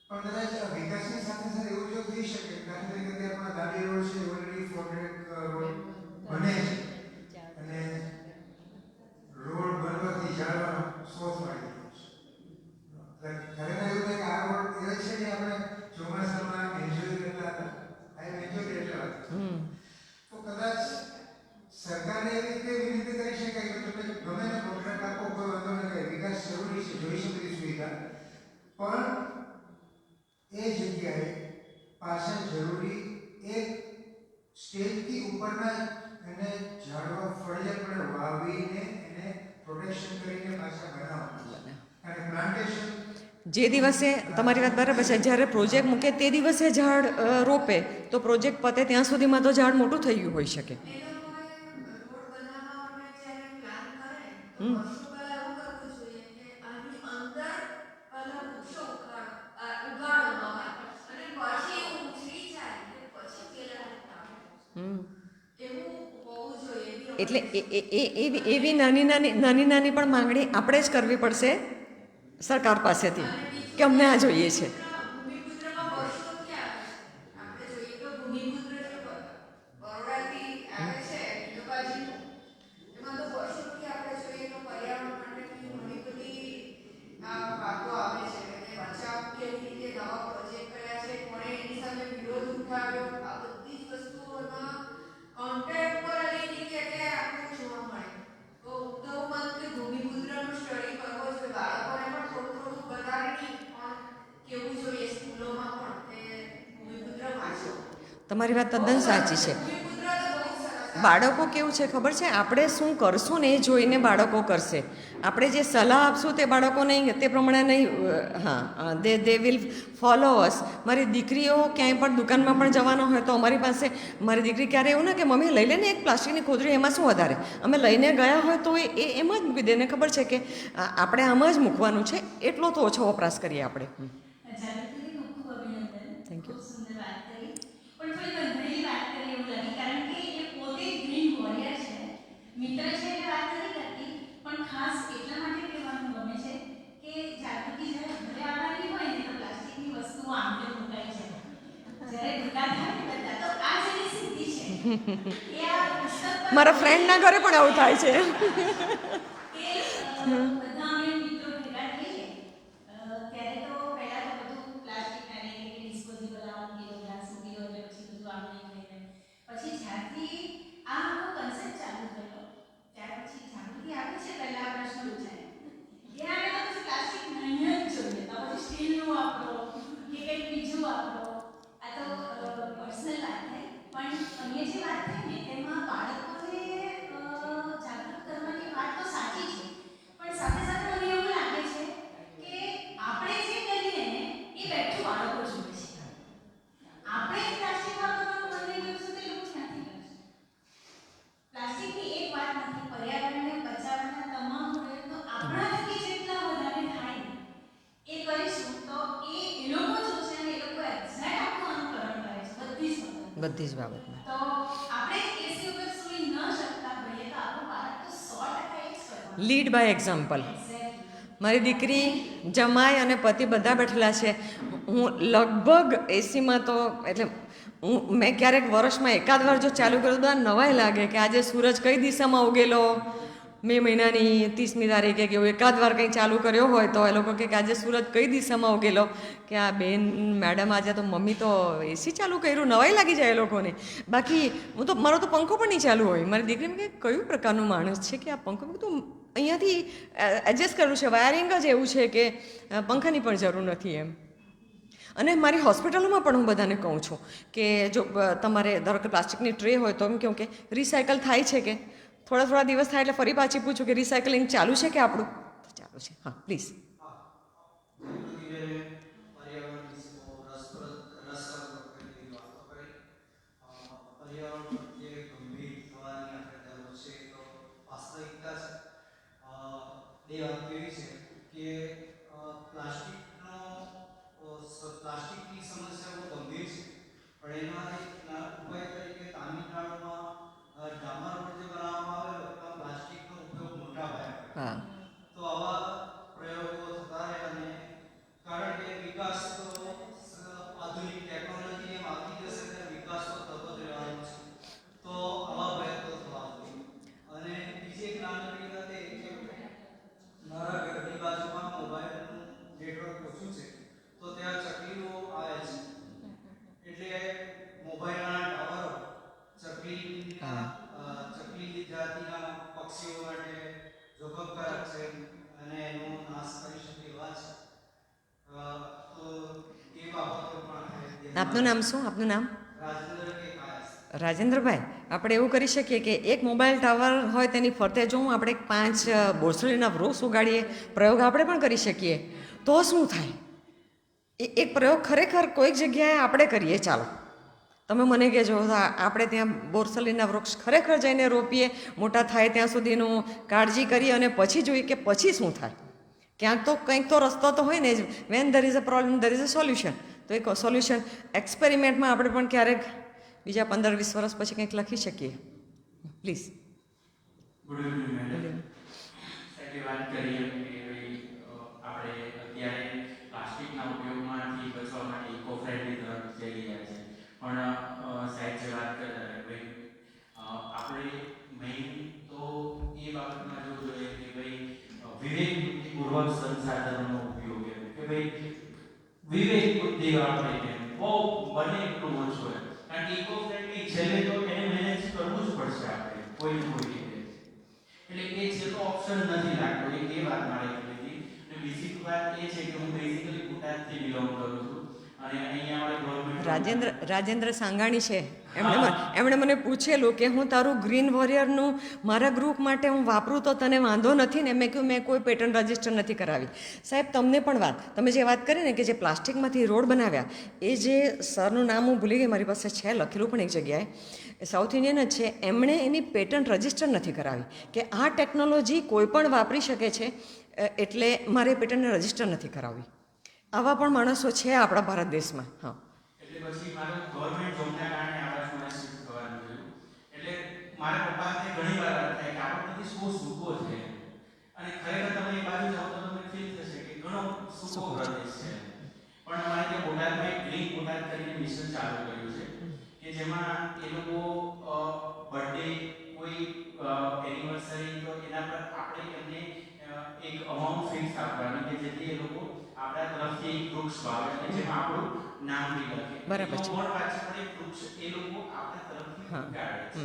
પણ કદાચ આ વિકાસની સાથે સાથે એવું જો થઈ શકે, દાખલા તરીકે અત્યારે પણ દાંડી રોડ છે, ઓલરેડી 400 રોડ બને છે, અને રોડ બનવાથી ઝાડવાનો શોધ મળી ગયો છે. ખરેખર એવું થાય કે આ રોડ એવો છે કે આપણે ચોમાસામાં એન્જોય કરતા હતા. આ એન્જોય એટલા તો કદાચ સરકારને એવી રીતે વિનંતી કરી શકાય કે તમે ગમે તે કોન્ટ્રાક્ટ આપો, કોઈ વાંધો નથી, વિકાસ જરૂરી છે, જોઈ છે બધી સુવિધા, પણ એ જગ્યાએ પાછળ જરૂરી એક સ્ટેજથી ઉપરના એને ઝાડવા ફળિયાપણે વાવીને એને પ્રોટેક્શન કરીને પાછા બનાવવા. અને પ્લાન્ટેશન જે દિવસે તમારી વાત બરાબર છે, જ્યારે પ્રોજેક્ટ મૂકે તે દિવસે ઝાડ રોપે તો પ્રોજેક્ટ પતે ત્યાં સુધીમાં તો ઝાડ મોટું થઈ ગયું હોઈ શકે. એટલે એવી નાની નાની પણ માંગણી આપણે જ કરવી પડશે સરકાર પાસેથી કે અમને આ જોઈએ છે. તમારી વાત તદ્દન સાચી છે. બાળકો કેવું છે ખબર છે, આપણે શું કરશું ને એ જોઈને બાળકો કરશે. આપણે જે સલાહ આપશું તે બાળકો નહીં, તે પ્રમાણે નહીં. હા, દે વિલ ફોલો અસ. મારી દીકરીઓ ક્યાંય પણ દુકાનમાં પણ જવાનો હોય તો અમારી પાસે મારી દીકરી ક્યારે એવું ને કે મમ્મી લઈ લે ને એક પ્લાસ્ટિકની ખોદરી, એમાં શું વધારે. અમે લઈને ગયા હોય તો એ એમ જ મૂકી દે. એને ખબર છે કે આપણે આમ જ મૂકવાનું છે, એટલો તો ઓછો વપરાશ કરીએ આપણે. Thank you. મિત્ર છે એ વાત નથી કરતી, પણ ખાસ એટલા માટે કહેવાનું ગમે છે કે જાગૃતિ જ્યારે ઘરે આવવાની હોય ને તો પ્લાસ્ટિકની વસ્તુઓ આમ તેમ મુકાઈ જાય. જ્યારે ભેગા થાય ને બધા તો આ જેની સિદ્ધિ છે એ આ પુસ્તક મારા ફ્રેન્ડના ઘરે પણ આવું થાય છે. બધા અમે મિત્રો ભેગા થઈએ ત્યારે તો પહેલા તો બધું પ્લાસ્ટિક અને ડિસ્પોઝેબલ આવવાનું કે ગ્લાસ મૂકી હોય એટલે પછી બધું આમ નહીં થઈને પછી જ્યારથી આ આખો કન્સેપ્ટ ચાલુ થયો ત્યાર પછી જાગૃતિ આવી છે. પહેલા આ પ્રશ્ન પૂછાય ત્યાં આગળ પછી પ્લાસ્ટિક નહીં જ જોઈએ, તો પછી સ્ટીલનું વાપરો કે કંઈક બીજું વાપરો. આ તો પર્સનલ વાત થઈ, પણ અહીંયા જે વાત થઈ ને તેમાં બાળકોને જાગૃત કરવાની વાત તો સાચી છે, પણ સાથે સાથે મને એવું લાગે છે કે આપણે જે કરીએ ને એ બેઠું બાળકો જોવે છે. આપણે જ પ્લાસ્ટિક વાપરવાનું બંધ કરીશું તો એ લોકો ક્યાંથી કરશે? પ્લાસ્ટિકની એક વાત નથી, પર્યાવરણને બચાવવાના તમામ પ્રયત્નો આપણા થકી જેટલા વધારે થાય ને એ કરીશું તો એ લોકો જોશે અને એ લોકો એક્ઝેક્ટ આપણું અનુકરણ કરે છે બધી જ બાબતમાં. તો આપણે એસી ઉપર સુઈ ન શકતા હોઈએ તો આપણું બાળક તો 100% એ જ કરવાનું. Lead by example. મારી દીકરી, જમાઈ અને પતિ બધા બેઠેલા છે. હું લગભગ એસીમાં તો એટલે મેં ક્યારેક વર્ષમાં એકાદ વાર જો ચાલુ કર્યું તો નવાઈ લાગે કે આજે સૂરજ કઈ દિશામાં ઉગેલો. મે મહિનાની 30મી તારીખે કે એવું એકાદ વાર કંઈ ચાલુ કર્યો હોય તો એ લોકો કે આજે સૂરજ કઈ દિશામાં ઉગેલો, કે આ બેન મેડમ આજે તો મમ્મી તો એસી ચાલુ કર્યું. નવાઈ લાગી જાય એ લોકોને. બાકી મારો તો પંખો પણ નહીં ચાલુ હોય. મારી દીકરીને કે કયું પ્રકારનું માણસ છે કે આ પંખો તો અહીંયાથી એડજસ્ટ કરવું છે, વાયરિંગ જ એવું છે કે પંખાની પણ જરૂર નથી એમ. અને મારી હોસ્પિટલોમાં પણ હું બધાને કહું છું કે જો તમારે ધારો કે પ્લાસ્ટિકની ટ્રે હોય તો એમ કહું કે રિસાયકલ થાય છે કે થોડા દિવસ થાય એટલે ફરી પાછી પૂછું કે રિસાયકલિંગ ચાલુ છે કે આપણું? ચાલુ છે. હા, પ્લીઝ. પર્યાવરણ પ્રત્યે ગંભીર થવાની એ વાત કેવી છે કે પ્લાસ્ટિકની સમસ્યા બહુ ગંભીર છે, પણ એના એક ઉપાય તરીકે તામિલનાડુમાં ડામર રોડ જે બનાવવામાં આવેલો એમાં પ્લાસ્ટિકનો ઉપયોગ મોટા પાયે હા તો આવા પ્રયોગો થતા રહે અને કારણ કે વિકાસ તો આધુનિક ટેકનોલોજી એમ આવતી જશે ત્યારે વિકાસ તો થતો જ રહેવાનો છે, તો આવા પ્રયત્નો થવા જોઈએ. અને બીજી એક નાનકડી વાત એ કે મારા ઘરની બાજુમાં મોબાઈલનું નેટવર્ક ઓછું છે તો ત્યાં ચકલીઓ આવે છે, એટલે મોબાઈલના ટાવરો ચકલી જાતિના પક્ષીઓ માટે જોખમકારક છે અને એનો નાશ કરી શકે એવા છે. તો એ બાબતો પણ આપનું નામ શું? આપનું નામ? રાજેન્દ્ર કે કાયસ. રાજેન્દ્રભાઈ, આપણે એવું કરી શકીએ કે એક મોબાઈલ ટાવર હોય તેની ફરતે જો આપણે 5 બોરસલીના વૃક્ષ ઉગાડીએ, પ્રયોગ આપણે પણ કરી શકીએ, તો શું થાય? એક પ્રયોગ ખરેખર કોઈક જગ્યાએ આપણે કરીએ. ચાલો તમે મને કહેજો, આપણે ત્યાં બોરસલીના વૃક્ષ ખરેખર જઈને રોપીએ, મોટા થાય ત્યાં સુધીનું કાળજી કરીએ અને પછી જોઈએ કે પછી શું થાય. ક્યાંક તો કંઈક તો રસ્તો તો હોય ને જ. When there is a problem there is a solution. તો એક સોલ્યુશન એક્સપેરિમેન્ટમાં આપણે પણ ક્યારેક બીજા 15-20 વર્ષ પછી કંઈક લખી શકીએ. પ્લીઝ. Good evening madam. સાહેબે વાત કરી એમ કે આપણે અત્યારે પ્લાસ્ટિકના ઉપયોગમાંથી બચવા માટે ઇકો ફ્રેન્ડલી તરફ જઈ રહ્યા છે, પણ સાહેબ જે વાત કરતા હતા ભાઈ આપણે મેઇન તો એ બાબતમાં જોવું જોઈએ કે ભાઈ વિવેકપૂર્વક સંસાધનોનો ઉપયોગ કે ભાઈ વિવેક બુદ્ધિ આપણે બહુ બને એટલું ઓછું હોય, કારણ કે ઇકો ફ્રેન્ડલી છેલ્લે તો એને મેનેજ કરવું જ પડશે આપણે કોઈ ને કોઈ રીતે. એટલે એ છેલ્લો ઓપ્શન નથી લાગતો. એ વાત મારે કહેવી. અને બીજી વાત એ છે કે હું બેઝિકલી બોટાદથી બિલોંગ કરું છું અને અહીંયા આપણે ગવર્મેન્ટ રાજેન્દ્ર સાંગાણી છે. એમણે મને પૂછેલું કે હું તારું ગ્રીન વોરિયરનું મારા ગ્રુપ માટે હું વાપરું તો તને વાંધો નથી ને? મેં કહ્યું મેં કોઈ પેટર્ન રજિસ્ટર નથી કરાવી. સાહેબ તમને પણ વાત, તમે જે વાત કરી ને કે જે પ્લાસ્ટિકમાંથી રોડ બનાવ્યા, એ જે સરનું નામ હું ભૂલી ગઈ, મારી પાસે છે લખેલું પણ એક જગ્યાએ, સાઉથ ઇન્ડિયન જ છે. એમણે એની પેટર્ન રજિસ્ટર નથી કરાવી કે આ ટેકનોલોજી કોઈ પણ વાપરી શકે છે, એટલે મારે પેટર્નને રજિસ્ટર નથી કરાવવી. આવા પણ માણસો છે આપણા ભારત દેશમાં. હા, એટલે પછી મારું ગવર્મેન્ટ જોબના કારણે આવાસમાં શિફ્ટ થવાનું થયું. એટલે મારા પપ્પાને ઘણી વાર વાત થાય કે આપણો બધી શું સૂકો છે, અને ખરેખર તમે એ બાજુ જાઓ તો તમને ફીલ થશે કે ઘણો સૂકો પ્રદેશ છે. પણ અમારે ત્યાં બોટાદમાં એક ગ્રીન બોટાદ કરીને મિશન ચાલુ કર્યું છે કે જેમાં એ લોકો બર્થડે કોઈ એનિવર્સરી તો એના પર આપણે એમને એક અમાઉન્ટ ફિક્સ આપવાની કે જેથી એ લોકો આપણા તરફથી એક વૃક્ષ વાવે અને જેમાં આપણું નામ બી લખે. બરાબર છે. મોર પાછળ પણ એક વૃક્ષ એ લોકો આપણા તરફથી ઉગાડે છે.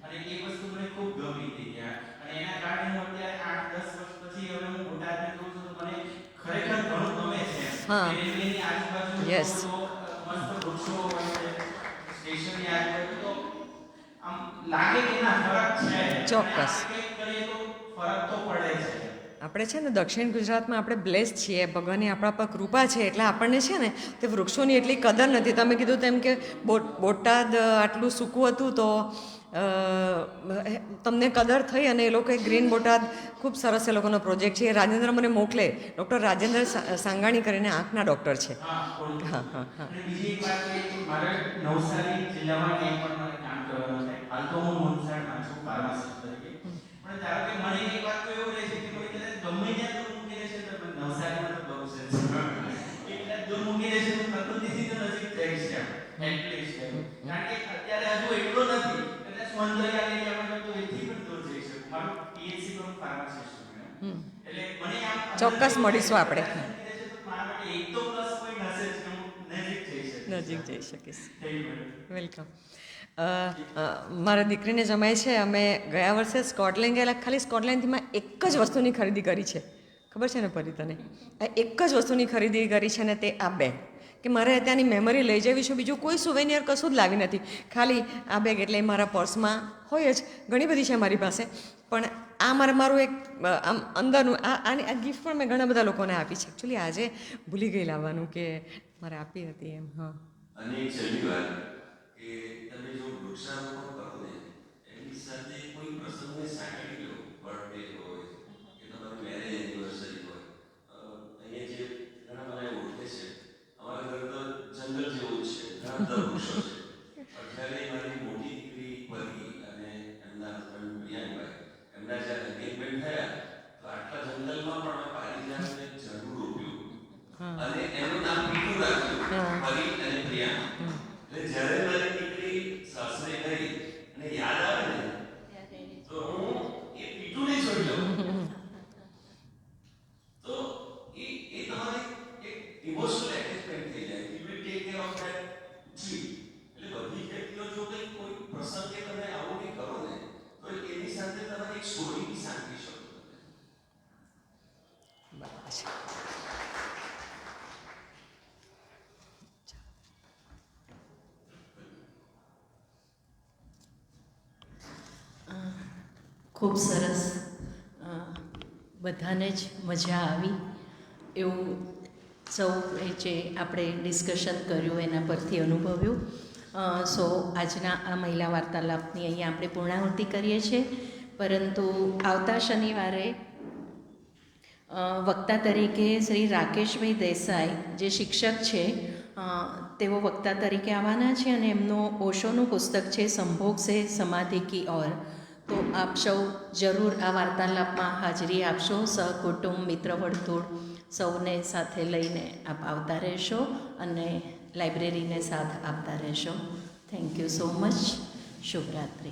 અને એ વસ્તુ મને ખૂબ ગમી હતી ત્યાં. અને એના કારણે હું અત્યારે 8-10 વર્ષ પછી હવે હું બોટાદને જોઉં છું તો મને ખરેખર ઘણું ગમે છે. રેલવેની આજુબાજુ યસ, મસ્ત વૃક્ષો હોય છે, સ્ટેશનની આજુબાજુ તો આમ લાગે કે ના ફરક છે. ચોક્કસ. કંઈક કરીએ તો ફરક તો પડે છે. આપણે છે ને દક્ષિણ ગુજરાતમાં આપણે બ્લેસ છીએ, ભગવાનની આપણા પર કૃપા છે, એટલે આપણને છે ને તે વૃક્ષોની એટલી કદર નથી. તમે કીધું તેમ કે બોટાદ આટલું સૂકું હતું તો તમને કદર થઈ અને એ લોકોએ ગ્રીન બોટાદ ખૂબ સરસ એ લોકોનો પ્રોજેક્ટ છે. રાજેન્દ્ર મને મોકલે, ડૉક્ટર રાજેન્દ્ર સાંગાણી કરીને આંખના ડૉક્ટર છે. હા. અને બીજી એક વાત એ કે મારે નવસારી જિલ્લામાં ક્યાંય પણ મારે કામ કરવાનું થાય. હાલ તો હું મોનસાડમાં છું ફાર્માસિસ્ટ તરીકે. પણ ધારો કે મને એક વાત તો એવું રહે છે કે કોઈ કદાચ ગમે ત્યાં દૂર મૂકી દેશે તો નવસારીમાં તો બહુ છે એટલે દૂર મૂકી દેશે તો પ્રકૃતિથી તો નજીક જાય છે એટલીસ્ટ. કારણ કે અત્યારે હજુ એટલો નથી, કદાચ મંદરિયા એરિયામાં તો એથી પણ દૂર જઈ શકું. મારું પીએચસી પર ફાર્માસિસ્ટ છું મેડમ. એટલે મને આમ ચોક્કસ મળીશું આપણે. મારા માટે એક તો પ્લસ પોઈન્ટ હશે જ કે હું નજીક જઈ શકીશ. વેલકમ. મારા દીકરીને જમાય છે, અમે ગયા વર્ષે સ્કોટલેન્ડ ગયેલા. ખાલી સ્કોટલેન્ડથી એક જ વસ્તુની ખરીદી કરી છે, ખબર છે ને પરી તને? એક જ વસ્તુની ખરીદી કરી છે ને તે આ બેગ, કે મારે ત્યાંની મેમરી લઈ જવી છે. બીજું કોઈ સુવેનિયર કશું જ લાવી નથી, ખાલી આ બેગ. એટલે મારા પર્સમાં હોય જ, ઘણી બધી છે મારી પાસે, પણ આ મારું એક આમ અંદરનું આ ગિફ્ટ પણ મેં ઘણા બધા લોકોને આપી છે. એકચ્યુઅલી આજે ભૂલી ગઈ લાવવાનું કે મારે આપી હતી એમ. હા. અને એક છેલ્લી વાત કે તમે જો વૃક્ષારોપણ કરો ને એની સાથે કોઈ પ્રસંગને સાંકળી લો, બર્થડે હોય કે તમારી મેરેજ સત્તર વૃક્ષો છે. અત્યારે મારી મોટી દીકરી પરી અને એમના હસબન્ડ પ્રિયાંકભાઈ એમના જ્યારે એંગેજમેન્ટ થયા તો આટલા જંગલમાં પણ અમે પારિજાતને ઝાડવું રોપ્યું અને એનું નામ પીટુ રાખ્યું, પરી અને પ્રિયાંક. એટલે જ્યારે મારી દીકરી સાસરે ગઈ અને યાદ આવે ને તો હું એ પીટુને જોઈ લઉં. તો એ તમારી એક ઇમોશનલ એટેચમેન્ટ થઈ જાય. You will take care of that tree. એટલે બધી વ્યક્તિઓ જો કંઈ કોઈ પ્રસંગે તમે આવું કંઈ કરો ને તો એની સાથે તમારી એક સ્ટોરી બી સાંભળી શકો તમે. બરાબર છે. ખૂબ સરસ. બધાને જ મજા આવી એવું સૌ જે આપણે ડિસ્કશન કર્યું એના પરથી અનુભવ્યું. સો આજના આ મહિલા વાર્તાલાપની અહીંયા આપણે પૂર્ણાહુતિ કરીએ છીએ, પરંતુ આવતા શનિવારે વક્તા તરીકે શ્રી રાકેશભાઈ દેસાઈ જે શિક્ષક છે તેઓ વક્તા તરીકે આવવાના છે અને એમનું ઓશોનું પુસ્તક છે સંભોગ સે સમાધિ કી ઓર. તો આપ સૌ જરૂર આ વાર્તાલાપમાં હાજરી આપશો. સહકુટુંબ, મિત્ર વર્તુળ સૌને સાથે લઈને આપ આવતા રહેશો અને લાઇબ્રેરીને સાથ આપતા રહેશો. Thank you so much. શુભરાત્રિ.